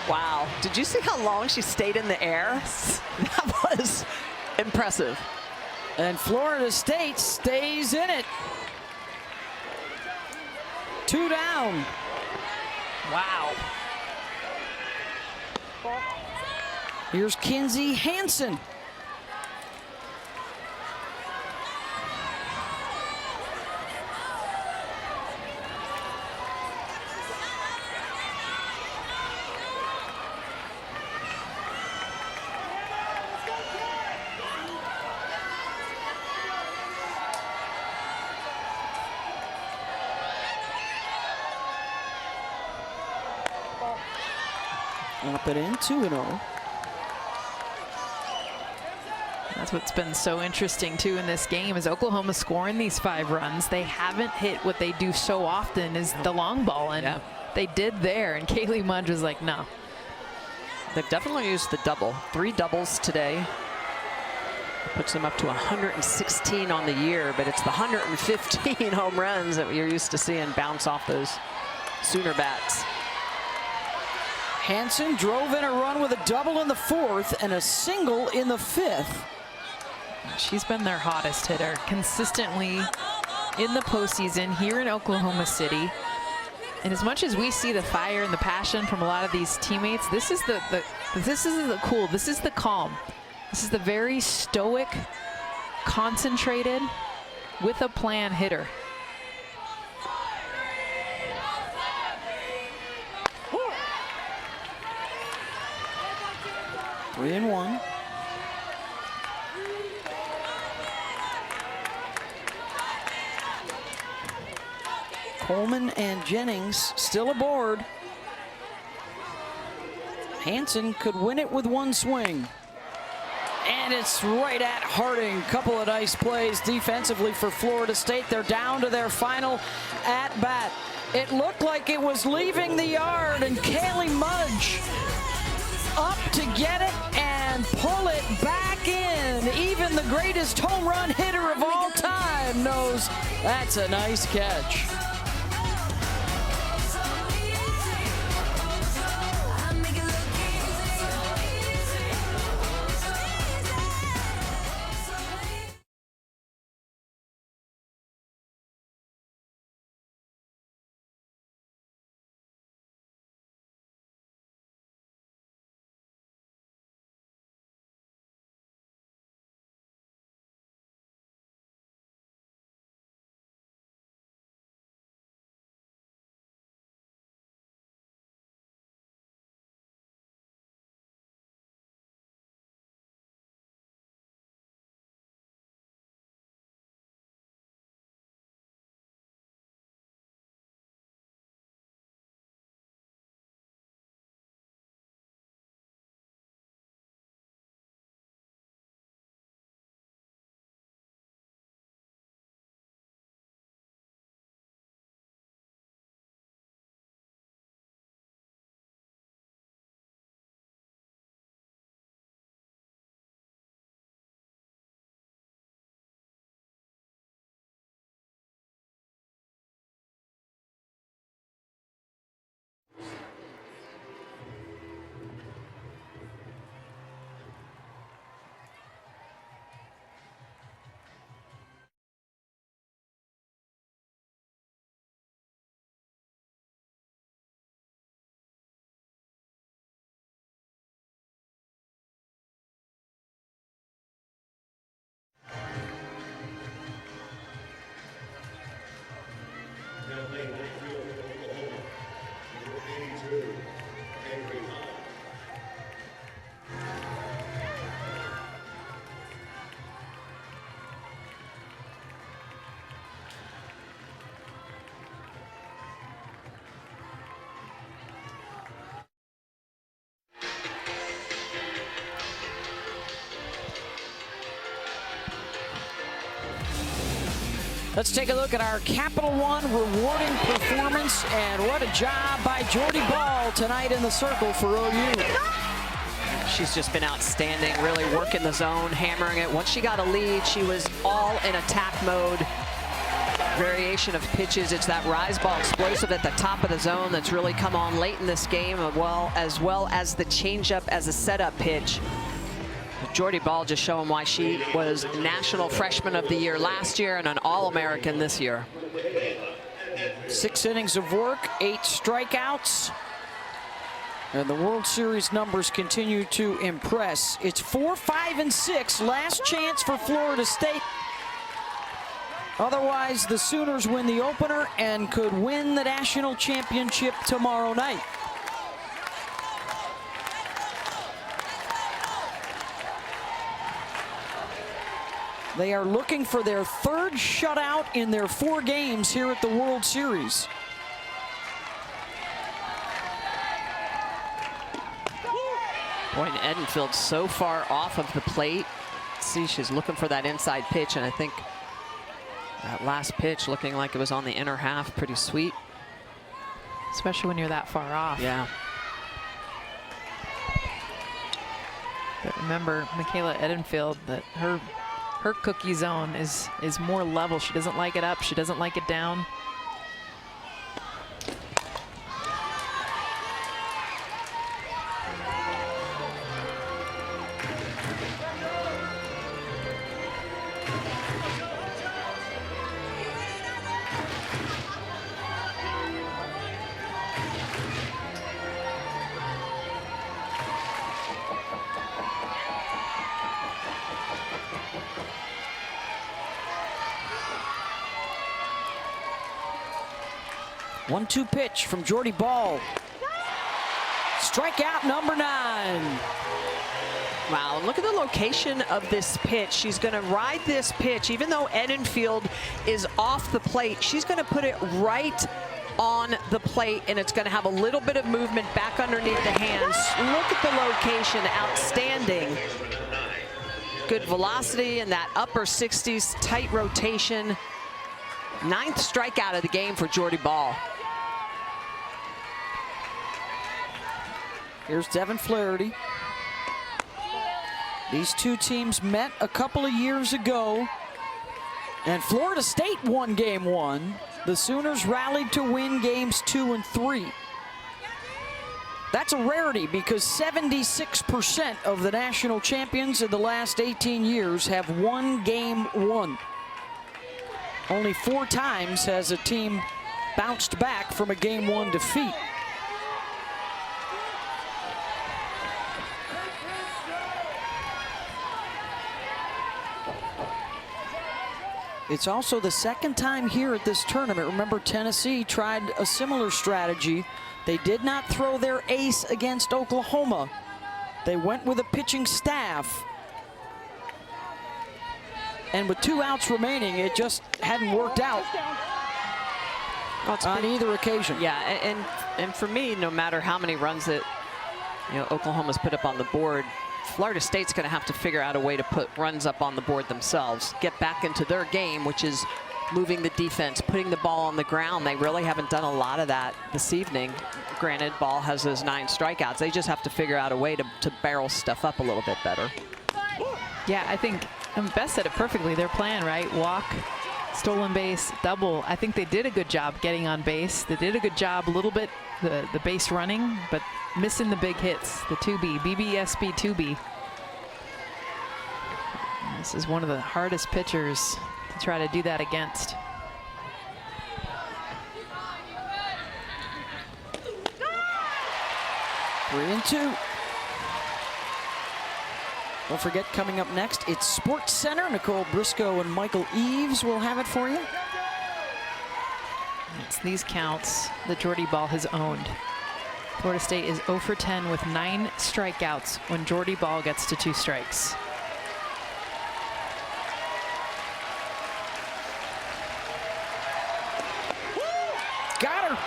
Wow. Did you see how long she stayed in the air? That was impressive. And Florida State stays in it. 2 down. Wow. Here's Kinsey Hansen. Up and in, 2-0. That's what's been so interesting too in this game is Oklahoma scoring these 5 runs. They haven't hit what they do so often is the long ball, and they did there. And Kaylee Mudge was like, no. They've definitely used the double. 3 doubles today. Puts them up to 116 on the year, but it's the 115 home runs that you're used to seeing bounce off those Sooner bats. Hansen drove in a run with a double in the 4th and a single in the 5th. She's been their hottest hitter consistently in the postseason here in Oklahoma City. And as much as we see the fire and the passion from a lot of these teammates, this is the cool, this is the calm. This is the very stoic, concentrated, with a plan hitter. Three and 1. Coleman and Jennings still aboard. Hansen could win it with 1 swing. And it's right at Harding. Couple of nice plays defensively for Florida State. They're down to their final at bat. It looked like it was leaving the yard, and Kaylee Mudge up to get it and pull it back back in. Even the greatest home run hitter of all time knows that's a nice catch. Let's take a look at our Capital One rewarding performance, and what a job by Jordy Ball tonight in the circle for OU. She's just been outstanding, really working the zone, hammering it. Once she got a lead, she was all in attack mode. Variation of pitches. It's that rise ball explosive at the top of the zone that's really come on late in this game, as well as the changeup as a setup pitch. Jordy Ball just showing why she was National Freshman of the Year last year and an All-American this year. 6 innings of work, 8 strikeouts. And the World Series numbers continue to impress. It's 4, 5, and 6. Last chance for Florida State. Otherwise, the Sooners win the opener and could win the national championship tomorrow night. They are looking for their 3rd shutout in their 4 games here at the World Series. Boy, and Edenfield so far off of the plate. See, she's looking for that inside pitch, and I think that last pitch looking like it was on the inner half, pretty sweet. Especially when you're that far off. Yeah. But remember, Michaela Edenfield, that her cookie zone is more level. She doesn't like it up. She doesn't like it down. One-two pitch from Jordy Ball. Strikeout number 9. Wow, and look at the location of this pitch. She's going to ride this pitch. Even though Edenfield is off the plate, she's going to put it right on the plate, and it's going to have a little bit of movement back underneath the hands. Look at the location, outstanding. Good velocity and that upper 60s, tight rotation. 9th strikeout of the game for Jordy Ball. Here's Devin Flaherty. These two teams met a couple of years ago, and Florida State won game 1. The Sooners rallied to win games 2 and 3. That's a rarity because 76% of the national champions of the last 18 years have won game 1. Only 4 times has a team bounced back from a game 1 defeat. It's also the second time here at this tournament. Remember, Tennessee tried a similar strategy. They did not throw their ace against Oklahoma. They went with a pitching staff. And with 2 outs remaining, it just hadn't worked out on either occasion. Yeah, and for me, no matter how many runs that Oklahoma's put up on the board, Florida State's going to have to figure out a way to put runs up on the board themselves, get back into their game, which is moving the defense, putting the ball on the ground. They really haven't done a lot of that this evening. Granted, Ball has those 9 strikeouts. They just have to figure out a way to barrel stuff up a little bit better. Yeah, I think Beth said it perfectly. Their plan, right? Walk, stolen base, double. I think they did a good job getting on base. They did a good job a little bit, the base running, but missing the big hits, the 2B, BBSB 2B. This is one of the hardest pitchers to try to do that against. Three and 2. Don't forget, coming up next, it's Sports Center. Nicole Briscoe and Michael Eaves will have it for you. It's these counts that Jordy Ball has owned. Florida State is 0 for 10 with 9 strikeouts when Jordy Ball gets to 2 strikes. Got her.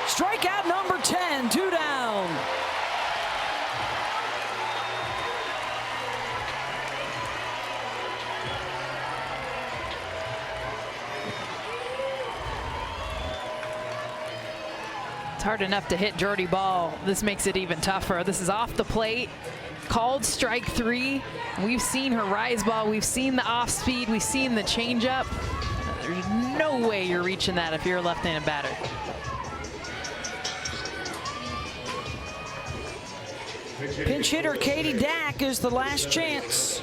Strikeout number 10, 2 down. It's hard enough to hit Jordy Ball. This makes it even tougher. This is off the plate, called strike 3. We've seen her rise ball. We've seen the off speed. We've seen the changeup. There's no way you're reaching that if you're a left-handed batter. Pinch hitter Katie Dack is the last chance.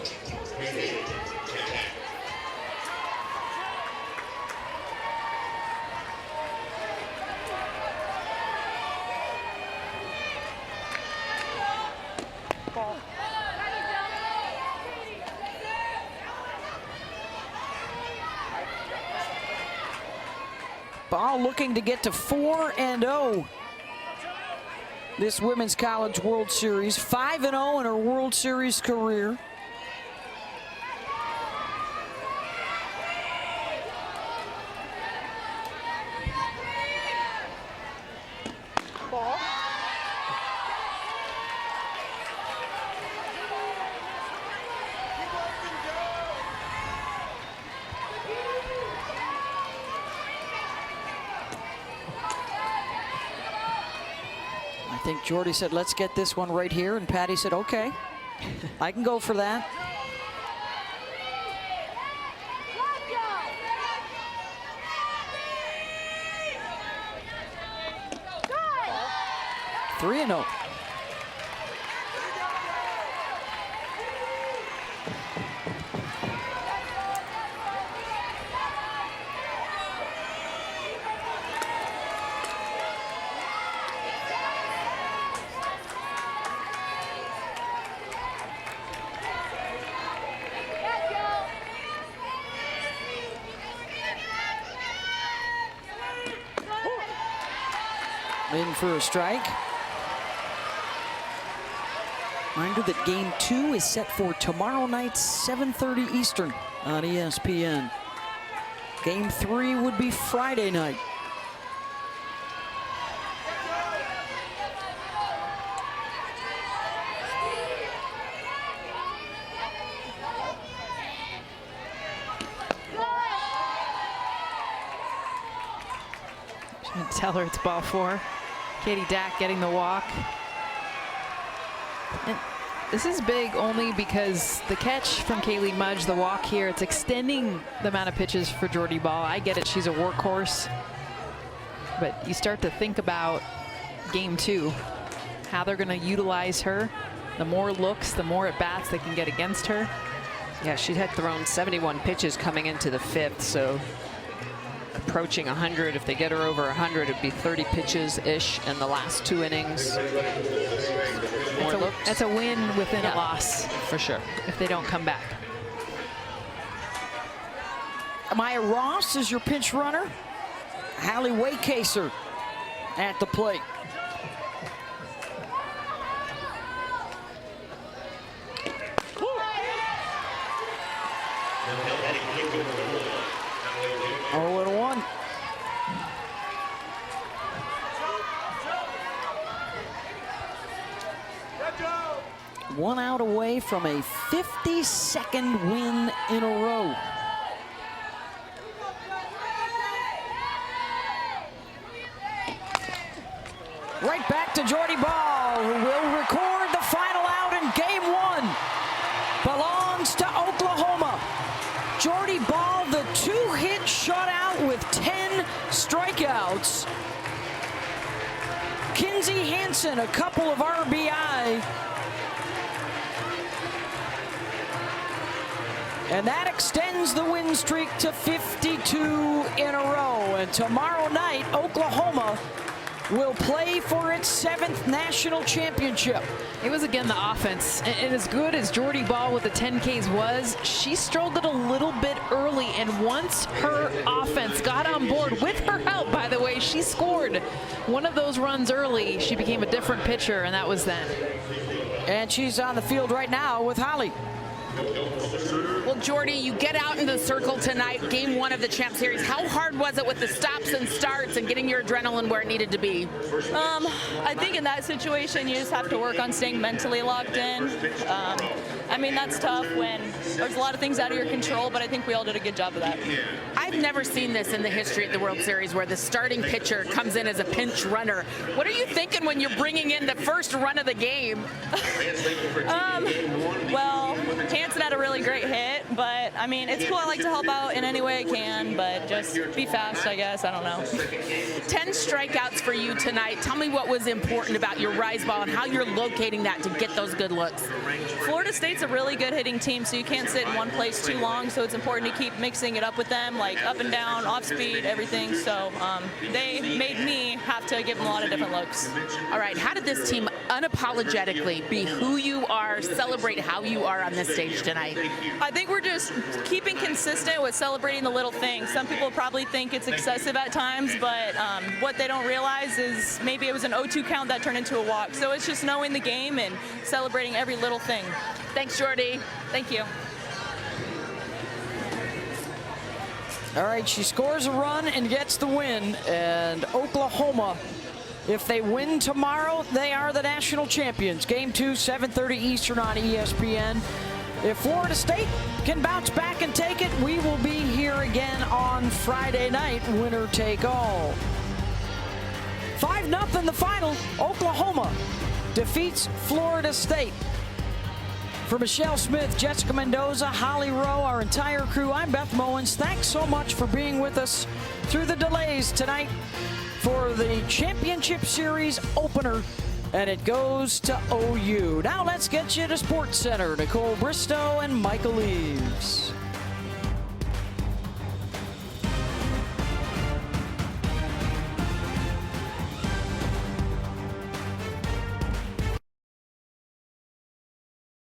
Ball looking to get to 4-0. This Women's College World Series, 5-0 in her World Series career. I think Jordy said, let's get this one right here. And Patty said, okay, I can go for that. Go! 3-0. In for a strike. Reminder that game 2 is set for tomorrow night, 7:30 Eastern on ESPN. Game 3 would be Friday night. Tell her it's ball 4. Katie Dack getting the walk. And This is big only because the catch from Kaylee Mudge, the walk here, it's extending the amount of pitches for Jordy Ball. I get it, she's a workhorse. But you start to think about game 2, how they're going to utilize her. The more looks, the more at-bats they can get against her. Yeah, she had thrown 71 pitches coming into the 5th, so approaching 100. If they get her over 100, it'd be 30 pitches-ish in the last 2 innings. That's a win within a loss. For sure. If they don't come back. Amaya Ross is your pinch runner. Hallie Waycaser at the plate. Oh, and 1. One out away from a 52nd win in a row. Right back to Jordy Ball, who will record the final out in game 1. Belongs to Oklahoma. Jordy Ball, the 2-hit shutout with 10 strikeouts. Kinsey Hansen, a couple of RBI. And that extends the win streak to 52 in a row. And tomorrow night, Oklahoma will play for its 7th national championship. It was, again, the offense. And as good as Jordy Ball with the 10 Ks was, she struggled a little bit early. And once her offense got on board, with her help, by the way, she scored one of those runs early. She became a different pitcher, and that was then. And she's on the field right now with Holly. Well, Jordy, you get out in the circle tonight, game 1 of the Champ Series. How hard was it with the stops and starts and getting your adrenaline where it needed to be? I think in that situation, you just have to work on staying mentally locked in. I mean, that's tough when there's a lot of things out of your control, but I think we all did a good job of that. I've never seen this in the history of the World Series where the starting pitcher comes in as a pinch runner. What are you thinking when you're bringing in the first run of the game? Well, Hansen had a really great hit, but I mean, it's cool. I like to help out in any way I can, but just be fast, I guess. I don't know. 10 strikeouts for you tonight. Tell me what was important about your rise ball and how you're locating that to get those good looks. Florida State's a really good hitting team, so you can't sit in one place too long, so it's important to keep mixing it up with them, like up and down, off speed, everything. So they made me have to give them a lot of different looks. All right, how did this team unapologetically be who you are, celebrate how you are on this stage tonight? I think we're just keeping consistent with celebrating the little things. Some people probably think it's excessive at times, but what they don't realize is maybe it was an 0-2 count that turned into a walk. So it's just knowing the game and celebrating every little thing. Thanks, Jordy. Thank you. All right, she scores a run and gets the win. And Oklahoma, if they win tomorrow, they are the national champions. Game 2, 7:30 Eastern on ESPN. If Florida State can bounce back and take it, we will be here again on Friday night, winner take all. 5-0 the final. Oklahoma defeats Florida State. For Michelle Smith, Jessica Mendoza, Holly Rowe, our entire crew, I'm Beth Mowens. Thanks so much for being with us through the delays tonight for the Championship Series opener. And it goes to OU. Now let's get you to Sports Center. Nicole Bristow and Michael Eaves.